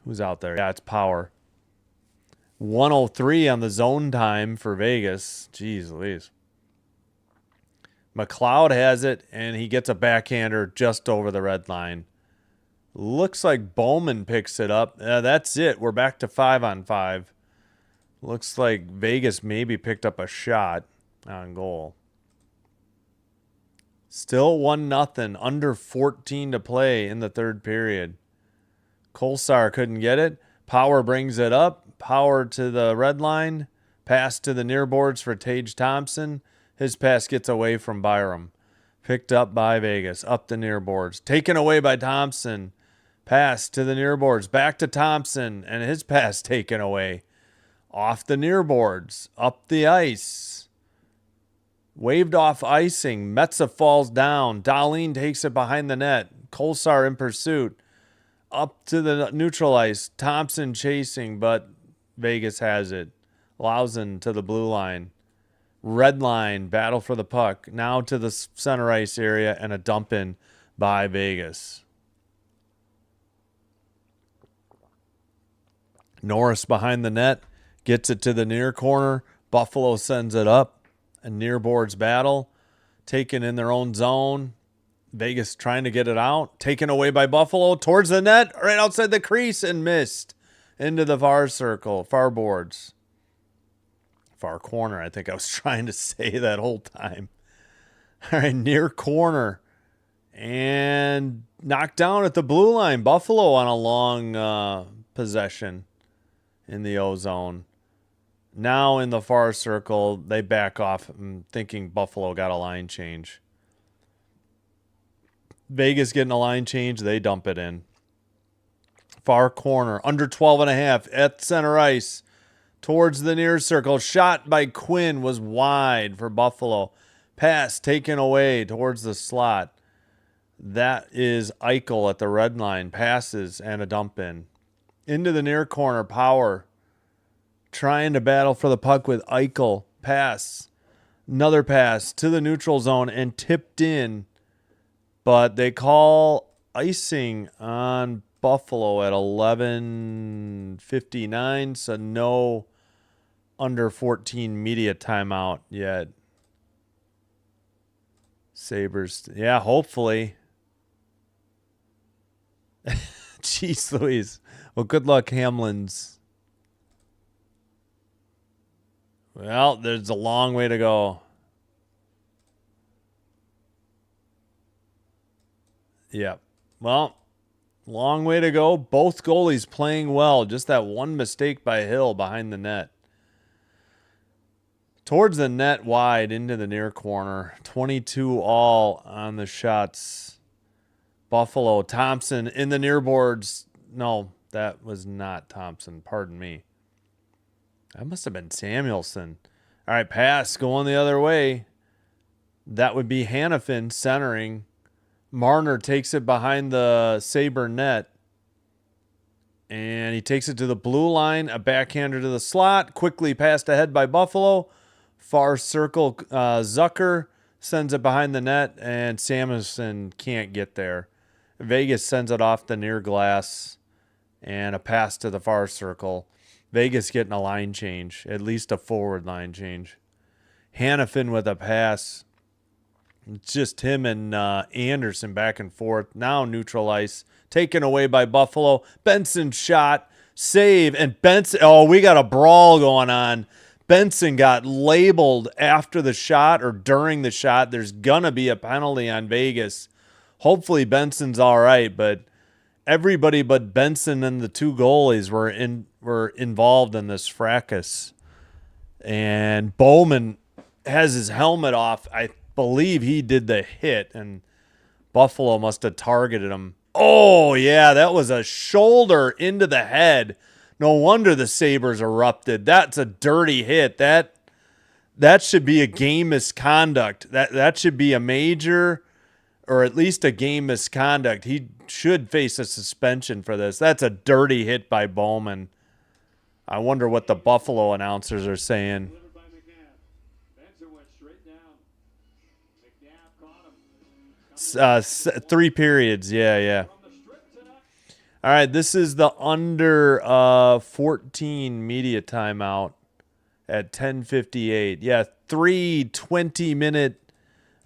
Who's out there? Yeah, it's Power. 103 on the zone time for Vegas. Jeez Louise. McLeod has it, and he gets a backhander just over the red line. Looks like Bowman picks it up. That's it. We're back to 5-on-5. Looks like Vegas maybe picked up a shot on goal. Still 1-0. Under 14 to play in the third period. Kolsar couldn't get it. Power brings it up. Power to the red line. Pass to the near boards for Tage Thompson. His pass gets away from Byram. Picked up by Vegas. Up the near boards. Taken away by Thompson. Pass to the near boards. Back to Thompson. And his pass taken away. Off the near boards. Up the ice. Waved off icing. Metza falls down. Dahlin takes it behind the net. Kolsar in pursuit. Up to the neutral ice. Thompson chasing, but Vegas has it. Lausen to the blue line. Red line. Battle for the puck. Now to the center ice area and a dump in by Vegas. Norris behind the net. Gets it to the near corner. Buffalo sends it up. A near boards battle. Taken in their own zone. Vegas trying to get it out. Taken away by Buffalo. Towards the net. Right outside the crease and missed. Into the far circle. Far boards. Far corner, I think I was trying to say that whole time. All right, near corner. And knocked down at the blue line. Buffalo on a long possession in the O zone. Now in the far circle, they back off, thinking Buffalo got a line change. Vegas getting a line change, they dump it in. Far corner, under 12.5 at center ice. Towards the near circle. Shot by Quinn was wide for Buffalo. Pass taken away towards the slot. That is Eichel at the red line. Passes and a dump in. Into the near corner. Power. Trying to battle for the puck with Eichel. Pass. Another pass to the neutral zone and tipped in. But they call icing on Buffalo at 11:59. So no under 14 media timeout yet. Sabres. Yeah, hopefully. Jeez Louise. Well, good luck, Hamlins. Well, there's a long way to go. Yep. Well, long way to go. Both goalies playing well. Just that one mistake by Hill behind the net. Towards the net wide into the near corner. 22 all on the shots. Buffalo. Thompson in the near boards. No, that was not Thompson. Pardon me. That must have been Samuelson. All right, pass going the other way. That would be Hannafin centering. Marner takes it behind the Sabre net. And he takes it to the blue line. A backhander to the slot. Quickly passed ahead by Buffalo. Far circle. Zucker sends it behind the net. And Samuelson can't get there. Vegas sends it off the near glass. And a pass to the far circle. Vegas getting a line change. At least a forward line change. Hannafin with a pass. It's just him and Anderson back and forth. Now neutral ice. Taken away by Buffalo. Benson shot. Save. And Benson. Oh, we got a brawl going on. Benson got labeled after the shot or during the shot. There's going to be a penalty on Vegas. Hopefully Benson's all right, but everybody but Benson and the two goalies were involved in this fracas. And Bowman has his helmet off. I believe he did the hit, and Buffalo must have targeted him. Oh, yeah, that was a shoulder into the head. No wonder the Sabres erupted. That's a dirty hit. That should be a game misconduct. That should be a major or at least a game misconduct. He should face a suspension for this. That's a dirty hit by Bowman. I wonder what the Buffalo announcers are saying. Delivered by McNabb. Benson went straight down. McNabb caught him. 3 periods. Yeah. From the strip tonight. All right, this is the under 14 media timeout at 10:58. Yeah, 3 20-minute.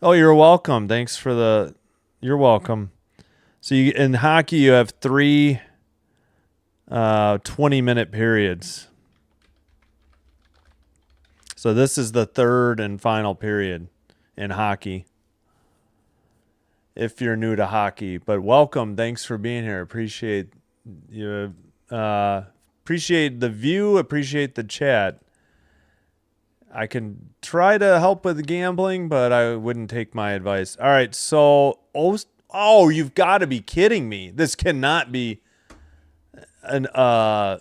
Oh, you're welcome. Thanks for the. You're welcome. So in hockey, you have 3 20-minute periods. So this is the third and final period in hockey. If you're new to hockey, but welcome. Thanks for being here. Appreciate you. Appreciate the view. Appreciate the chat. I can try to help with gambling, but I wouldn't take my advice. All right. So, you've got to be kidding me. This cannot be a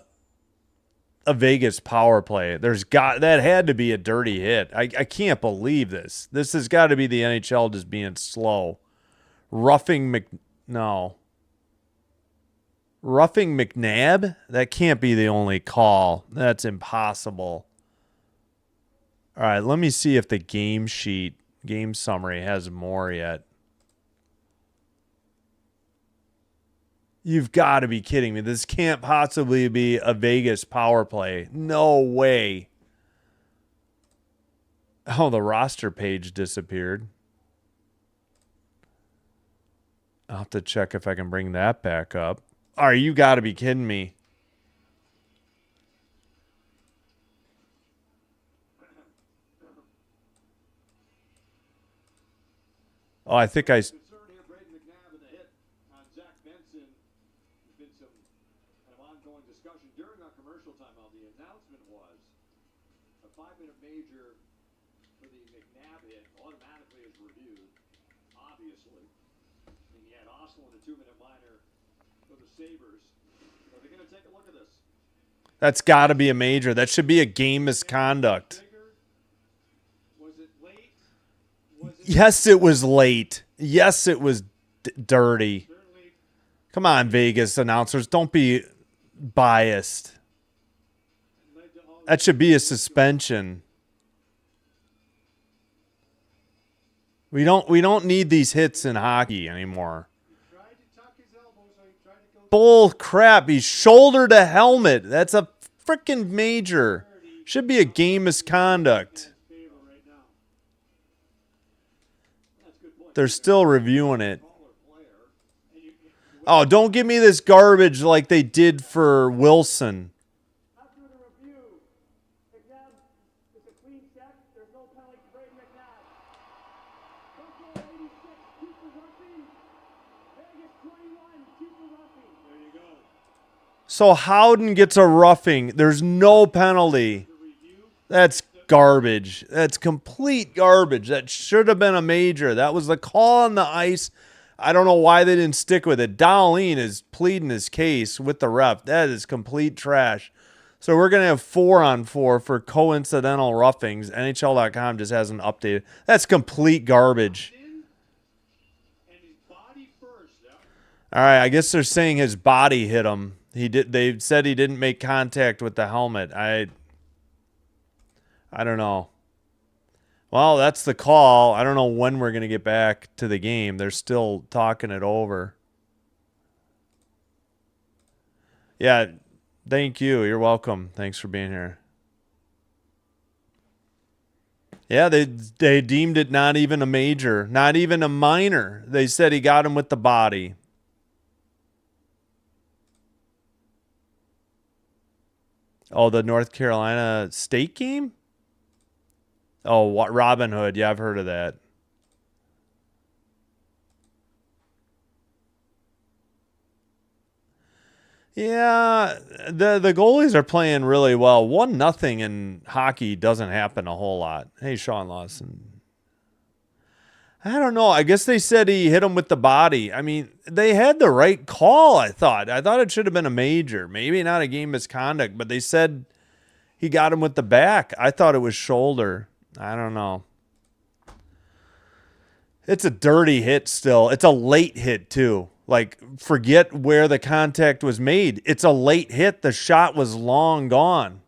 Vegas power play. That had to be a dirty hit. I can't believe this. This has got to be the NHL just being slow. Roughing McNabb? That can't be the only call. That's impossible. All right, let me see if the game summary has more yet. You've got to be kidding me. This can't possibly be a Vegas power play. No way. Oh, the roster page disappeared. I'll have to check if I can bring that back up. All right, you got to be kidding me. Oh, I think I... Concern here, Braden McNabb and the hit on Zach Benson. There's been some kind of ongoing discussion during our commercial timeout. The announcement was a 5-minute major for the McNabb hit automatically is reviewed, obviously. And you had Oslo in a 2-minute minor for the Sabres. So they're going to take a look at this. That's got to be a major. That should be a game misconduct. Was it late? Was it Yes, it was late. Yes, it was dirty. certainly Come on, Vegas announcers. Don't be biased. led to all That should be a suspension. We don't need these hits in hockey anymore. tried to tuck his elbow, so he tried to go Bull crap. He's shoulder to helmet. That's a freaking major. Should be a game misconduct. in his favor right now. That's a good point. They're still reviewing it. Taller player. And you, Oh, don't give me this garbage like they did for Wilson. after the review, McNabb, it's a clean check. There's no penalty for Braden McNabb. Buffalo 86, keep the roughing. Vegas 21, keep the roughing. There you go. So Howden gets a roughing. There's no penalty. The review, That's garbage. That's complete garbage. That should have been a major. That was the call on the ice. I don't know why they didn't stick with it. Dowling is pleading his case with the ref. That is complete trash. So we're going to have 4-on-4 for coincidental roughings. NHL.com just hasn't updated. That's complete garbage. in, and his body first. All right, I guess they're saying his body hit him. They said he didn't make contact with the helmet. I don't know. Well, that's the call. I don't know when we're going to get back to the game. They're still talking it over. Yeah, thank you. You're welcome. Thanks for being here. Yeah, they deemed it not even a major, not even a minor. They said he got him with the body. Oh, the North Carolina State game? Oh, what, Robin Hood. Yeah, I've heard of that. Yeah, the goalies are playing really well. 1-0 in hockey doesn't happen a whole lot. Hey, Sean Lawson. I don't know. I guess they said he hit him with the body. I mean, they had the right call, I thought. I thought it should have been a major. Maybe not a game misconduct, but they said he got him with the back. I thought it was shoulder. I don't know. It's a dirty hit still. It's a late hit, too. Like, forget where the contact was made. It's a late hit. The shot was long gone.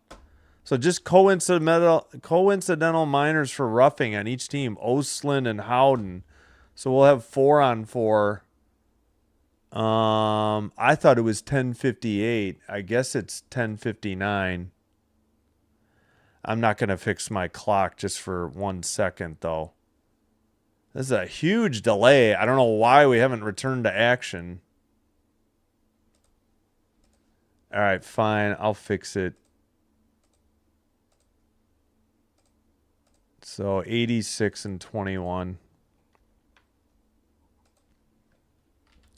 So just coincidental minors for roughing on each team. Oslin and Howden. So we'll have 4-on-4. I thought it was 10:58. I guess it's 10:59. I'm not going to fix my clock just for 1 second, though. This is a huge delay. I don't know why we haven't returned to action. All right, fine. I'll fix it. So 86 and 21.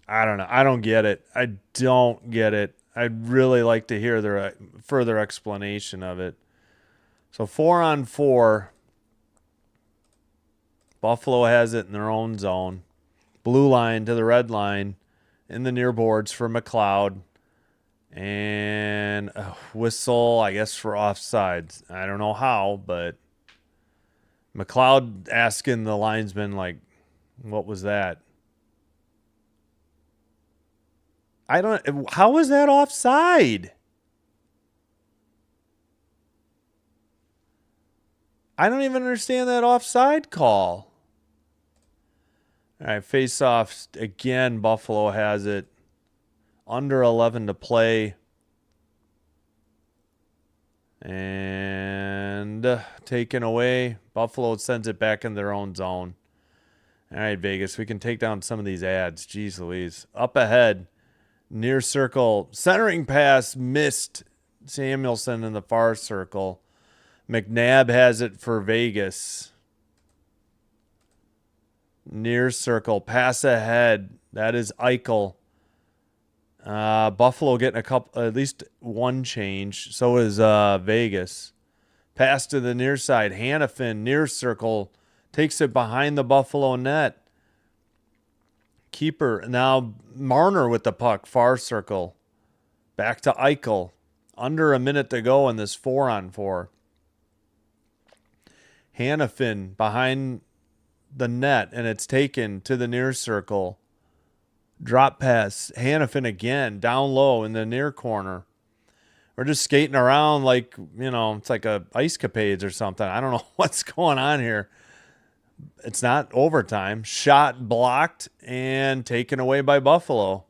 I don't know. I don't get it. I don't get it. I'd really like to hear the further explanation of it. So 4-on-4. Buffalo has it in their own zone. Blue line to the red line in the near boards for McLeod. And a whistle, I guess, for offsides. I don't know how, but McLeod asking the linesman, like, what was that? How was that offside? I don't even understand that offside call. All right, face off again. Buffalo has it. Under 11 to play. And taken away. Buffalo sends it back in their own zone. All right, Vegas, we can take down some of these ads. Jeez Louise. Up ahead. Near circle. Centering pass missed. Samuelson in the far circle. McNabb has it for Vegas. Near circle. Pass ahead. That is Eichel. Buffalo getting at least one change. So is Vegas. Pass to the near side. Hannafin, near circle. Takes it behind the Buffalo net. Keeper. Now Marner with the puck. Far circle. Back to Eichel. Under a minute to go in this 4-on-4. Hannafin behind the net, and it's taken to the near circle. Drop pass. Hannafin again, down low in the near corner. We're just skating around like, it's like a ice capades or something. I don't know what's going on here. It's not overtime. Shot blocked and taken away by Buffalo.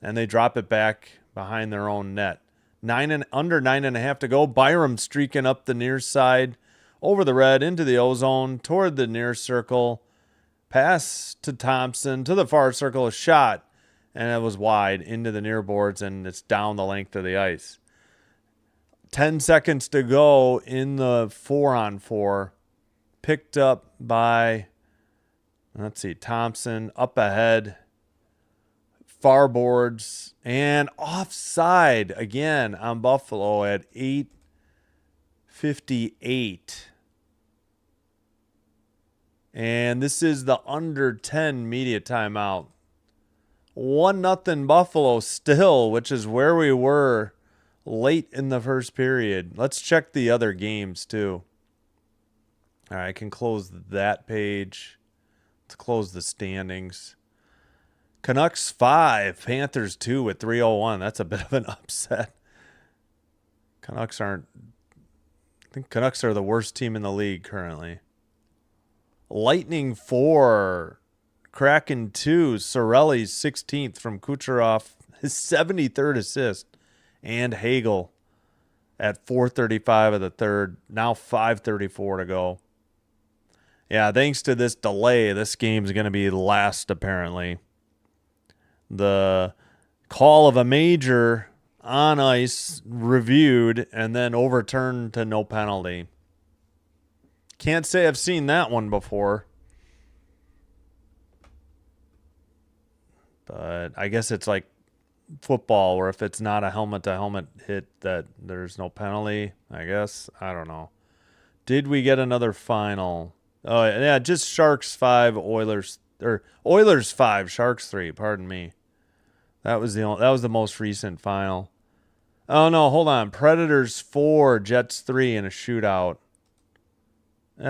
And they drop it back behind their own net. Under 9.5 to go. Byram streaking up the near side, over the red, into the ozone, toward the near circle. Pass to Thompson, to the far circle, a shot, and it was wide into the near boards, and it's down the length of the ice. 10 seconds to go in the 4-on-4. Picked up by, Thompson, up ahead. Far boards, and offside again on Buffalo at 8:58. And this is the under 10 media timeout. 1-0 Buffalo still, which is where we were late in the first period. Let's check the other games too. All right, I can close that page. Let's close the standings. Canucks 5, Panthers 2 with 3:01. That's a bit of an upset. I think Canucks are the worst team in the league currently. Lightning 4, Kraken 2, Sorelli's 16th from Kucherov, his 73rd assist, and Hagel at 4:35 of the third. Now 5:34 to go. Yeah, thanks to this delay, this game's going to be last apparently. The call of a major on ice reviewed and then overturned to no penalty. Can't say I've seen that one before. But I guess it's like football where if it's not a helmet-to-helmet hit that there's no penalty, I guess. I don't know. Did we get another final? Oh, yeah, just Sharks 5, Oilers 5, Sharks 3, pardon me. That was the most recent final. Oh no, hold on. Predators 4, Jets 3 in a shootout.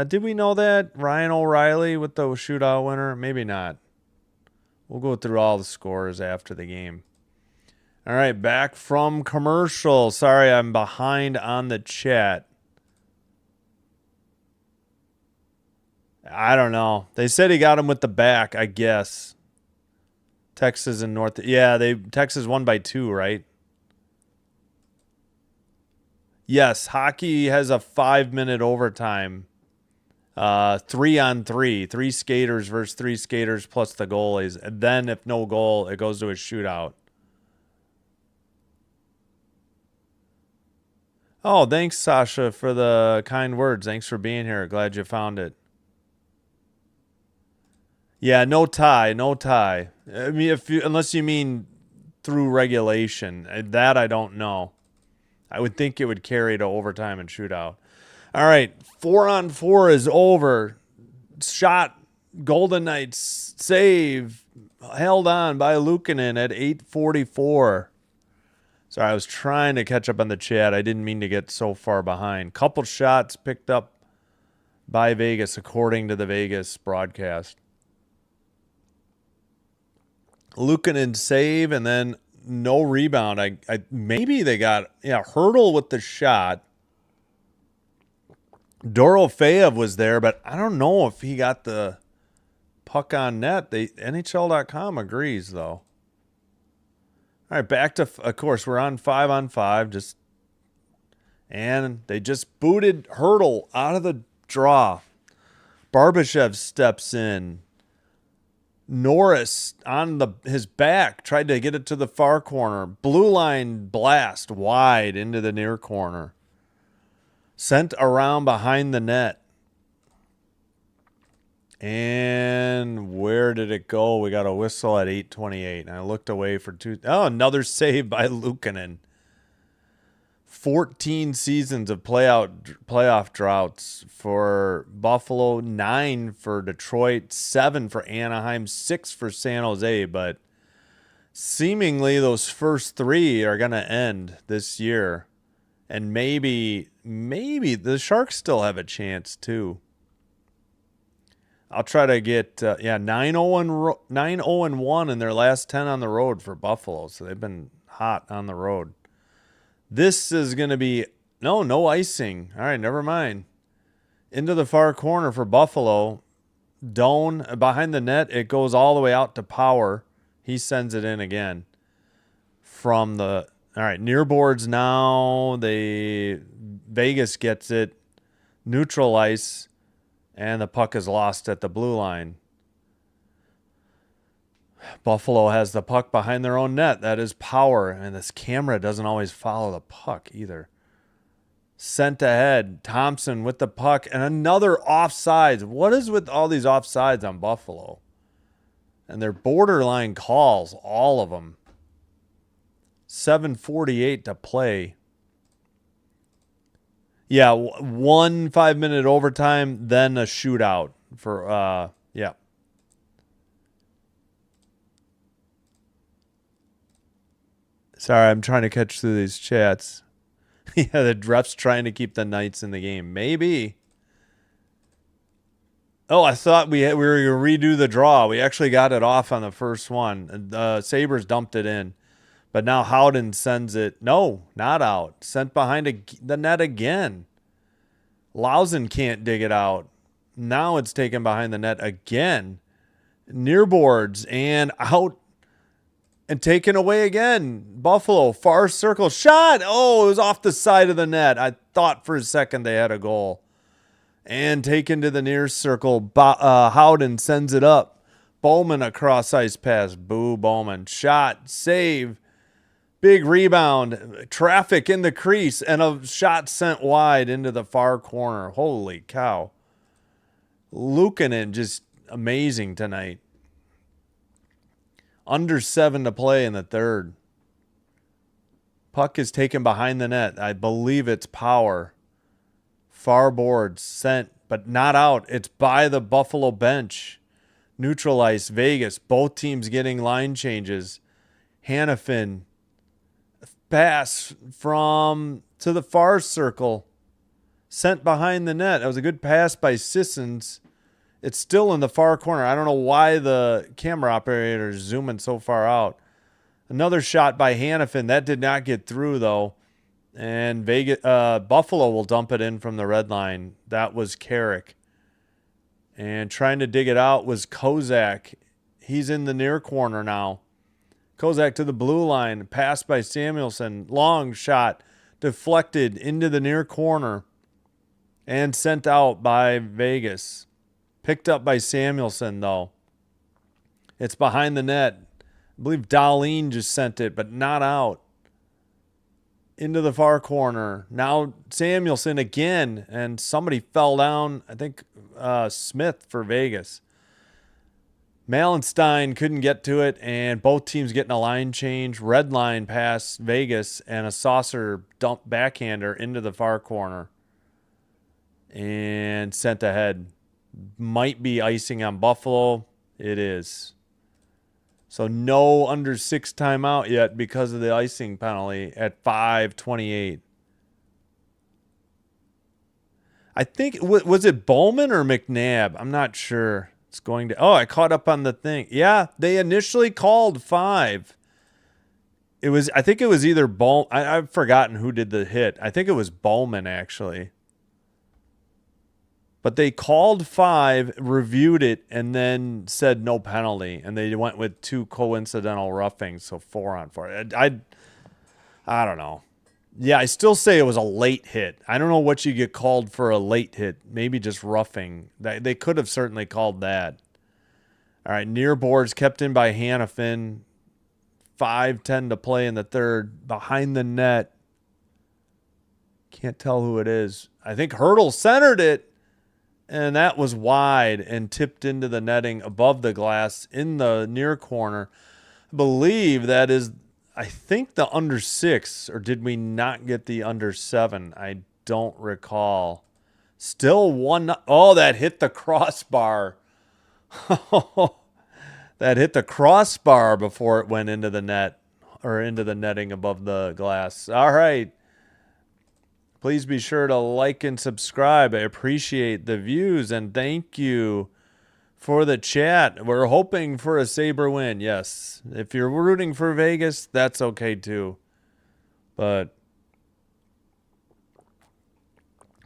Did we know that? Ryan O'Reilly with the shootout winner? Maybe not. We'll go through all the scores after the game. All right, back from commercial. Sorry, I'm behind on the chat. I don't know. They said he got him with the back, I guess. Texas and North. Yeah, Texas won by 2, right? Yes, hockey has a 5-minute overtime. 3-on-3. 3 skaters versus 3 skaters plus the goalies. And then if no goal, it goes to a shootout. Oh, thanks, Sasha, for the kind words. Thanks for being here. Glad you found it. Yeah, no tie. I mean, unless you mean through regulation. That I don't know. I would think it would carry to overtime and shootout. All right, 4-on-4 is over. Shot, Golden Knights save, held on by Luukkonen at 8:44. Sorry, I was trying to catch up on the chat. I didn't mean to get so far behind. Couple shots picked up by Vegas, according to the Vegas broadcast. Luukkonen save, and then no rebound. I maybe they got Hurdle with the shot. Dorofeyev was there, but I don't know if he got the puck on net. NHL.com agrees though. All right, back to, of course, we're on 5-on-5, and they just booted Hurdle out of the draw. Barbashev steps in. Norris on his back tried to get it to the far corner. Blue line blast wide into the near corner. Sent around behind the net. And where did it go? We got a whistle at 8:28. And I looked away for two. Oh, another save by Luukkonen. 14 seasons of playoff droughts for Buffalo, 9 for Detroit, 7 for Anaheim, 6 for San Jose. But seemingly those first 3 are going to end this year. And maybe the Sharks still have a chance too. I'll try to get 9-0-1 in their last 10 on the road for Buffalo. So they've been hot on the road. This is going to be no icing. All right, never mind. Into the far corner for Buffalo. Doan behind the net. It goes all the way out to Power. He sends it in again from the. All right, near boards now. Vegas gets it. Neutral ice. And the puck is lost at the blue line. Buffalo has the puck behind their own net. That is Power. And this camera doesn't always follow the puck either. Sent ahead. Thompson with the puck. And another offsides. What is with all these offsides on Buffalo? And they're borderline calls. All of them. 7:48 to play. Yeah, 1 5-minute overtime, then a shootout for yeah. Sorry, I'm trying to catch through these chats. Yeah, the ref's trying to keep the Knights in the game. Maybe. Oh, I thought we were going to redo the draw. We actually got it off on the first one. The Sabres dumped it in. But now Howden sends it. No, not out. Sent behind the net again. Lausen can't dig it out. Now it's taken behind the net again. Near boards and out. And taken away again. Buffalo, far circle shot. Oh, it was off the side of the net. I thought for a second they had a goal. And taken to the near circle. Howden sends it up. Bowman across ice pass. Boo, Bowman. Shot, save. Big rebound. Traffic in the crease. And a shot sent wide into the far corner. Holy cow. Luukkonen just amazing tonight. Under 7 to play in the third. Puck is taken behind the net. I believe it's Power. Far boards sent, but not out. It's by the Buffalo bench. Neutral ice, Vegas. Both teams getting line changes. Hannafin. Pass to the far circle. Sent behind the net. That was a good pass by Sissons. It's still in the far corner. I don't know why the camera operator is zooming so far out. Another shot by Hannafin. That did not get through, though. And Buffalo will dump it in from the red line. That was Carrick. And trying to dig it out was Kozak. He's in the near corner now. Kozak to the blue line. Pass by Samuelson. Long shot. Deflected into the near corner. And sent out by Vegas. Picked up by Samuelson, though. It's behind the net. I believe Dahlin just sent it, but not out. Into the far corner. Now Samuelson again, and somebody fell down. I think Smith for Vegas. Malenstein couldn't get to it, and both teams getting a line change. Red line past Vegas, and a saucer dump backhander into the far corner. And sent ahead. Might be icing on Buffalo. It is. So no under 6 timeout yet because of the icing penalty at 5:28. I think, was it Bowman or McNabb? I'm not sure. It's going to. Oh, I caught up on the thing. Yeah, they initially called 5. I think it was either Bowman. I've forgotten who did the hit. I think it was Bowman, actually. But they called 5, reviewed it, and then said no penalty. And they went with 2 coincidental roughings, so 4 on 4. I don't know. Yeah, I still say it was a late hit. I don't know what you get called for a late hit. Maybe just roughing. They could have certainly called that. All right, near boards kept in by Hannafin. 5:10 to play in the third. Behind the net. Can't tell who it is. I think Hurdle centered it. And that was wide and tipped into the netting above the glass in the near corner. I believe that is, I think, the under 6, or did we not get the under 7? I don't recall. Still 1. Oh, that hit the crossbar. That hit the crossbar before it went into the net, or into the netting above the glass. All right. Please be sure to like and subscribe. I appreciate the views, and thank you for the chat. We're hoping for a Sabre win. Yes. If you're rooting for Vegas, that's okay too. But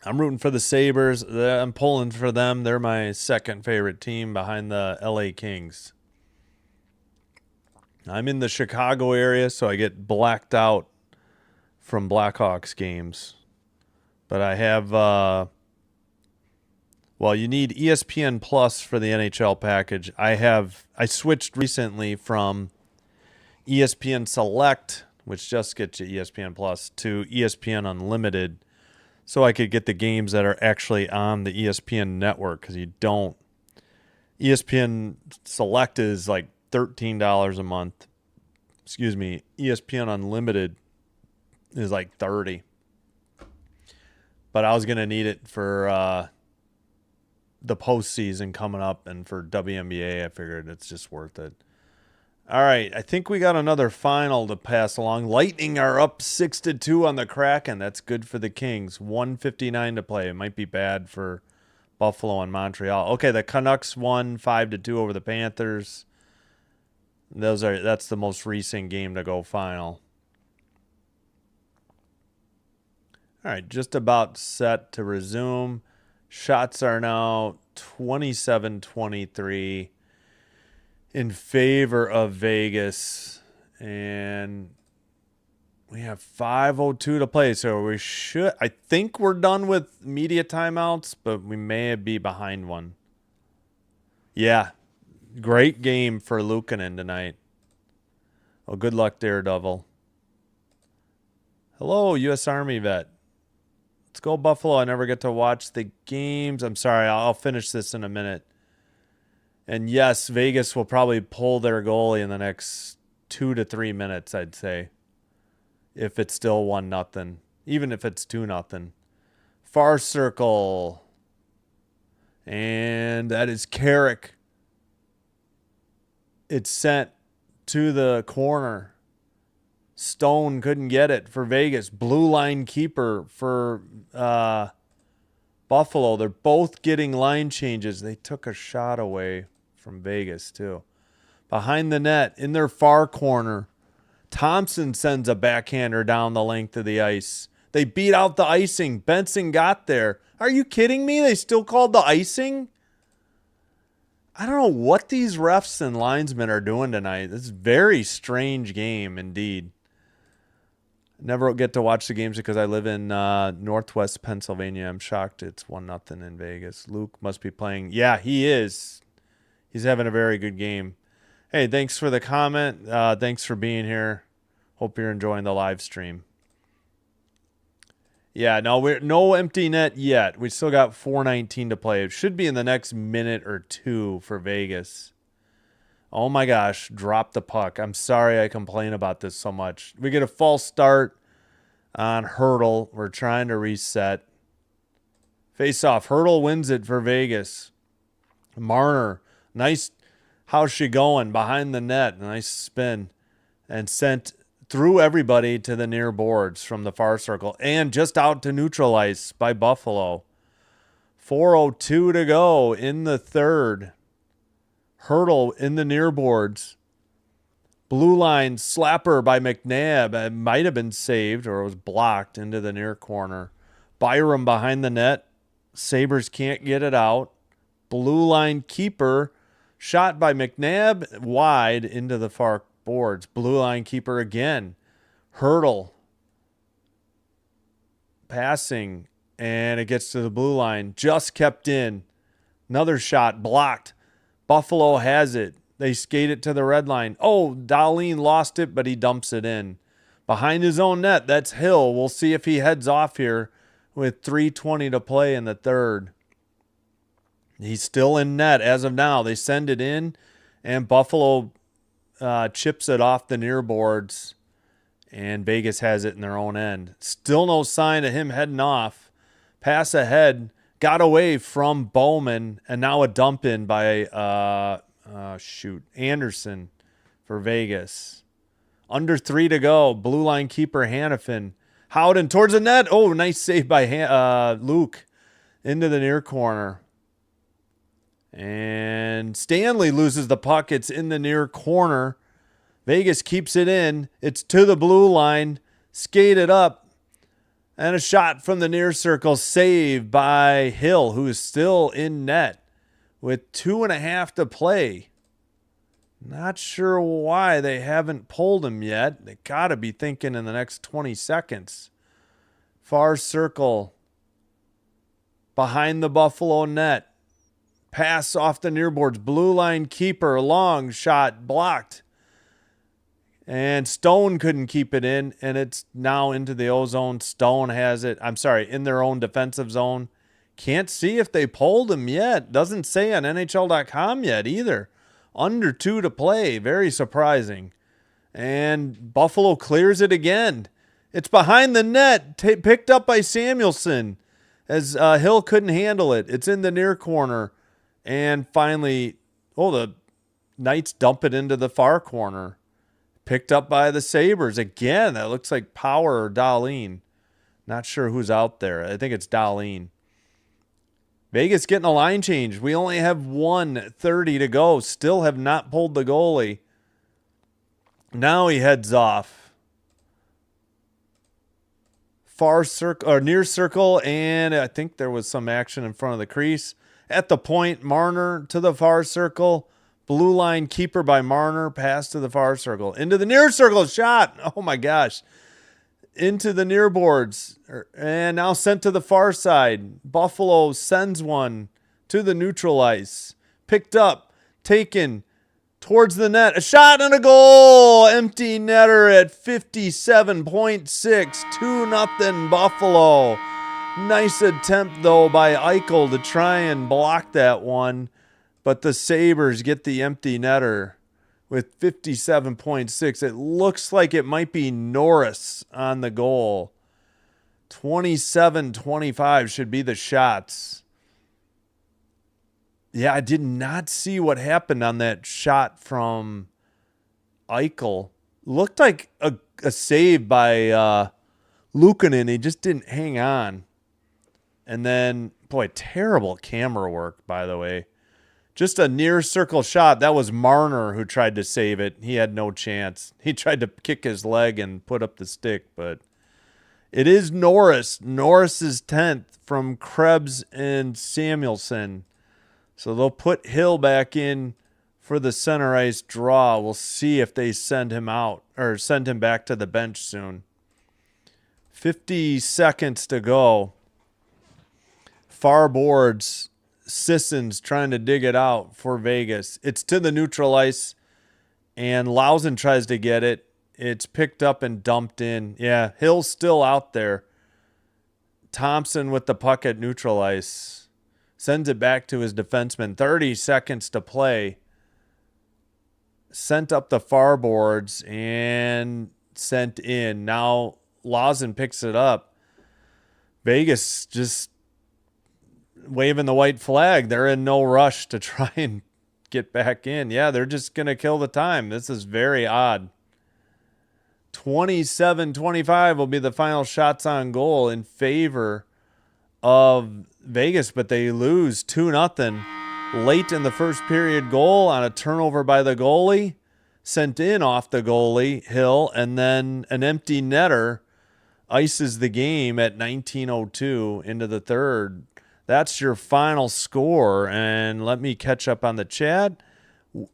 I'm rooting for the Sabres. I'm pulling for them. They're my second favorite team behind the LA Kings. I'm in the Chicago area, so I get blacked out from Blackhawks games. But I have, well, you need ESPN Plus for the NHL package. I switched recently from ESPN Select, which just gets you ESPN Plus, to ESPN Unlimited, so I could get the games that are actually on the ESPN network, because you don't. ESPN Select is like $13 a month. Excuse me. ESPN Unlimited is like $30. But I was going to need it for the postseason coming up, and for WNBA, I figured it's just worth it. All right, I think we got another final to pass along. Lightning are up 6-2 on the Kraken. That's good for the Kings. 1:59 to play. It might be bad for Buffalo and Montreal. Okay, the Canucks won 5-2 over the Panthers. That's the most recent game to go final. All right, just about set to resume. Shots are now 27-23 in favor of Vegas. And we have 5:02 to play. So I think we're done with media timeouts, but we may be behind one. Yeah, great game for Luukkonen tonight. Well, good luck, Daredevil. Hello, U.S. Army vet. Let's go, Buffalo. I never get to watch the games. I'm sorry. I'll finish this in a minute. And yes, Vegas will probably pull their goalie in the next 2 to 3 minutes, I'd say. If it's still 1-0. Even if it's 2-0. Far circle. And that is Carrick. It's sent to the corner. Stone couldn't get it for Vegas. Blue line keeper for Buffalo. They're both getting line changes. They took a shot away from Vegas, too. Behind the net, in their far corner, Thompson sends a backhander down the length of the ice. They beat out the icing. Benson got there. Are you kidding me? They still called the icing? I don't know what these refs and linesmen are doing tonight. This is a very strange game indeed. Never get to watch the games because I live in Northwest Pennsylvania. I'm shocked it's 1-0 in Vegas. Luke must be playing. Yeah, he is. He's having a very good game. Hey, thanks for the comment. Thanks for being here. Hope you're enjoying the live stream. Yeah, no, no empty net yet. We still got 4:19 to play. It should be in the next minute or two for Vegas. Oh my gosh, drop the puck. I'm sorry I complain about this so much. We get a false start on Hurdle. We're trying to reset. Face off. Hurdle wins it for Vegas. Marner, nice. How's she going? Behind the net. Nice spin. And sent through everybody to the near boards from the far circle. And just out to neutral ice by Buffalo. 4:02 to go in the third. Hurdle in the near boards. Blue line slapper by McNabb. It might have been saved or it was blocked into the near corner. Byram behind the net. Sabres can't get it out. Blue line keeper. Shot by McNabb wide into the far boards. Blue line keeper again. Hurdle. Passing. And it gets to the blue line. Just kept in. Another shot blocked. Buffalo has it. They skate it to the red line. Oh, Dahlin lost it, but he dumps it in. Behind his own net, that's Hill. We'll see if he heads off here with 3:20 to play in the third. He's still in net as of now. They send it in, and Buffalo chips it off the near boards, and Vegas has it in their own end. Still no sign of him heading off. Pass ahead, got away from Bowman, and now a dump in by Anderson for Vegas. Under 3 to go. Blue line keeper Hannafin. Howden towards the net. Oh, nice save by Luke into the near corner. And Stanley loses the puck. It's in the near corner. Vegas keeps it in. It's to the blue line. Skated up. And a shot from the near circle. Saved by Hill, who is still in net with 2.5 to play. Not sure why they haven't pulled him yet. They got to be thinking in the next 20 seconds. Far circle. Behind the Buffalo net. Pass off the near boards. Blue line keeper. Long shot blocked. And Stone couldn't keep it in. And it's now into the O zone. Stone has it. I'm sorry, in their own defensive zone. Can't see if they pulled him yet. Doesn't say on NHL.com yet either. Under 2 to play. Very surprising. And Buffalo clears it again. It's behind the net. Picked up by Samuelson. As Hill couldn't handle it. It's in the near corner. And finally, the Knights dump it into the far corner. Picked up by the Sabres. Again, that looks like Power or Dahlin. Not sure who's out there. I think it's Dahlin. Vegas getting a line change. We only have 1:30 to go. Still have not pulled the goalie. Now he heads off. Far circle or near circle, and I think there was some action in front of the crease. At the point, Marner to the far circle. Blue line keeper by Marner. Pass to the far circle. Into the near circle. Shot. Oh, my gosh. Into the near boards. And now sent to the far side. Buffalo sends one to the neutral ice. Picked up. Taken towards the net. A shot and a goal. Empty netter at 57.6. 2-0 Buffalo. Nice attempt, though, by Eichel to try and block that one. But the Sabres get the empty netter with 57.6. It looks like it might be Norris on the goal. 27-25 should be the shots. Yeah, I did not see what happened on that shot from Eichel. Looked like a save by Luukkonen. He just didn't hang on. And then, boy, terrible camera work, by the way. Just a near circle shot. That was Marner who tried to save it. He had no chance. He tried to kick his leg and put up the stick, but it is Norris. Norris's 10th from Krebs and Samuelson. So they'll put Hill back in for the center ice draw. We'll see if they send him out or send him back to the bench soon. 50 seconds to go. Far boards. Sisson's trying to dig it out for Vegas. It's to the neutral ice, and Lausen tries to get it. It's picked up and dumped in. Yeah, Hill's still out there. Thompson with the puck at neutral ice. Sends it back to his defenseman. 30 seconds to play. Sent up the far boards and sent in. Now Lausen picks it up. Vegas just waving the white flag. They're in no rush to try and get back in. Yeah, they're just going to kill the time. This is very odd. 27-25 will be the final shots on goal in favor of Vegas, but they lose 2-0 late in the first period goal on a turnover by the goalie. Sent in off the goalie, Hill, and then an empty netter ices the game at 19:02 into the third. That's your final score, and let me catch up on the chat.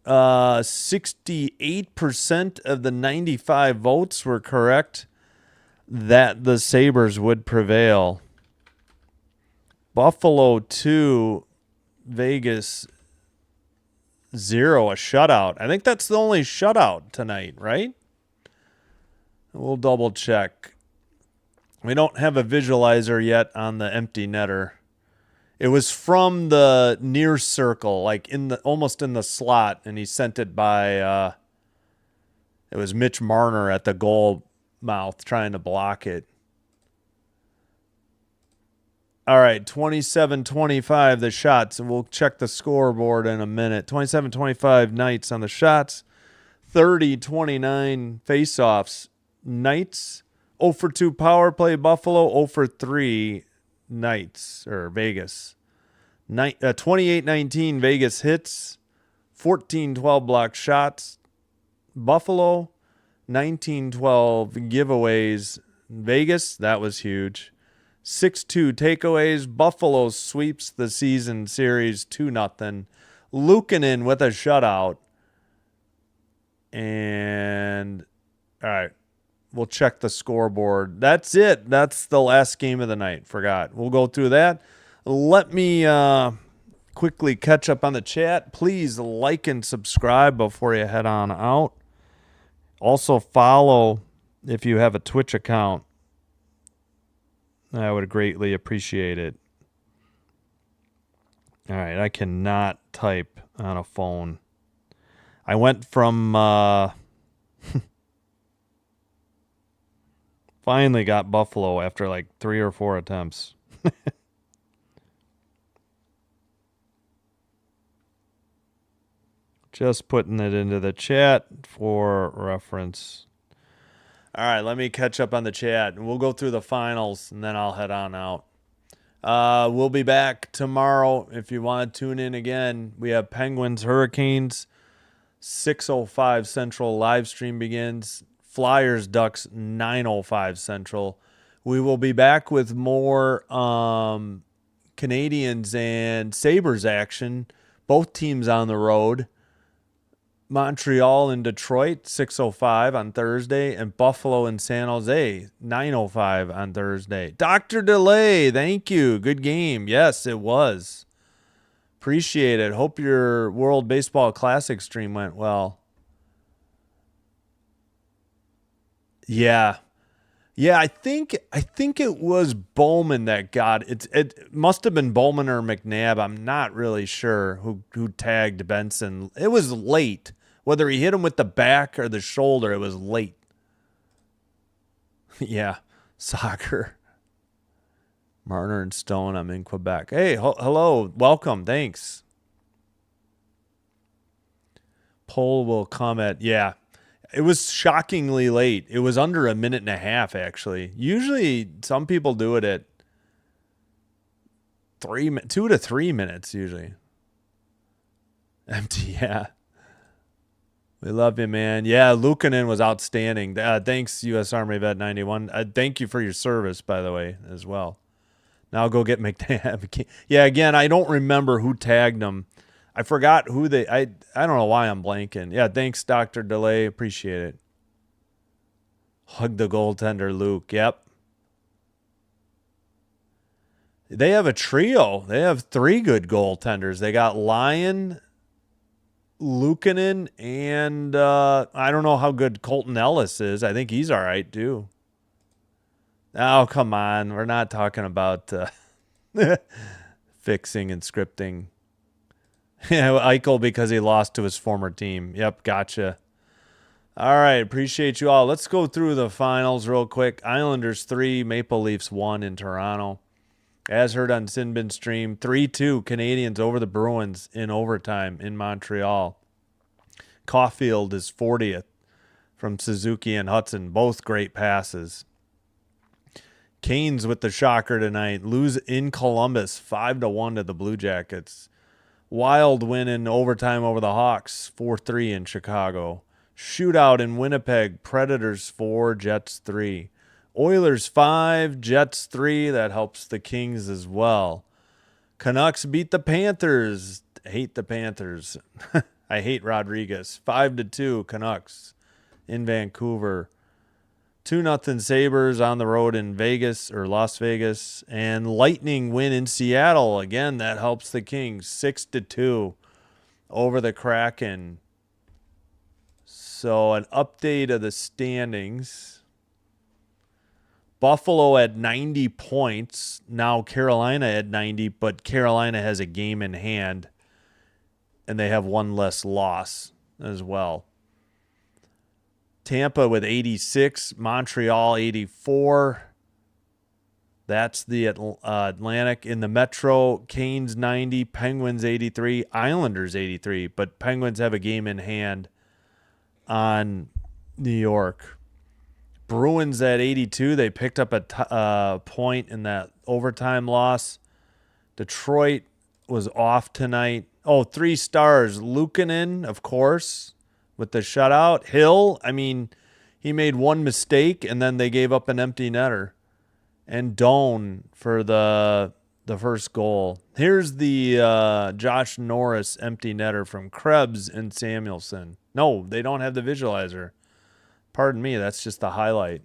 68% of the 95 votes were correct that the Sabres would prevail. Buffalo 2, Vegas 0, a shutout. I think that's the only shutout tonight, right? We'll double check. We don't have a visualizer yet on the empty netter. It was from the near circle, like almost in the slot, and he sent it by it was Mitch Marner at the goal mouth trying to block it. All right, 27-25 the shots, and we'll check the scoreboard in a minute. 27-25 Knights on the shots. 30-29 faceoffs. Knights 0 for 2 power play. Buffalo 0 for 3 Knights or Vegas. 28-19 Vegas hits. 14-12 block shots. Buffalo 19-12 giveaways. Vegas, that was huge. 6-2 takeaways. Buffalo sweeps the season series 2-0. Luukkonen with a shutout. And all right, we'll check the scoreboard. That's it. That's the last game of the night. Forgot. We'll go through that. Let me quickly catch up on the chat. Please like and subscribe before you head on out. Also follow if you have a Twitch account. I would greatly appreciate it. All right, I cannot type on a phone. I went from finally got Buffalo after like 3 or 4 attempts. Just putting it into the chat for reference. All right, let me catch up on the chat, and we'll go through the finals, and then I'll head on out. We'll be back tomorrow. If you want to tune in again, we have Penguins, Hurricanes, 6:05 Central live stream begins. Flyers, Ducks, 9:05 Central. We will be back with more Canadians and Sabres action. Both teams on the road. Montreal and Detroit, 6:05 on Thursday, and Buffalo and San Jose, 9:05 on Thursday. Dr. Delay, thank you. Good game. Yes, it was. Appreciate it. Hope your World Baseball Classic stream went well. Yeah. Yeah, I think it was Bowman that got it. It must have been Bowman or McNabb. I'm not really sure who tagged Benson. It was late. Whether he hit him with the back or the shoulder, it was late. Yeah, soccer. Marner and Stone, I'm in Quebec. Hey, hello, welcome, thanks. Poll will come at, yeah. It was shockingly late. It was under a minute and a half, actually. Usually, some people do it at 2 to 3 minutes, usually. Empty, yeah. We love you, man. Yeah, Luukkonen was outstanding. Thanks, U.S. Army Vet 91. Thank you for your service, by the way, as well. Now I'll go get McNabb. Yeah, again, I don't remember who tagged him. I forgot who they. I don't know why I'm blanking. Yeah, thanks, Dr. Delay. Appreciate it. Hug the goaltender, Luke. Yep. They have a trio. They have 3 good goaltenders. They got Lyon, Luukkonen, and I don't know how good Colton Ellis is. I think he's all right, too. Oh, come on. We're not talking about fixing and scripting. Yeah, Eichel because he lost to his former team. Yep, gotcha. All right, appreciate you all. Let's go through the finals real quick. Islanders 3, Maple Leafs 1 in Toronto. As heard on Sinbin stream, 3-2 Canadians over the Bruins in overtime in Montreal. Caulfield is 40th from Suzuki and Hudson. Both great passes. Canes with the shocker tonight. Lose in Columbus 5-1 to the Blue Jackets. Wild win in overtime over the Hawks 4-3 in Chicago. Shootout in Winnipeg. Predators 4, Jets 3. Oilers 5, Jets 3. That helps the Kings as well. Canucks beat the Panthers. Hate the Panthers. I hate Rodriguez. 5-2 Canucks in Vancouver. 2-0 Sabres on the road in Vegas or Las Vegas. And Lightning win in Seattle. Again, that helps the Kings. 6-2 over the Kraken. So an update of the standings. Buffalo at 90 points. Now Carolina at 90, but Carolina has a game in hand, and they have one less loss as well. Tampa with 86, Montreal 84. That's the Atlantic. In the Metro, Canes 90, Penguins 83, Islanders 83, but Penguins have a game in hand on New York. Bruins at 82. They picked up a point in that overtime loss. Detroit was off tonight. Oh, 3 stars. Luukkonen, of course, with the shutout. Hill, I mean, he made one mistake, and then they gave up an empty netter. And Doan for the first goal. Here's the Josh Norris empty netter from Krebs and Samuelson. No, they don't have the visualizer. Pardon me, that's just the highlight.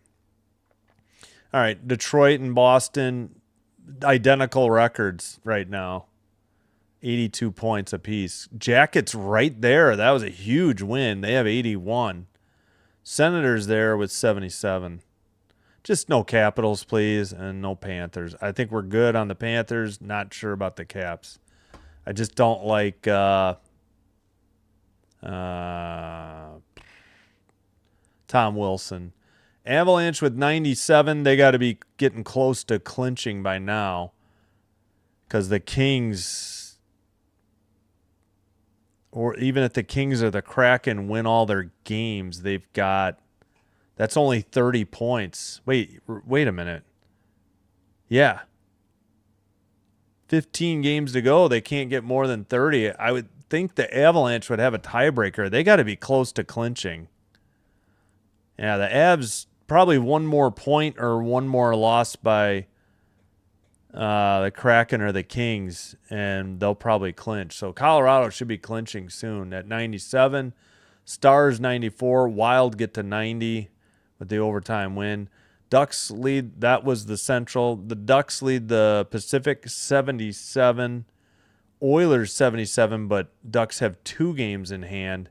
All right, Detroit and Boston, identical records right now. 82 points apiece. Jackets right there. That was a huge win. They have 81. Senators there with 77. Just no Capitals, please, and no Panthers. I think we're good on the Panthers. Not sure about the Caps. I just don't like Tom Wilson. Avalanche with 97. They got to be getting close to clinching by now, because the Kings, or even if the Kings or the Kraken win all their games, they've got, that's only 30 points. Wait a minute. Yeah. 15 games to go. They can't get more than 30. I would think the Avalanche would have a tiebreaker. They got to be close to clinching. Yeah, the Avs probably one more point or one more loss by the Kraken or the Kings, and they'll probably clinch. So Colorado should be clinching soon at 97. Stars 94. Wild get to 90 with the overtime win. Ducks lead. That was the Central. The Ducks lead the Pacific 77. Oilers 77, but Ducks have 2 games in hand.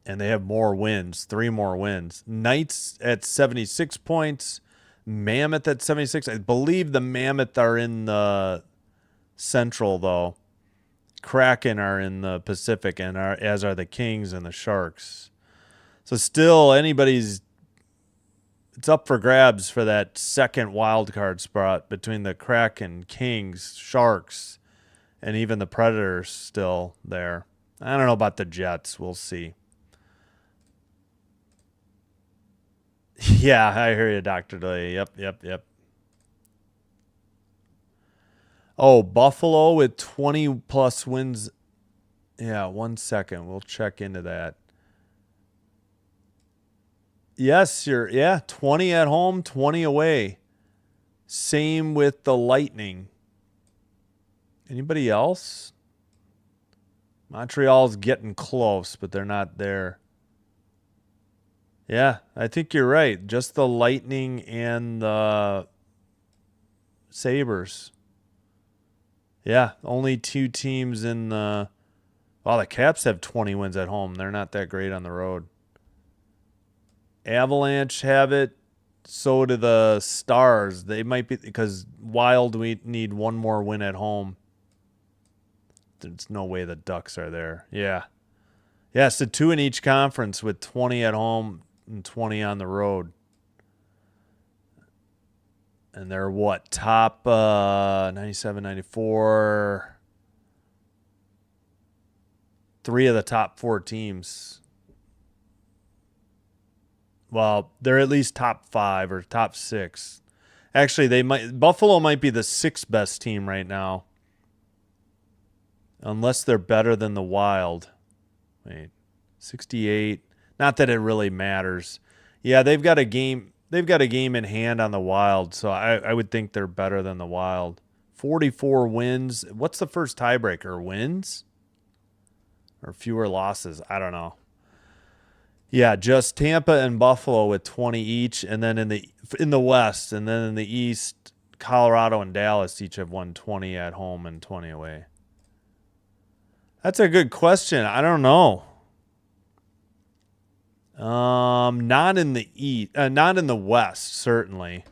And they have more wins, 3 more wins. Knights at 76 points. Mammoth at 76. I believe the Mammoth are in the Central, though. Kraken are in the Pacific, and as are the Kings and the Sharks. So still, it's up for grabs for that second wild card spot between the Kraken, Kings, Sharks, and even the Predators still there. I don't know about the Jets. We'll see. Yeah, I hear you, Dr. Delay. Yep. Oh, Buffalo with 20-plus wins. Yeah, 1 second. We'll check into that. Yes, 20 at home, 20 away. Same with the Lightning. Anybody else? Montreal's getting close, but they're not there. Yeah, I think you're right. Just the Lightning and the Sabres. Yeah, only 2 teams in the... Well, the Caps have 20 wins at home. They're not that great on the road. Avalanche have it. So do the Stars. They might be... Because Wild, we need 1 more win at home. There's no way the Ducks are there. Yeah. Yeah, so 2 in each conference with 20 at home and 20 on the road. And they're what? Top 97, 94. 3 of the top 4 teams. Well, they're at least top 5 or top 6. Actually, Buffalo might be the 6th best team right now. Unless they're better than the Wild. Wait. 68. Not that it really matters. Yeah, they've got a game in hand on the Wild, so I would think they're better than the Wild. 44 wins. What's the first tiebreaker? Wins? Or fewer losses? I don't know. Yeah, just Tampa and Buffalo with 20 each, and then in the West, and then in the East, Colorado and Dallas each have won 20 at home and 20 away. That's a good question. I don't know. Not in the East, not in the West, certainly.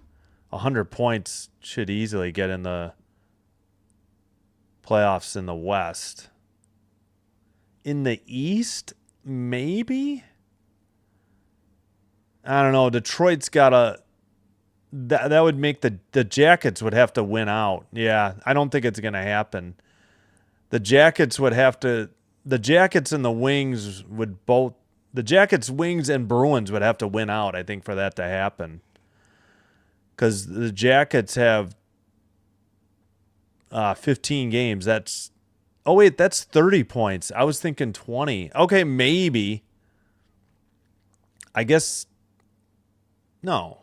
100 points should easily get in the playoffs in the West. In the East, maybe? I don't know. Detroit's got a... That would make the Jackets would have to win out. Yeah, I don't think it's going to happen. The Jackets would have to... The Jackets and the Wings would both... The Jackets, Wings, and Bruins would have to win out, I think, for that to happen. Because the Jackets have 15 games. That's... Oh, wait, that's 30 points. I was thinking 20. Okay, maybe. I guess... No.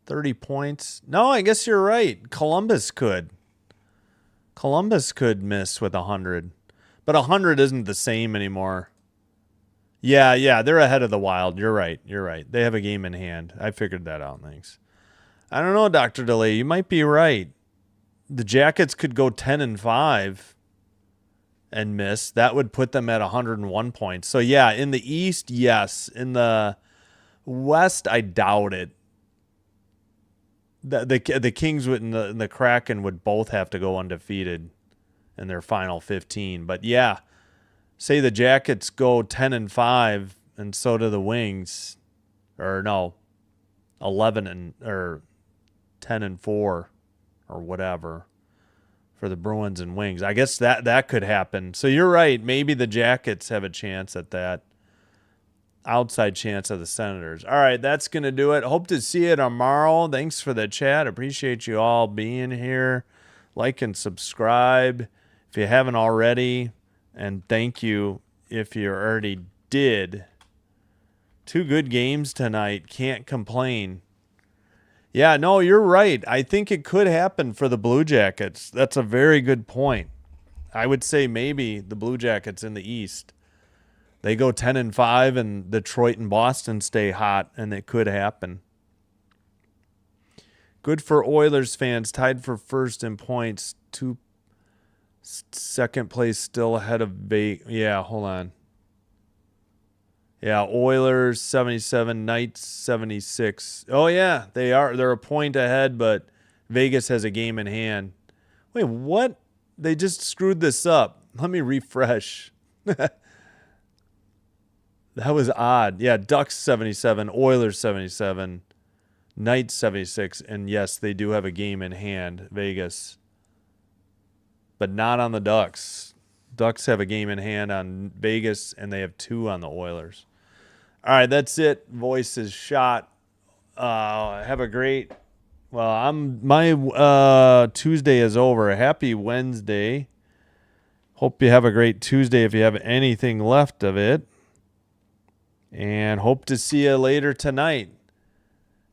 30 points. No, I guess you're right. Columbus could. Columbus could miss with 100. But 100 isn't the same anymore. Yeah, they're ahead of the Wild. You're right. They have a game in hand. I figured that out. Thanks. I don't know, Dr. DeLay. You might be right. The Jackets could go 10-5 and miss. That would put them at 101 points. So, yeah, in the East, yes. In the West, I doubt it. The Kings and the Kraken would both have to go undefeated in their final 15. But, yeah, say the Jackets go 10-5, and so do the Wings. Or, no, 10-4 or whatever for the Bruins and Wings. I guess that could happen. So you're right. Maybe the Jackets have a chance at that. Outside chance of the Senators. All right, that's going to do it. Hope to see you tomorrow. Thanks for the chat. Appreciate you all being here. Like and subscribe if you haven't already. And thank you if you already did. 2 good games tonight. Can't complain. Yeah, no, you're right. I think it could happen for the Blue Jackets. That's a very good point. I would say maybe the Blue Jackets in the East. They go 10-5 and Detroit and Boston stay hot, and it could happen. Good for Oilers fans, tied for first in points. Second place still ahead of Vegas. Yeah, hold on. Yeah, Oilers 77, Knights 76. Oh yeah, they are. They're a point ahead, but Vegas has a game in hand. Wait, what? They just screwed this up. Let me refresh. That was odd. Yeah, Ducks 77, Oilers 77, Knights 76, and yes, they do have a game in hand, Vegas. But not on the Ducks. Ducks have a game in hand on Vegas, and they have 2 on the Oilers. All right, that's it. Voice is shot. Have a great... Well, my Tuesday is over. Happy Wednesday. Hope you have a great Tuesday if you have anything left of it. And hope to see you later tonight.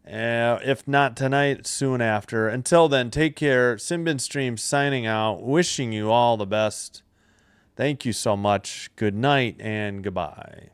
If not tonight, soon after. Until then, take care. Simbin Stream signing out. Wishing you all the best. Thank you so much. Good night and goodbye.